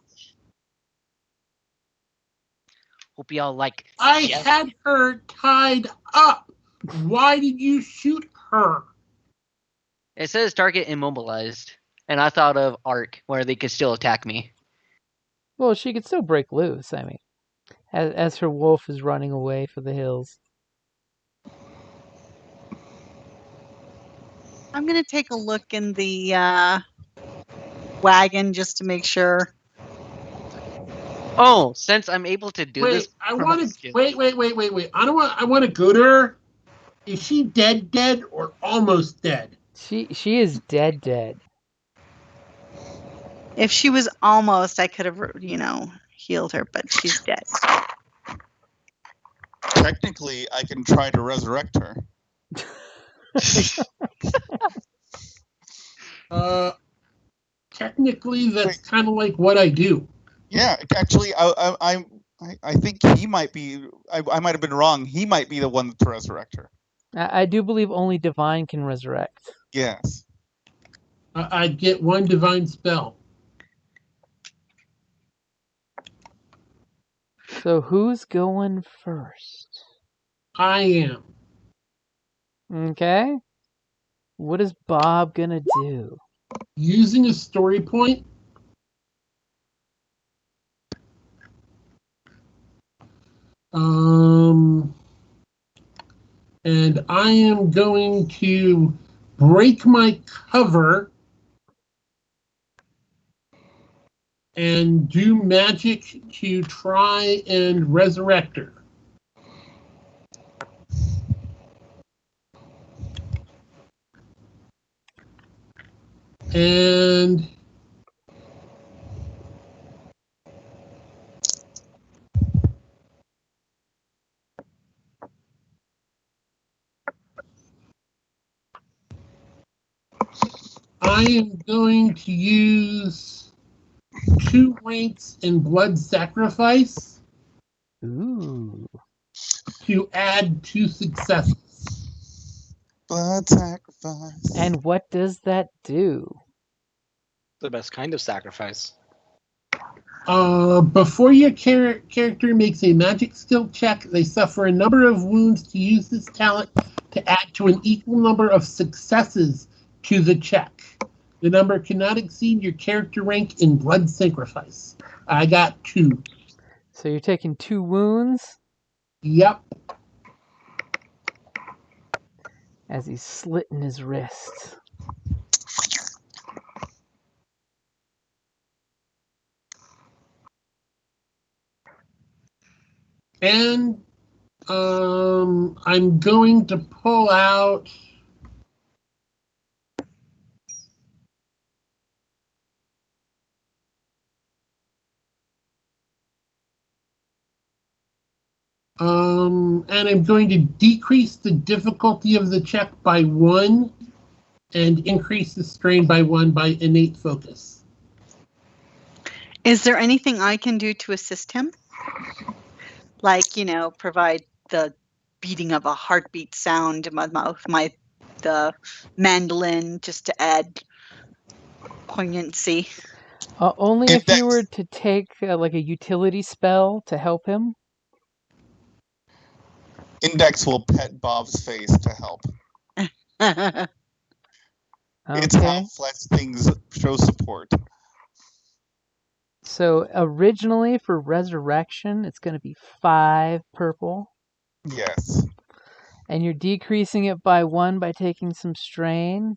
Speaker 3: Hope y'all like.
Speaker 6: I
Speaker 3: Yes.
Speaker 6: had her tied up. Why did you shoot her?
Speaker 3: It says target immobilized, and I thought of Arc, where they could still attack me.
Speaker 4: Well, she could still break loose, I mean, as her wolf is running away for the hills.
Speaker 5: I'm going to take a look in the wagon just to make sure.
Speaker 3: Oh, since I'm able to do this,
Speaker 6: Wait, I want to wait. I want to go to her. Is she dead or almost dead?
Speaker 4: She is dead.
Speaker 5: If she was almost, I could have, healed her, but she's dead.
Speaker 7: Technically, I can try to resurrect her.
Speaker 6: Technically, that's kind of like what I do.
Speaker 7: Yeah, actually, I think he might be. I might have been wrong. He might be the one to resurrect her.
Speaker 4: I do believe only divine can resurrect.
Speaker 7: Yes.
Speaker 6: I get one divine spell.
Speaker 4: So who's going first?
Speaker 6: I am.
Speaker 4: Okay. What is Bob gonna do?
Speaker 6: Using a story point. And I am going to break my cover and do magic to try and resurrect her. And I am going to use 2 ranks in blood sacrifice
Speaker 4: Ooh.
Speaker 6: to add 2 successes.
Speaker 7: Blood sacrifice.
Speaker 4: And what does that do?
Speaker 9: The best kind of sacrifice.
Speaker 6: Before your character makes a magic skill check, they suffer a number of wounds. To use this talent to add to an equal number of successes to the check. The number cannot exceed your character rank in blood sacrifice. I got 2.
Speaker 4: So you're taking 2 wounds
Speaker 6: Yep.
Speaker 4: as he's slitting his wrist.
Speaker 6: And I'm going to pull out and I'm going to decrease the difficulty of the check by 1 and increase the strain by 1 by innate focus.
Speaker 5: Is there anything I can do to assist him? Like, provide the beating of a heartbeat sound in my mouth, the mandolin, just to add poignancy.
Speaker 4: Only if you were to take like a utility spell to help him.
Speaker 7: Index will pet Bob's face to help. It's how flesh things show support.
Speaker 4: So originally for resurrection, it's going to be 5 purple.
Speaker 7: Yes.
Speaker 4: And you're decreasing it by 1 by taking some strain.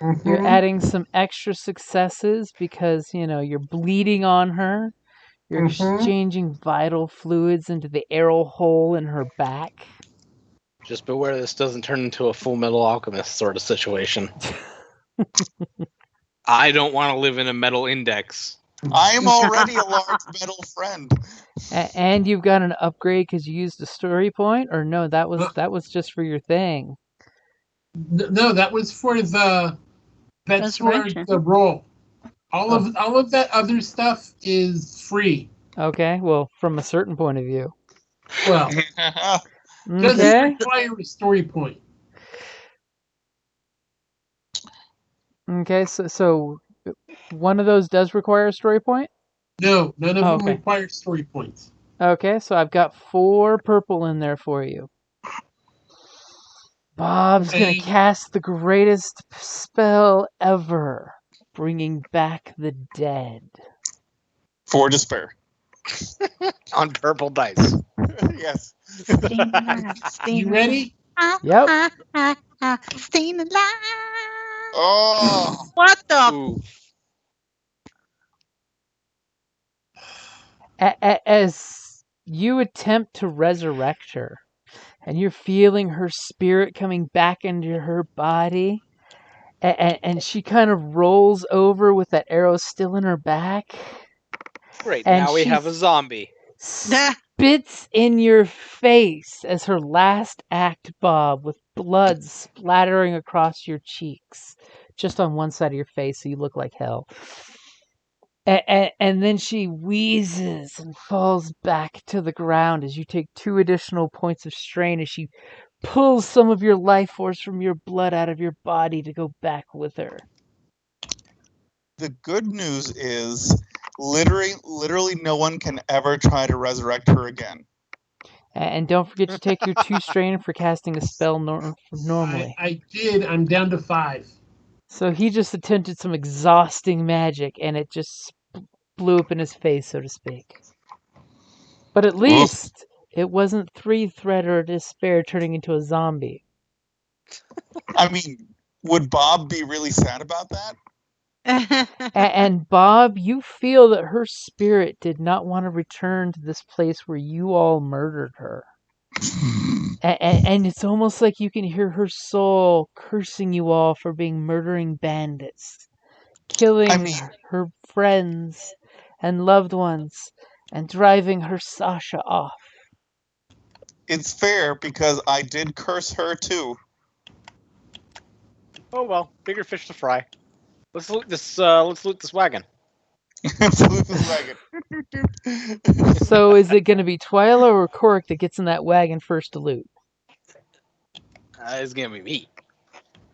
Speaker 4: Mm-hmm. You're adding some extra successes because, you're bleeding on her. You're exchanging vital fluids into the arrow hole in her back.
Speaker 9: Just beware this doesn't turn into a Full Metal Alchemist sort of situation. I don't want to live in a metal index.
Speaker 7: I am already a large metal friend.
Speaker 4: And you've got an upgrade because you used a story point? Or no, that was just for your thing.
Speaker 6: No, that was for the roll. All of that other stuff is free.
Speaker 4: Okay, well, from a certain point of view.
Speaker 6: Well, doesn't require a story point.
Speaker 4: Okay, so one of those does require a story point?
Speaker 6: No, none of them require story points.
Speaker 4: Okay, so I've got 4 purple in there for you. Bob's going to cast the greatest spell ever, bringing back the dead.
Speaker 7: 4 despair.
Speaker 9: On purple dice.
Speaker 7: Yes.
Speaker 6: You ready?
Speaker 4: Yep.
Speaker 5: Staying alive.
Speaker 7: Oh.
Speaker 5: What the?
Speaker 9: Ooh.
Speaker 4: As you attempt to resurrect her, and you're feeling her spirit coming back into her body, and she kind of rolls over with that arrow still in her back.
Speaker 9: Great, now we have a zombie.
Speaker 4: Spits in your face as her last act, Bob, with blood splattering across your cheeks. Just on one side of your face, so you look like hell. And then she wheezes and falls back to the ground as you take 2 additional points of strain as she pulls some of your life force from your blood out of your body to go back with her.
Speaker 7: The good news is literally no one can ever try to resurrect her again.
Speaker 4: And don't forget to take your 2 strain for casting a spell normally.
Speaker 6: I did. I'm down to 5.
Speaker 4: So he just attempted some exhausting magic, and it just blew up in his face, so to speak. But at least it wasn't 3 threat or despair turning into a zombie.
Speaker 7: I mean, would Bob be really sad about that?
Speaker 4: And Bob, you feel that her spirit did not want to return to this place where you all murdered her. And it's almost like you can hear her soul cursing you all for being murdering bandits, killing her friends and loved ones, and driving her Sasha off.
Speaker 7: It's fair because I did curse her too.
Speaker 8: Oh well, bigger fish to fry. Let's loot this. Let's loot this wagon.
Speaker 4: So is it going to be Twyla or Cork that gets in that wagon first to loot?
Speaker 8: It's gonna be me.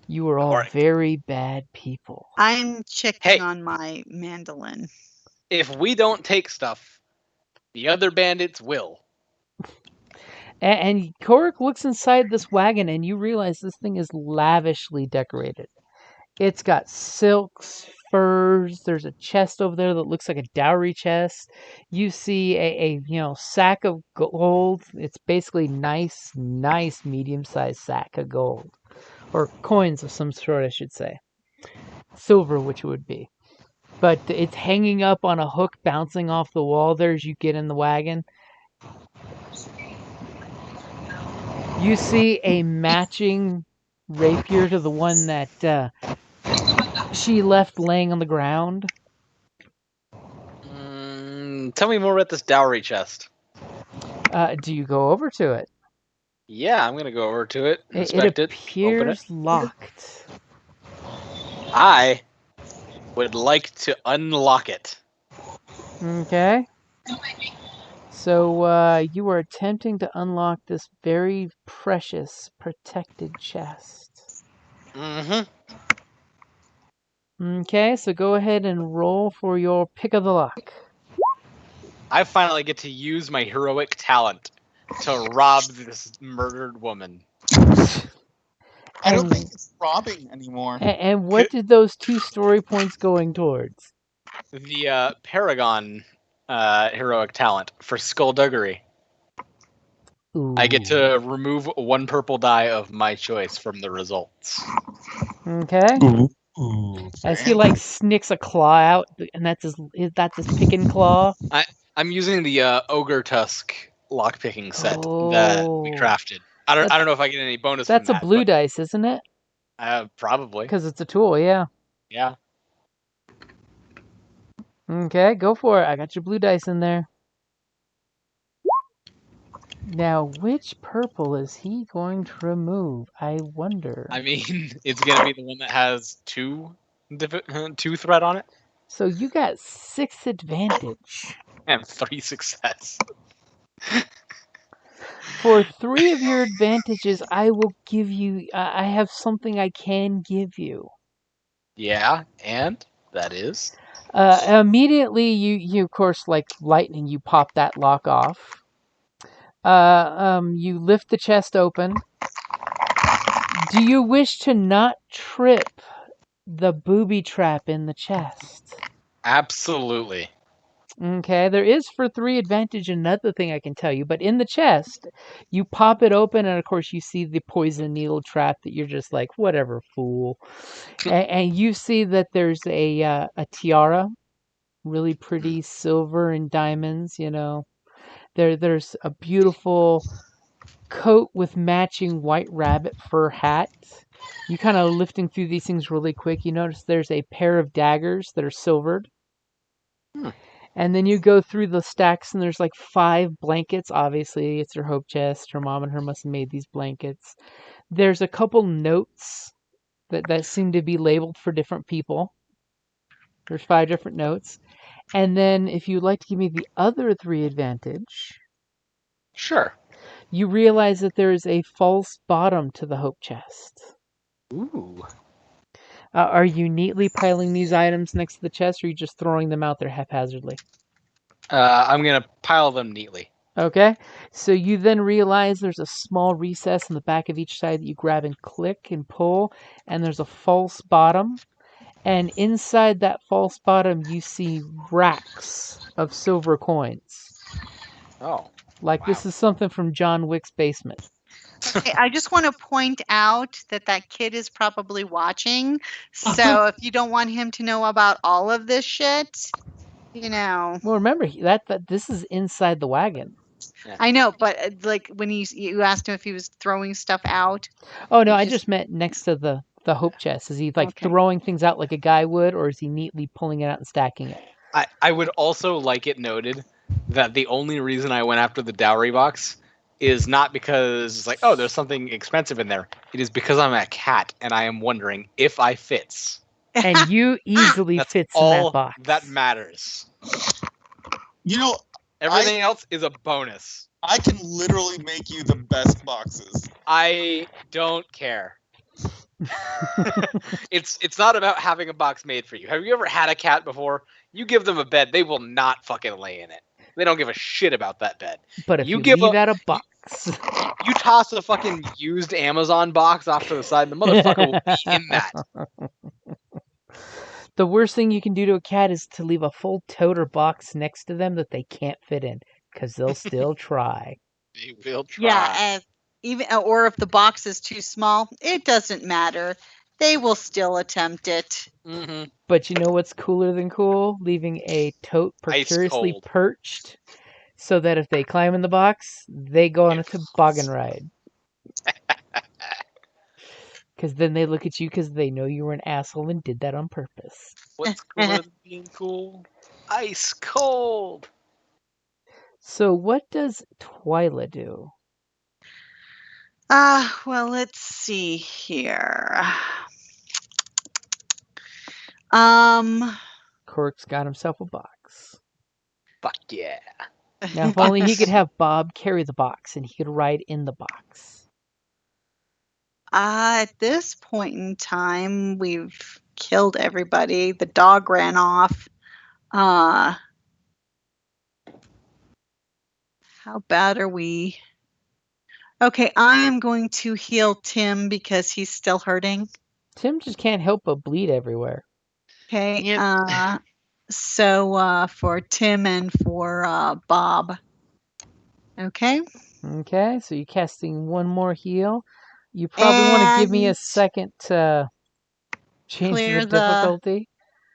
Speaker 4: You are all very bad people.
Speaker 5: I'm checking on my mandolin.
Speaker 8: If we don't take stuff, the other bandits will.
Speaker 4: And Cork looks inside this wagon, and you realize this thing is lavishly decorated. It's got silks, furs. There's a chest over there that looks like a dowry chest. You see a sack of gold. It's basically nice medium-sized sack of gold, or coins of some sort, I should say. Silver, which it would be. But it's hanging up on a hook, bouncing off the wall there as you get in the wagon. You see a matching rapier to the one that she left laying on the ground.
Speaker 8: Tell me more about this dowry chest.
Speaker 4: Do you go over to it?
Speaker 8: Yeah, I'm gonna go over to it.
Speaker 4: It appears locked.
Speaker 8: I would like to unlock it.
Speaker 4: Okay. So you are attempting to unlock this very precious, protected chest.
Speaker 8: Mm-hmm.
Speaker 4: Okay, so go ahead and roll for your pick of the lock.
Speaker 8: I finally get to use my heroic talent to rob this murdered woman.
Speaker 7: I don't think it's robbing anymore.
Speaker 4: And what did those 2 story points going towards?
Speaker 8: The Paragon heroic talent for skullduggery.
Speaker 4: Ooh.
Speaker 8: I get to remove 1 purple die of my choice from the results.
Speaker 4: Okay.
Speaker 7: Ooh.
Speaker 4: As he snicks a claw out, and that's his picking claw.
Speaker 8: I'm using the Ogre Tusk lockpicking set that we crafted. I don't know if I get any bonus.
Speaker 4: That's
Speaker 8: from
Speaker 4: a blue dice, isn't it?
Speaker 8: Probably.
Speaker 4: Because it's a tool, yeah.
Speaker 8: Yeah.
Speaker 4: Okay, go for it. I got your blue dice in there. Now, which purple is he going to remove? I wonder.
Speaker 8: I mean, it's going to be the one that has 2 threat on it.
Speaker 4: So you got 6 advantage.
Speaker 8: And 3 success.
Speaker 4: For 3 of your advantages, I will give you... I have something I can give you.
Speaker 8: Yeah, and that is?
Speaker 4: Immediately, you of course, like lightning, you pop that lock off. You lift the chest open. Do you wish to not trip the booby trap in the chest?
Speaker 8: Absolutely.
Speaker 4: Okay, there is for 3 advantage another thing I can tell you, but in the chest, you pop it open, and of course you see the poison needle trap that you're just like, whatever, fool. And you see that there's a tiara, really pretty silver and diamonds, There's a beautiful coat with matching white rabbit fur hat. You kind of lifting through these things really quick. You notice there's a pair of daggers that are silvered. And then you go through the stacks, and there's 5 blankets. Obviously, it's her hope chest. Her mom and her must have made these blankets. There's a couple notes that seem to be labeled for different people. There's 5 different notes. And then, if you'd like to give me the other 3 advantage...
Speaker 8: Sure.
Speaker 4: You realize that there is a false bottom to the hope chest.
Speaker 8: Ooh.
Speaker 4: Are you neatly piling these items next to the chest, or are you just throwing them out there haphazardly?
Speaker 8: I'm going to pile them neatly.
Speaker 4: Okay, so you then realize there's a small recess in the back of each side that you grab and click and pull, and there's a false bottom. And inside that false bottom, you see racks of silver coins.
Speaker 9: Oh.
Speaker 4: Like this is something from John Wick's basement.
Speaker 5: Okay, I just want to point out that kid is probably watching. So if you don't want him to know about all of this shit, you know.
Speaker 4: Well, remember that this is inside the wagon.
Speaker 5: I know, but like when you asked him if he was throwing stuff out.
Speaker 4: Oh no,
Speaker 5: You
Speaker 4: I
Speaker 5: just-
Speaker 4: just meant next to the hope chest. Is he like
Speaker 5: Okay.
Speaker 4: throwing things out like a guy would, or is he neatly pulling it out and stacking it?
Speaker 8: I would also like it noted that the only reason I went after the dowry box is not because it's like, oh, there's something expensive in there. It is because I'm a cat and I am wondering if I fits.
Speaker 4: And you easily
Speaker 8: That's
Speaker 4: fits in
Speaker 8: all
Speaker 4: that box.
Speaker 8: that matters.
Speaker 7: You know,
Speaker 8: Everything else is a bonus.
Speaker 7: I can literally make you the best boxes.
Speaker 8: I don't care. It's not about having a box made for you. Have you ever had a cat before? You give them a bed, they will not fucking lay in it. They don't give a shit about that bed.
Speaker 4: But if
Speaker 8: You
Speaker 4: you
Speaker 8: give
Speaker 4: leave
Speaker 8: a-
Speaker 4: out a box,
Speaker 8: You toss a fucking used Amazon box off to the side, the motherfucker will be in that.
Speaker 4: the worst thing you can do to a cat is to leave a full toter box next to them that they can't fit in, because they'll still try.
Speaker 8: They will try.
Speaker 5: Yeah, or if the box is too small, it doesn't matter. They will still attempt it.
Speaker 8: Mm-hmm.
Speaker 4: But you know what's cooler than cool? Leaving a tote
Speaker 8: Ice
Speaker 4: precariously
Speaker 8: cold.
Speaker 4: perched so that if they climb in the box, they go on a toboggan ride. Because then they look at you because they know you were an asshole and did that on purpose.
Speaker 8: What's cooler than being cool? Ice cold.
Speaker 4: So what does Twyla do?
Speaker 5: Well, let's see here.
Speaker 4: Cork's got himself a box.
Speaker 8: Fuck yeah.
Speaker 4: Now, if only he could have Bob carry the box and he could ride in the box.
Speaker 5: At this point in time, we've killed everybody. The dog ran off. How bad are we? Okay, I am going to heal Tim because he's still hurting.
Speaker 4: Tim just can't help but bleed everywhere.
Speaker 5: Okay.
Speaker 3: Yep.
Speaker 5: So for Tim and for Bob. Okay.
Speaker 4: Okay, so you're casting one more heal. You probably want to give me a
Speaker 5: And
Speaker 4: second to change
Speaker 5: clear
Speaker 4: the
Speaker 5: the-
Speaker 4: difficulty.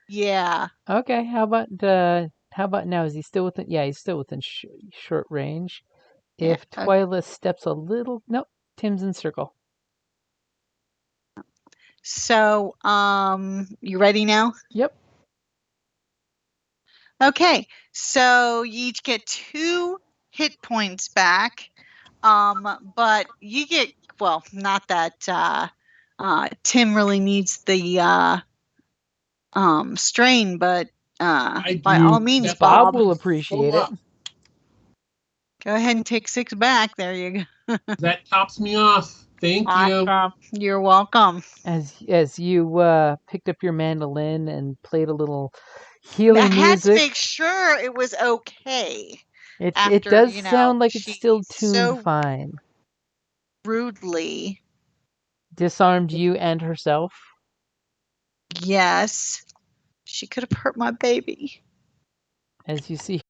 Speaker 5: Yeah.
Speaker 4: Okay, how about now? Is he still within? Yeah, he's still within short range. If
Speaker 5: Yeah,
Speaker 4: Twyla steps a little, nope, Tim's in circle.
Speaker 5: So you ready now?
Speaker 4: Yep.
Speaker 5: Okay. So you each get 2 hit points back. But you get, well, not that Tim really needs the strain, but by
Speaker 6: do.
Speaker 5: all means,
Speaker 6: That's
Speaker 4: Bob
Speaker 5: Bob,
Speaker 4: will appreciate it.
Speaker 5: go ahead and take 6 back. There you go.
Speaker 6: That tops me off. Thank you.
Speaker 5: Awesome. You're welcome.
Speaker 4: As you picked up your mandolin and played a little healing
Speaker 5: I had to
Speaker 4: music.
Speaker 5: make sure it was okay.
Speaker 4: It
Speaker 5: after,
Speaker 4: does
Speaker 5: you know,
Speaker 4: sound like it's
Speaker 5: she
Speaker 4: still tuned
Speaker 5: so-
Speaker 4: fine.
Speaker 5: Rudely.
Speaker 4: Disarmed you and herself.
Speaker 5: Yes. She could have hurt my baby.
Speaker 4: As you see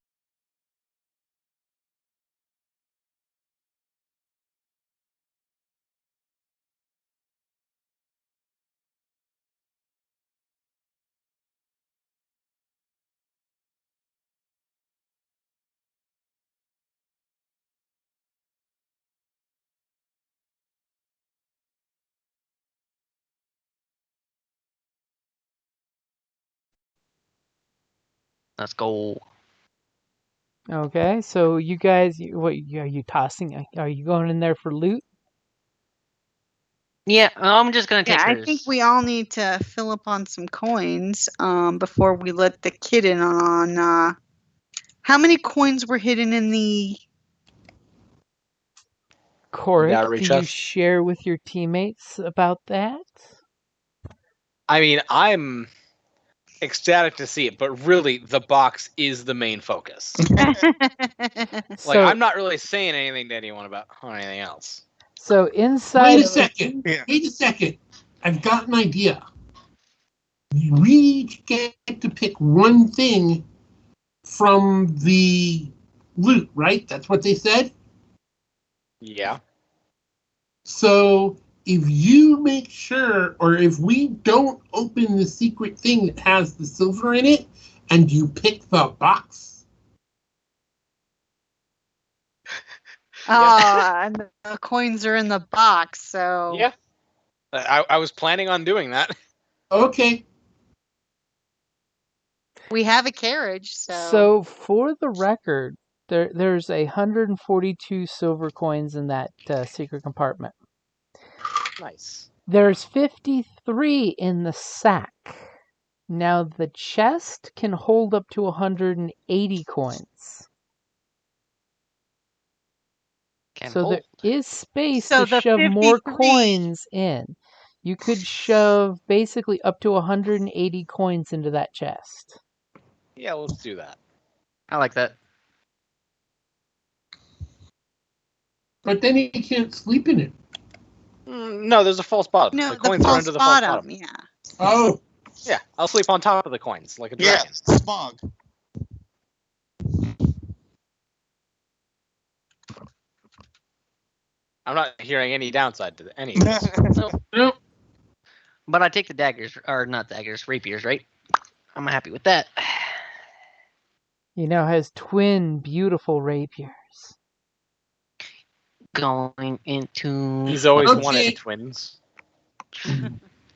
Speaker 3: Let's go.
Speaker 4: Okay, so you guys, what are you tossing? Are you going in there for loot?
Speaker 3: Yeah, I'm just gonna take
Speaker 5: Yeah, I
Speaker 3: hers.
Speaker 5: think we all need to fill up on some coins before we let the kid in on how many coins were hidden in the
Speaker 4: Corey,
Speaker 9: Dowry
Speaker 4: do you
Speaker 9: chest?
Speaker 4: share with your teammates about that?
Speaker 8: I mean, I'm ecstatic to see it, but really the box is the main focus. Like
Speaker 4: So,
Speaker 8: I'm not really saying anything to anyone about anything else.
Speaker 4: so inside.
Speaker 6: Wait a second.
Speaker 7: Yeah.
Speaker 6: Wait a second. I've got an idea. We each get to pick one thing from the loot, right? That's what they said?
Speaker 8: Yeah.
Speaker 6: So if you make sure, or if we don't open the secret thing that has the silver in it, and you pick the box,
Speaker 5: And the coins are in the box, so
Speaker 8: Yeah. I was planning on doing that.
Speaker 6: okay.
Speaker 5: we have a carriage.
Speaker 4: So for the record, there's 142 silver coins in that secret compartment.
Speaker 8: Nice.
Speaker 4: There's 53 in the sack. Now the chest can hold up to 180 coins.
Speaker 3: Can
Speaker 4: So there
Speaker 3: hold.
Speaker 4: is space
Speaker 5: So
Speaker 4: to
Speaker 5: the
Speaker 4: shove more
Speaker 5: 53
Speaker 4: coins in. You could shove basically up to 180 coins into that chest.
Speaker 8: Yeah, let's do that.
Speaker 3: I like that.
Speaker 6: But then you can't sleep in it.
Speaker 8: No, there's a false bottom.
Speaker 5: No,
Speaker 8: the
Speaker 5: the
Speaker 8: coins are
Speaker 5: false
Speaker 8: under the false
Speaker 5: bottom.
Speaker 8: bottom.
Speaker 5: Yeah.
Speaker 6: Oh,
Speaker 8: Yeah, I'll sleep on top of the coins like a
Speaker 7: Yeah,
Speaker 8: dragon.
Speaker 7: smog.
Speaker 8: I'm not hearing any downside to any of this.
Speaker 6: no.
Speaker 3: But I take the daggers, or not daggers, rapiers, right? I'm happy with that.
Speaker 4: He now has twin beautiful rapiers.
Speaker 3: Going into.
Speaker 8: He's always
Speaker 6: Okay.
Speaker 8: wanted twins.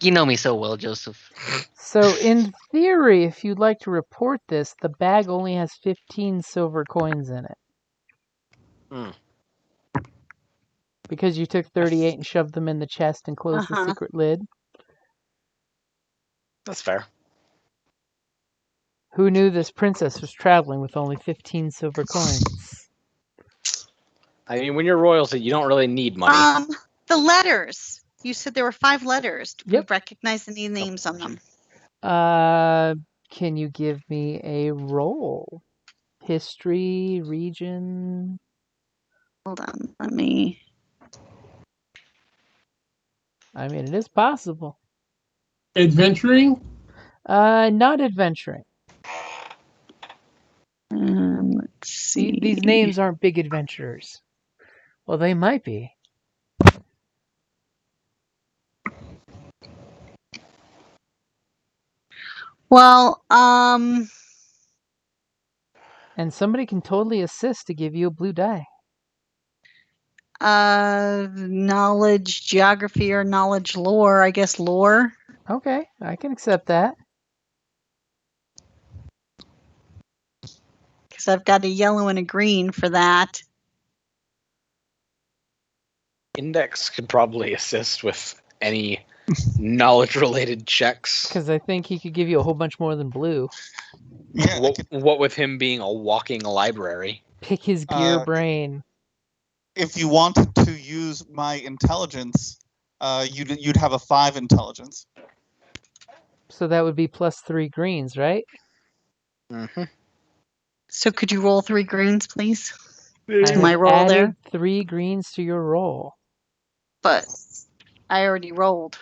Speaker 3: You know me so well, Joseph.
Speaker 4: So in theory, if you'd like to report this, the bag only has 15 silver coins in it.
Speaker 8: Hmm.
Speaker 4: Because you took 38 and shoved them in the chest and closed the
Speaker 5: Uh-huh.
Speaker 4: secret lid.
Speaker 8: That's fair.
Speaker 4: Who knew this princess was traveling with only 15 silver coins?
Speaker 8: I mean, when you're royalty, you don't really need money.
Speaker 5: The letters. You said there were 5 letters. Do
Speaker 4: Yep.
Speaker 5: we recognize any names on them?
Speaker 4: Can you give me a roll? History, region.
Speaker 5: Hold on. Let me.
Speaker 4: I mean, it is possible.
Speaker 6: Adventuring?
Speaker 4: Not adventuring.
Speaker 5: Let's see.
Speaker 4: These names aren't big adventurers. Well, they might be.
Speaker 5: Well,
Speaker 4: And somebody can totally assist to give you a blue die.
Speaker 5: knowledge, geography, or knowledge lore. I guess lore.
Speaker 4: Okay, I can accept that.
Speaker 5: Because I've got a yellow and a green for that.
Speaker 8: Index could probably assist with any knowledge-related checks.
Speaker 4: Because I think he could give you a whole bunch more than blue.
Speaker 7: Yeah,
Speaker 8: What with him being a walking library?
Speaker 4: Pick his gear
Speaker 7: Uh,
Speaker 4: brain.
Speaker 7: if you wanted to use my intelligence, you'd have a 5 intelligence.
Speaker 4: So that would be plus 3 greens, right?
Speaker 8: Mm-hmm.
Speaker 5: So could you roll 3 greens, please?
Speaker 4: I
Speaker 5: To my
Speaker 4: have
Speaker 5: roll
Speaker 4: added
Speaker 5: there.
Speaker 4: 3 greens to your roll.
Speaker 5: But I already rolled.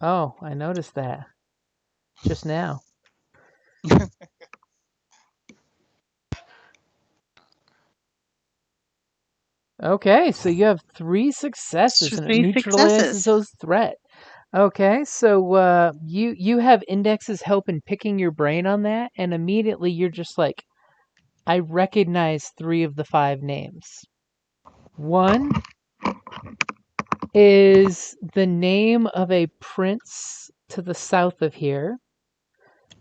Speaker 4: Oh, I noticed that. Just now. Okay, so you have 3 successes and it
Speaker 5: 3
Speaker 4: neutralizes
Speaker 5: successes.
Speaker 4: those threat. Okay, so you have Index's help in picking your brain on that, and immediately you're just like, I recognize 3 of the 5 names. One is the name of a prince to the south of here.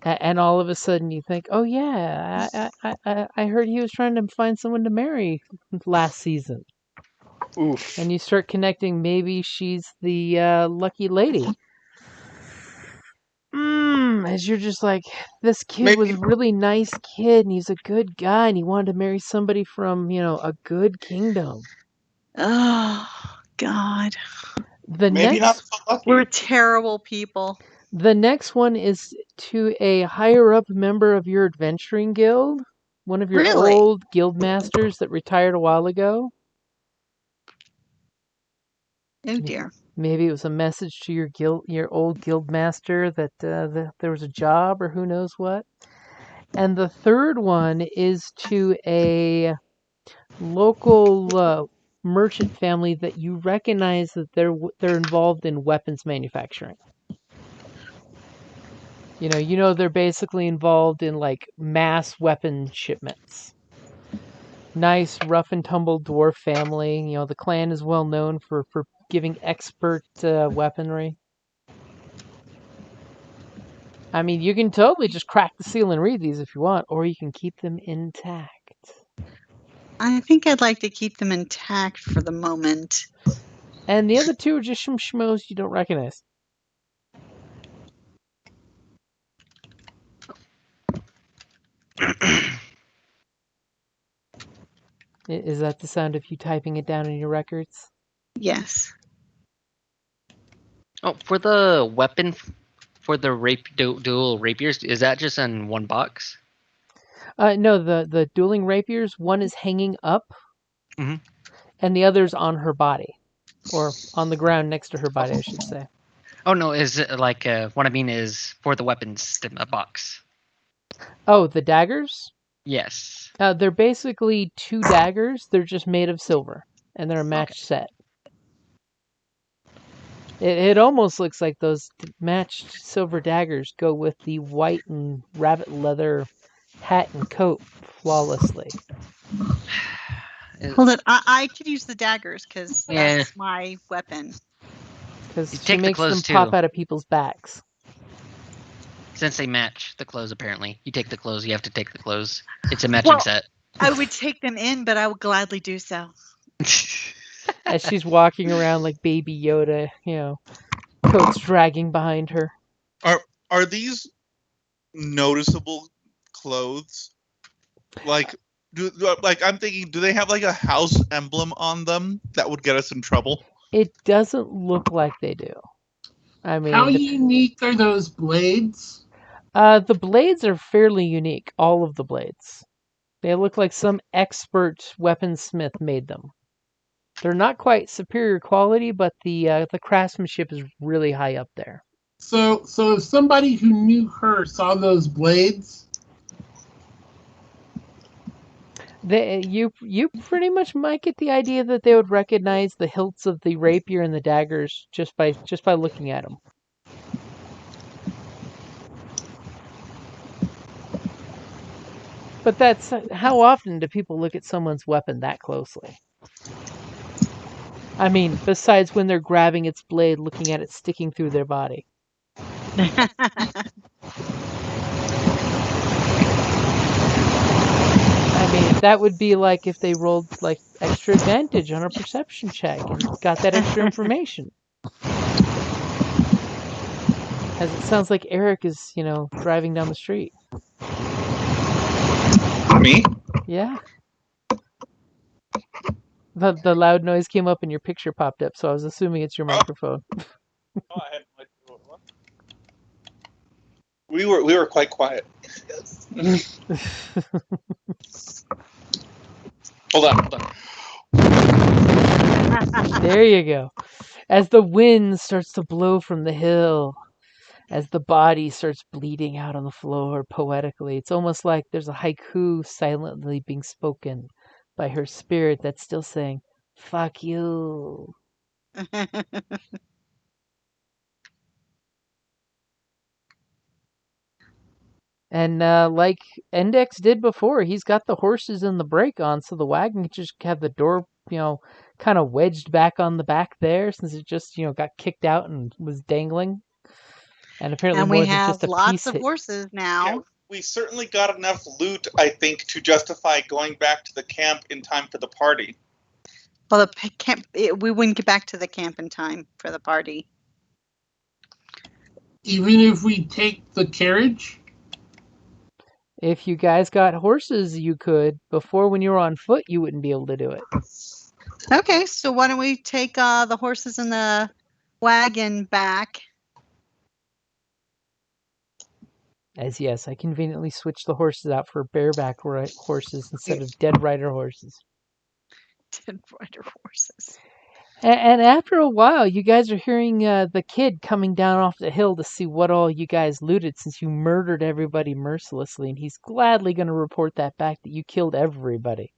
Speaker 4: And all of a sudden you think, oh yeah, I heard he was trying to find someone to marry last season.
Speaker 8: Oof.
Speaker 4: And you start connecting, maybe she's the lucky lady. As you're just like, this kid was a really nice kid, and he's a good guy, and he wanted to marry somebody from, a good kingdom.
Speaker 5: Oh, God.
Speaker 7: Maybe not so lucky.
Speaker 5: We're terrible people.
Speaker 4: The next one is to a higher up member of your adventuring guild, one of your
Speaker 5: Really?
Speaker 4: old guild masters that retired a while ago.
Speaker 5: Oh dear.
Speaker 4: Maybe it was a message to your old guild master that there was a job or who knows what. And the third one is to a local merchant family that you recognize that they're involved in weapons manufacturing. You know they're basically involved in like mass weapon shipments. Nice rough and tumble dwarf family. The clan is well known for giving expert weaponry. I mean, you can totally just crack the seal and read these if you want, or you can keep them intact.
Speaker 5: I think I'd like to keep them intact for the moment.
Speaker 4: And the other two are just some schmoes you don't recognize. Is that the sound of you typing it down in your records?
Speaker 5: Yes.
Speaker 3: Oh, for the weapon, for the dual rapiers, is that just in one box?
Speaker 4: No, the dueling rapiers, one is hanging up,
Speaker 3: Mhm.
Speaker 4: and the other's on her body. Or on the ground next to her body, I should say.
Speaker 3: Oh no, is it like what I mean is for the weapons box?
Speaker 4: Oh, the daggers?
Speaker 3: Yes.
Speaker 4: They're basically two daggers. They're just made of silver, and they're a matched set. It almost looks like those matched silver daggers go with the white and rabbit leather hat and coat flawlessly.
Speaker 5: Hold it. I could use the daggers because
Speaker 3: Yeah.
Speaker 5: that's my weapon.
Speaker 4: Because
Speaker 3: You
Speaker 4: she
Speaker 3: take the
Speaker 4: makes them
Speaker 3: clothes,
Speaker 4: pop
Speaker 3: too.
Speaker 4: out of people's backs.
Speaker 3: Since they match the clothes, apparently. You take the clothes, you have to take the clothes. It's a matching set.
Speaker 5: I would take them in, but I would gladly do so.
Speaker 4: As she's walking around like Baby Yoda, coats dragging behind her.
Speaker 1: Are these noticeable clothes? Like, I'm thinking, do they have like a house emblem on them that would get us in trouble?
Speaker 4: It doesn't look like they do. I mean,
Speaker 6: How unique are those blades?
Speaker 4: the blades are fairly unique. All of the blades. They look like some expert weaponsmith made them. They're not quite superior quality, but the craftsmanship is really high up there.
Speaker 6: So if somebody who knew her saw those blades,
Speaker 4: You pretty much might get the idea that they would recognize the hilts of the rapier and the daggers just by looking at them. But how often do people look at someone's weapon that closely? I mean, besides when they're grabbing its blade, looking at it sticking through their body. I mean, that would be like if they rolled like extra advantage on a perception check and got that extra information. As it sounds like Eric is, driving down the street.
Speaker 1: Me?
Speaker 4: Yeah. The loud noise came up and your picture popped up, so I was assuming it's your microphone.
Speaker 1: Oh, I had no idea what it was. We were quite quiet. Hold on.
Speaker 4: There you go. As the wind starts to blow from the hill, as the body starts bleeding out on the floor poetically, it's almost like there's a haiku silently being spoken by her spirit that's still saying, "Fuck you." And like Index did before, he's got the horses and the brake on, so the wagon can just have the door, kind of wedged back on the back there, since it just, got kicked out and was dangling. And apparently
Speaker 5: and
Speaker 4: more
Speaker 5: we
Speaker 4: than
Speaker 5: have
Speaker 4: just a
Speaker 5: lots
Speaker 4: piece
Speaker 5: of horses now.
Speaker 1: Yeah, we certainly got enough loot, I think, to justify going back to the camp in time for the party.
Speaker 5: Well, the camp, we wouldn't get back to the camp in time for the party.
Speaker 6: even if we take the carriage?
Speaker 4: If you guys got horses, you could. Before, when you were on foot, you wouldn't be able to do it.
Speaker 5: Okay, so why don't we take the horses and the wagon back?
Speaker 4: As yes, I conveniently switched the horses out for bareback horses instead of dead rider horses.
Speaker 5: Dead rider horses.
Speaker 4: And after a while, you guys are hearing the kid coming down off the hill to see what all you guys looted since you murdered everybody mercilessly, and he's gladly going to report that back that you killed everybody.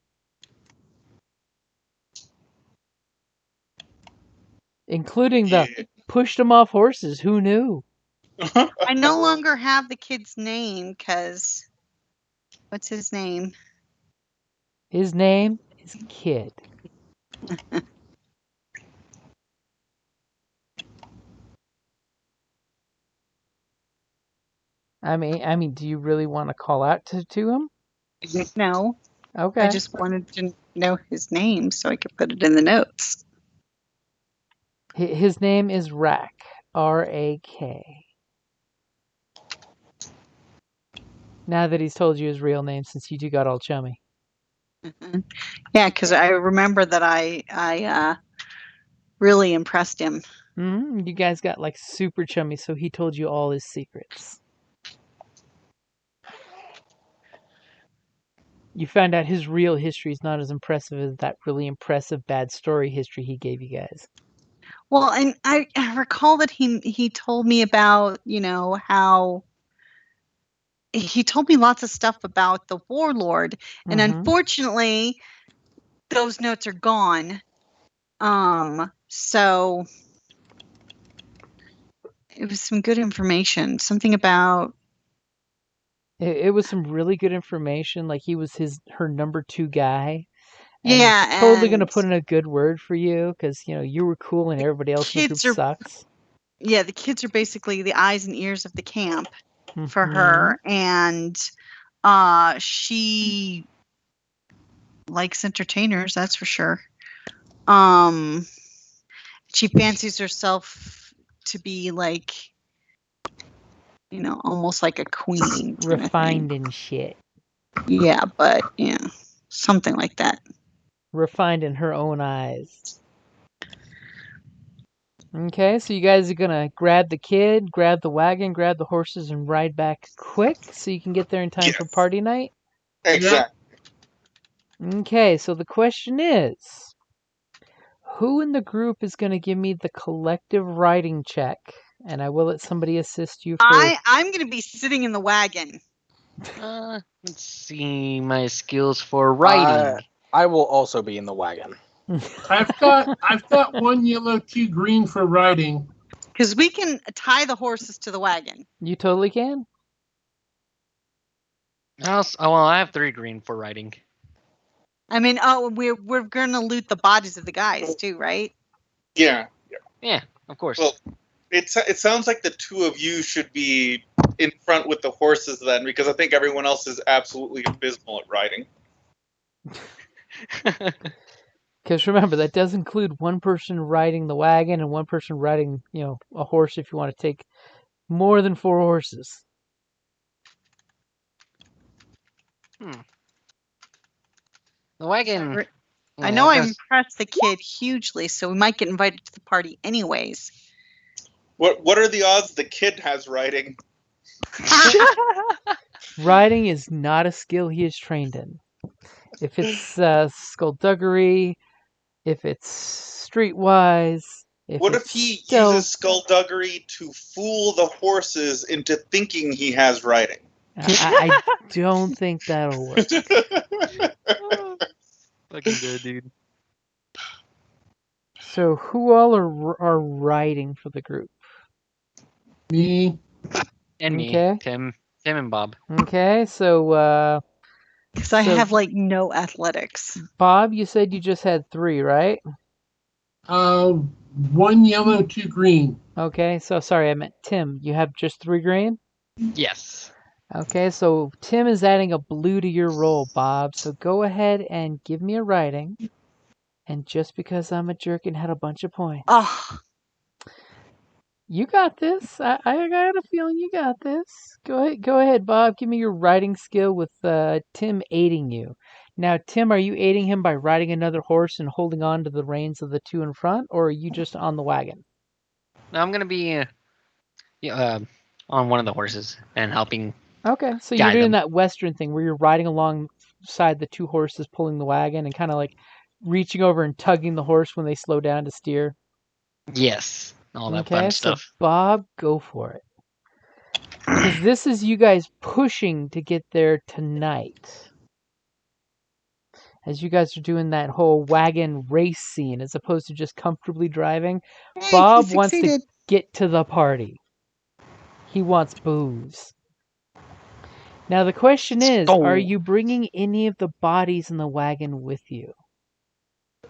Speaker 4: Including the pushed them off horses. Who knew?
Speaker 5: I no longer have the kid's name because what's his name?
Speaker 4: His name is Kid. I mean, do you really want to call out to him?
Speaker 5: No.
Speaker 4: Okay.
Speaker 5: I just wanted to know his name so I could put it in the notes.
Speaker 4: His name is Rak. R-A-K. Now that he's told you his real name, since you two got all chummy.
Speaker 5: Mm-hmm. Yeah, because I remember that I really impressed him.
Speaker 4: Mm-hmm. You guys got like super chummy, so he told you all his secrets. You found out his real history is not as impressive as that really impressive bad story history he gave you guys.
Speaker 5: Well, and I recall that he told me about, how he told me lots of stuff about the warlord, and unfortunately, those notes are gone. So it was some good information. Something about.
Speaker 4: It was some really good information. Like he was her number 2 guy. And
Speaker 5: yeah,
Speaker 4: he's totally going to put in a good word for you because you were cool and everybody else in the group sucks.
Speaker 5: Yeah, the kids are basically the eyes and ears of the camp for her, and she likes entertainers, that's for sure. She fancies herself to be like, almost like a queen,
Speaker 4: refined and shit.
Speaker 5: Yeah, but something like that.
Speaker 4: Refined in her own eyes. Okay, so you guys are gonna grab the kid, grab the wagon, grab the horses, and ride back quick so you can get there in time for party night?
Speaker 1: Exactly.
Speaker 4: Okay, so the question is, who in the group is gonna give me the collective riding check? And I will let somebody assist you for...
Speaker 5: I'm gonna be sitting in the wagon.
Speaker 3: Let's see my skills for riding.
Speaker 9: I will also be in the wagon.
Speaker 6: I've got 1 yellow, 2 green for riding.
Speaker 5: Because we can tie the horses to the wagon.
Speaker 4: You totally can.
Speaker 3: I have 3 green for riding.
Speaker 5: I mean, we're gonna loot the bodies of the guys too, right?
Speaker 1: Yeah.
Speaker 3: Yeah, of course.
Speaker 1: Well, it sounds like the 2 of you should be in front with the horses then, because I think everyone else is absolutely abysmal at riding.
Speaker 4: Because remember, that does include one person riding the wagon and one person riding, a horse if you want to take more than 4 horses.
Speaker 3: The wagon.
Speaker 5: I know I impressed the kid hugely, so we might get invited to the party anyways.
Speaker 1: What are the odds the kid has riding?
Speaker 4: Riding is not a skill he is trained in. If it's skullduggery, if it's streetwise,
Speaker 1: What if he uses skullduggery to fool the horses into thinking he has riding?
Speaker 4: I don't think that'll work.
Speaker 3: Fucking good, dude.
Speaker 4: So who all are riding for the group?
Speaker 6: Me.
Speaker 3: And me.
Speaker 4: Okay.
Speaker 3: Tim and Bob.
Speaker 4: Okay, so...
Speaker 5: Because I have, no athletics.
Speaker 4: Bob, you said you just had 3, right?
Speaker 6: 1 yellow, 2 green.
Speaker 4: Okay, so sorry, I meant Tim. You have just 3 green?
Speaker 3: Yes.
Speaker 4: Okay, so Tim is adding a blue to your roll, Bob. So go ahead and give me a riding. And just because I'm a jerk and had a bunch of points.
Speaker 5: Oh.
Speaker 4: You got this. I got a feeling you got this. Go ahead, Bob. Give me your riding skill with Tim aiding you. Now, Tim, are you aiding him by riding another horse and holding on to the reins of the 2 in front, or are you just on the wagon?
Speaker 3: No, I'm gonna be on one of the horses and helping
Speaker 4: Okay, so you're
Speaker 3: Guide
Speaker 4: doing
Speaker 3: them.
Speaker 4: that Western thing where you're riding alongside the two horses pulling the wagon and kind of like reaching over and tugging the horse when they slow down to steer.
Speaker 3: Yes, all that
Speaker 4: Okay,
Speaker 3: fun
Speaker 4: so
Speaker 3: stuff.
Speaker 4: Bob, go for it. Because this is you guys pushing to get there tonight. As you guys are doing that whole wagon race scene as opposed to just comfortably driving,
Speaker 5: Hey,
Speaker 4: Bob
Speaker 5: he
Speaker 4: wants to
Speaker 5: succeeded.
Speaker 4: get to the party. He wants booze. Now the question is,
Speaker 3: So-
Speaker 4: are you bringing any of the bodies in the wagon with you?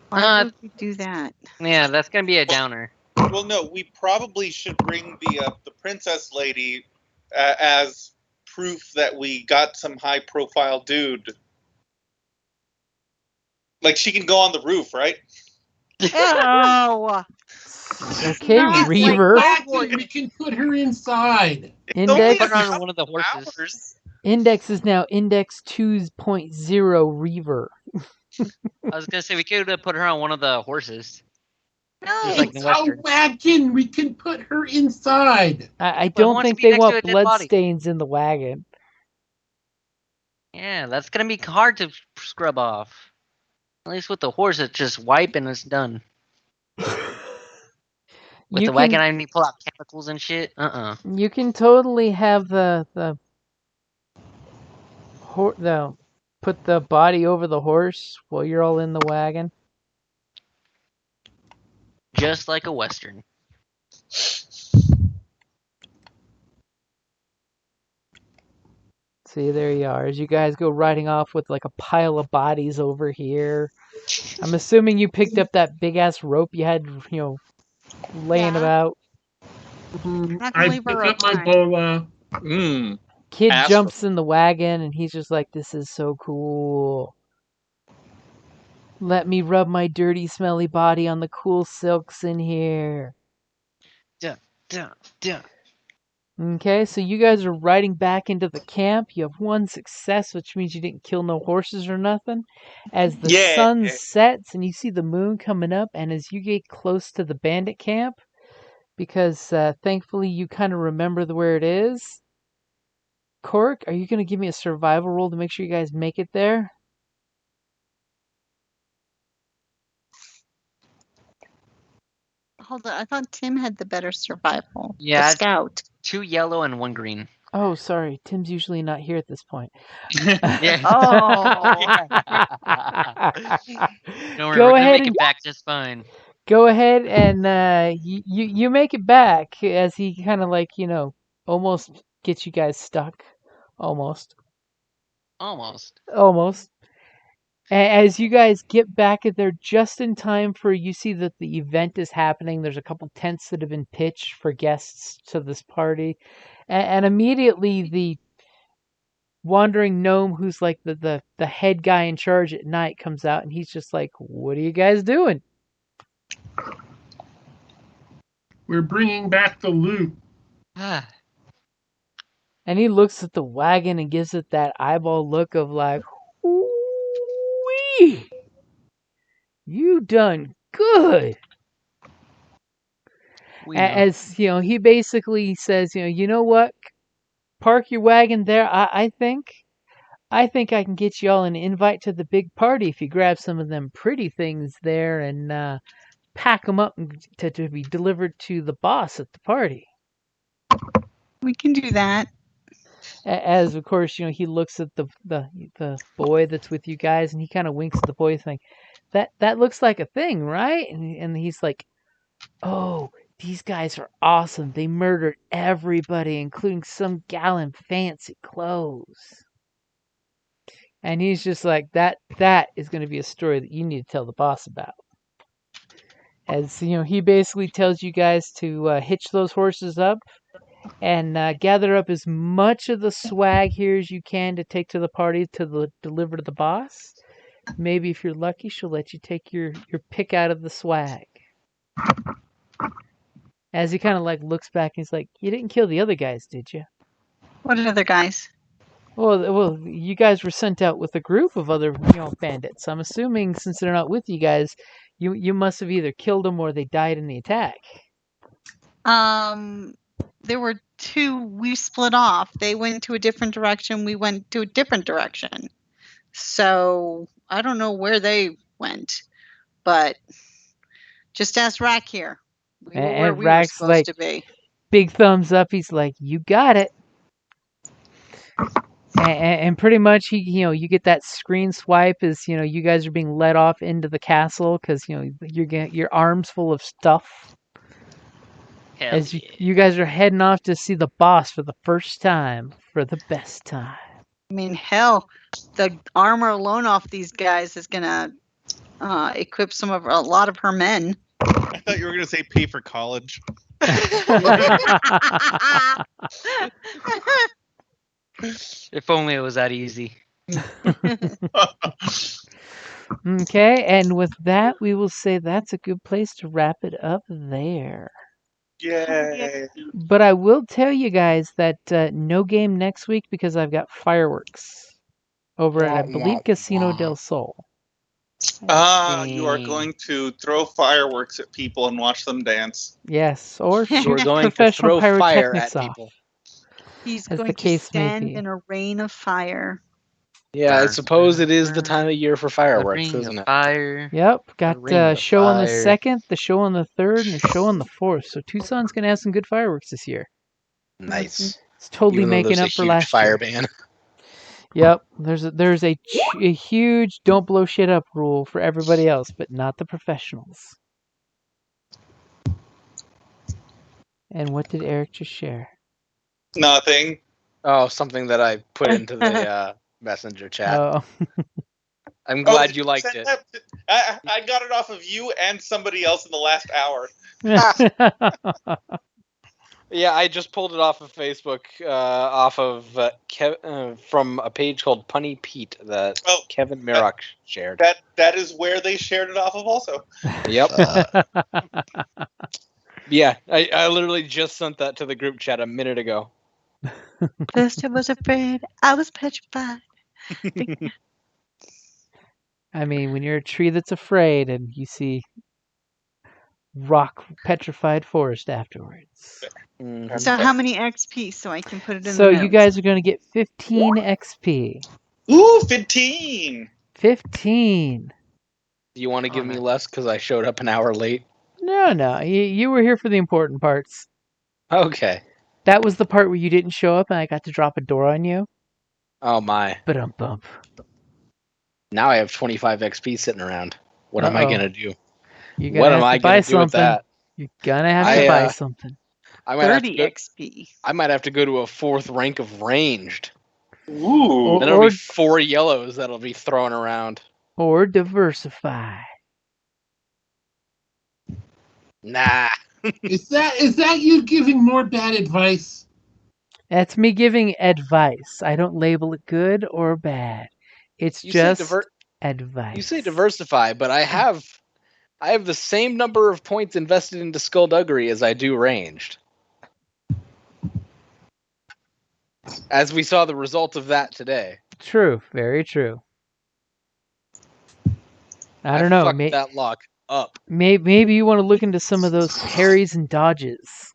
Speaker 5: Why would we do that?
Speaker 3: Yeah, that's gonna be a downer.
Speaker 1: Well, no, we probably should bring the princess lady as proof that we got some high profile dude. Like she can go on the roof, right?
Speaker 5: Oh,
Speaker 4: Okay,
Speaker 6: Not
Speaker 4: Reaver.
Speaker 6: wagon, we can put her inside.
Speaker 4: Index
Speaker 3: Put her on one of the horses.
Speaker 1: Hours.
Speaker 4: Index is now Index 2.0 Reaver.
Speaker 3: I was gonna say we could have put her on one of the horses.
Speaker 5: no.
Speaker 3: Just like
Speaker 6: It's
Speaker 3: the
Speaker 6: a
Speaker 3: Western.
Speaker 6: wagon. We can put her inside.
Speaker 4: I
Speaker 3: But who
Speaker 4: don't
Speaker 3: wants to
Speaker 4: think
Speaker 3: be
Speaker 4: they
Speaker 3: next to
Speaker 4: want
Speaker 3: a dead
Speaker 4: blood
Speaker 3: body?
Speaker 4: stains in the wagon.
Speaker 3: Yeah, that's gonna be hard to scrub off. At least with the horse, it's just wipe and it's done. With
Speaker 4: You
Speaker 3: the wagon,
Speaker 4: can-
Speaker 3: I need to pull out chemicals and shit.
Speaker 4: You can totally have the put the body over the horse while you're all in the wagon.
Speaker 3: Just like a Western.
Speaker 4: See, there you are. As you guys go riding off with like a pile of bodies over here. I'm assuming you picked up that big ass rope you had, laying
Speaker 5: Yeah.
Speaker 4: about.
Speaker 5: Not gonna
Speaker 6: I
Speaker 5: leave
Speaker 6: pick
Speaker 5: her
Speaker 6: up my
Speaker 5: outside.
Speaker 6: bola.
Speaker 4: Kid
Speaker 1: Ass
Speaker 4: jumps in the wagon and he's just like, "This is so cool. Let me rub my dirty, smelly body on the cool silks in here."
Speaker 3: Yeah.
Speaker 4: Okay, so you guys are riding back into the camp. You have one success, which means you didn't kill no horses or nothing. As the
Speaker 1: Yeah.
Speaker 4: sun sets and you see the moon coming up, and as you get close to the bandit camp, because thankfully you kind of remember where it is. Cork, are you going to give me a survival roll to make sure you guys make it there?
Speaker 5: Hold on, I thought Tim had the better survival.
Speaker 3: Yeah,
Speaker 5: The
Speaker 3: it's-
Speaker 5: scout.
Speaker 3: 2 yellow and 1 green.
Speaker 4: Oh, sorry. Tim's usually not here at this point.
Speaker 3: Yeah.
Speaker 5: Oh.
Speaker 3: Don't worry,
Speaker 4: Go
Speaker 3: we're gonna
Speaker 4: ahead
Speaker 3: make
Speaker 4: and
Speaker 3: it back just fine.
Speaker 4: go ahead and you make it back as he kind of like almost gets you guys stuck, almost. As you guys get back there just in time for you see that the event is happening. There's a couple tents that have been pitched for guests to this party, and immediately the wandering gnome who's like the head guy in charge at night comes out and he's just like, "What are you guys doing?"
Speaker 6: We're bringing back the loot.
Speaker 4: And he looks at the wagon and gives it that eyeball look of like, "Ooh-wee! You done good." As he basically says, you know what? Park your wagon there. I think I can get you all an invite to the big party if you grab some of them pretty things there and pack them up to be delivered to the boss at the party.
Speaker 5: We can do that.
Speaker 4: As of course, he looks at the boy that's with you guys, and he kind of winks at the boy, saying, "That looks like a thing, right?" And he's like, "Oh, these guys are awesome. They murdered everybody, including some gal in fancy clothes." And he's just like, that is going to be a story that you need to tell the boss about. As he basically tells you guys to hitch those horses up and gather up as much of the swag here as you can to take to the party to deliver to the boss. Maybe if you're lucky, she'll let you take your pick out of the swag. As he kind of like looks back and he's like, "You didn't kill the other guys, did you?"
Speaker 5: What other guys?
Speaker 4: Well, you guys were sent out with a group of other, bandits. I'm assuming since they're not with you guys, you must have either killed them or they died in the attack.
Speaker 5: There were we split off. They went to a different direction. We went to a different direction. So I don't know where they went, but just ask Rack here. We were where
Speaker 4: And
Speaker 5: we were
Speaker 4: Rack's
Speaker 5: supposed
Speaker 4: like,
Speaker 5: to be.
Speaker 4: big thumbs up. He's like, you got it. And pretty much, you get that screen swipe as you guys are being led off into the castle because you're getting your arms full of stuff.
Speaker 3: Hell
Speaker 4: As
Speaker 3: yeah.
Speaker 4: you guys are heading off to see the boss for the first time, for the best time.
Speaker 5: I mean, hell, the armor alone off these guys is gonna equip a lot of her men.
Speaker 1: I thought you were gonna say pay for college.
Speaker 3: If only it was that easy.
Speaker 4: Okay, and with that, we will say that's a good place to wrap it up there.
Speaker 1: Yay!
Speaker 4: But I will tell you guys that no game next week because I've got fireworks over at, I believe, Casino del Sol.
Speaker 1: You are going to throw fireworks at people and watch them dance.
Speaker 4: Yes, or
Speaker 9: We're
Speaker 4: shoot
Speaker 9: going to
Speaker 4: professional
Speaker 9: throw fire at
Speaker 4: pyrotechnics off.
Speaker 9: people.
Speaker 5: He's
Speaker 4: As
Speaker 5: going
Speaker 4: the
Speaker 5: to
Speaker 4: case may
Speaker 5: stand
Speaker 4: be.
Speaker 5: in a rain of fire.
Speaker 9: Yeah, I
Speaker 3: Burn,
Speaker 9: suppose
Speaker 3: burn,
Speaker 9: it is the
Speaker 3: burn.
Speaker 9: time of year for
Speaker 3: A
Speaker 9: fireworks,
Speaker 3: ring
Speaker 9: isn't
Speaker 3: of
Speaker 9: it?
Speaker 3: fire.
Speaker 4: Yep, got
Speaker 9: ring
Speaker 4: a
Speaker 9: of
Speaker 4: show on the
Speaker 9: fire.
Speaker 4: 2nd, the show on the 3rd, and a show on the 4th. So Tucson's going to have some good fireworks this year.
Speaker 9: Nice.
Speaker 4: It's totally
Speaker 9: Even though
Speaker 4: making
Speaker 9: there's
Speaker 4: up
Speaker 9: a
Speaker 4: for
Speaker 9: huge
Speaker 4: last
Speaker 9: fire
Speaker 4: year.
Speaker 9: ban.
Speaker 4: Yep, there's a huge don't blow shit up rule for everybody else, but not the professionals. And what did Eric just share?
Speaker 1: Nothing.
Speaker 9: Oh, something that I put into the messenger chat.
Speaker 4: Oh,
Speaker 9: I'm glad
Speaker 1: did
Speaker 9: you liked
Speaker 1: send
Speaker 9: it.
Speaker 1: that? I got it off of you and somebody else in the last hour.
Speaker 9: Yeah, I just pulled it off of Facebook, off of from a page called Punny Pete that
Speaker 1: Oh,
Speaker 9: Kevin Mirock shared.
Speaker 1: That is where they shared it off of also.
Speaker 9: Yep. Yeah, I literally just sent that to the group chat a minute ago.
Speaker 5: First I was afraid, I was petrified.
Speaker 4: I mean, when you're a tree that's afraid and you see rock petrified forest afterwards.
Speaker 9: Mhm.
Speaker 5: So how many XP so I can put it in
Speaker 4: So
Speaker 5: the
Speaker 4: you
Speaker 5: notes?
Speaker 4: guys are going to get 15 XP.
Speaker 1: Ooh, 15.
Speaker 4: 15.
Speaker 9: Do you want to
Speaker 3: Oh,
Speaker 9: give me
Speaker 3: nice.
Speaker 9: less because I showed up an hour late?
Speaker 4: No, you were here for the important parts.
Speaker 9: Okay.
Speaker 4: That was the part where you didn't show up and I got to drop a door on you.
Speaker 9: Oh my.
Speaker 4: Ba-dum-bump.
Speaker 9: Now I have 25 XP sitting around. What am I
Speaker 4: Uh-oh.
Speaker 9: gonna do?
Speaker 4: You're
Speaker 9: What
Speaker 4: gonna
Speaker 9: am
Speaker 4: have
Speaker 9: I
Speaker 4: to buy
Speaker 9: gonna do with
Speaker 4: something.
Speaker 9: that?
Speaker 4: You're gonna have
Speaker 9: I,
Speaker 4: to buy something.
Speaker 9: I might have to
Speaker 5: 30
Speaker 9: go,
Speaker 5: XP.
Speaker 9: I might have to go to a 4th rank of ranged.
Speaker 1: Ooh.
Speaker 9: Then it'll be 4 yellows that'll be thrown around.
Speaker 4: Or diversify.
Speaker 9: Nah.
Speaker 6: Is that you giving more bad advice?
Speaker 4: That's me giving advice. I don't label it good or bad. It's
Speaker 9: You
Speaker 4: just
Speaker 9: say
Speaker 4: advice.
Speaker 9: You say diversify, but I have the same number of points invested into skullduggery as I do ranged. As we saw the result of that today.
Speaker 4: True, very true. I don't know.
Speaker 9: Fucked that lock up.
Speaker 4: Maybe you want to look into some of those parries and dodges.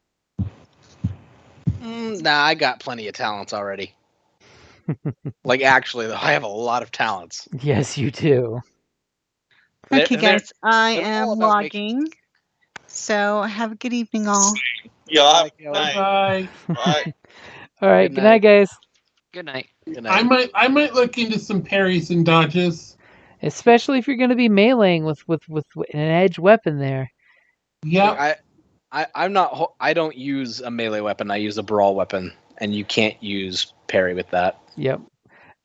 Speaker 9: Nah, I got plenty of talents already. Like, actually, though, I have a lot of talents.
Speaker 4: Yes, you do.
Speaker 5: Okay,
Speaker 9: They're-
Speaker 5: guys, I
Speaker 9: they're
Speaker 5: am
Speaker 9: all about
Speaker 5: logging. So have a good evening, all.
Speaker 1: Yeah.
Speaker 6: Bye.
Speaker 1: Bye.
Speaker 4: All right,
Speaker 9: Good
Speaker 4: good night, guys.
Speaker 3: Good night.
Speaker 9: Good night.
Speaker 6: I might look into some parries and dodges.
Speaker 4: Especially if you're going to be meleeing with an edge weapon there.
Speaker 6: Yep.
Speaker 9: I'm not. I don't use a melee weapon. I use a brawl weapon, and you can't use parry with that.
Speaker 4: Yep.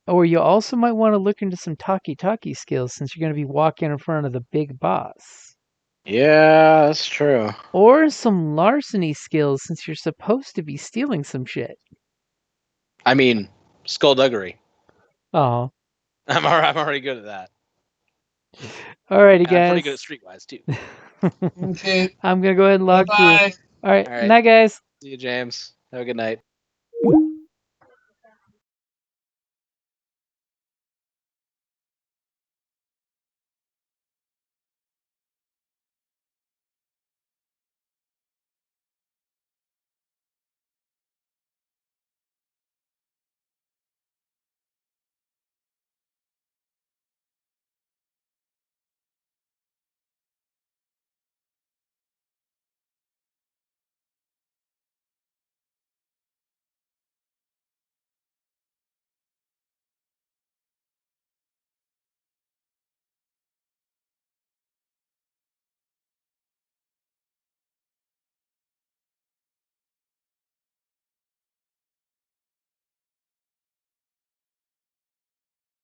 Speaker 4: Or you also might want to look into some talkie-talkie skills since you're going to be walking in front of the big boss.
Speaker 9: Yeah, that's true.
Speaker 4: Or some larceny skills since you're supposed to be stealing some shit.
Speaker 9: I mean, skullduggery.
Speaker 4: Oh.
Speaker 9: I'm already good at that.
Speaker 4: Alrighty,
Speaker 9: And I'm
Speaker 4: guys.
Speaker 9: pretty good at Streetwise too.
Speaker 6: Okay.
Speaker 4: I'm going to go ahead and log
Speaker 6: Bye.
Speaker 4: through. All right.
Speaker 9: All right.
Speaker 4: Night, guys.
Speaker 9: See you, James. Have a good night.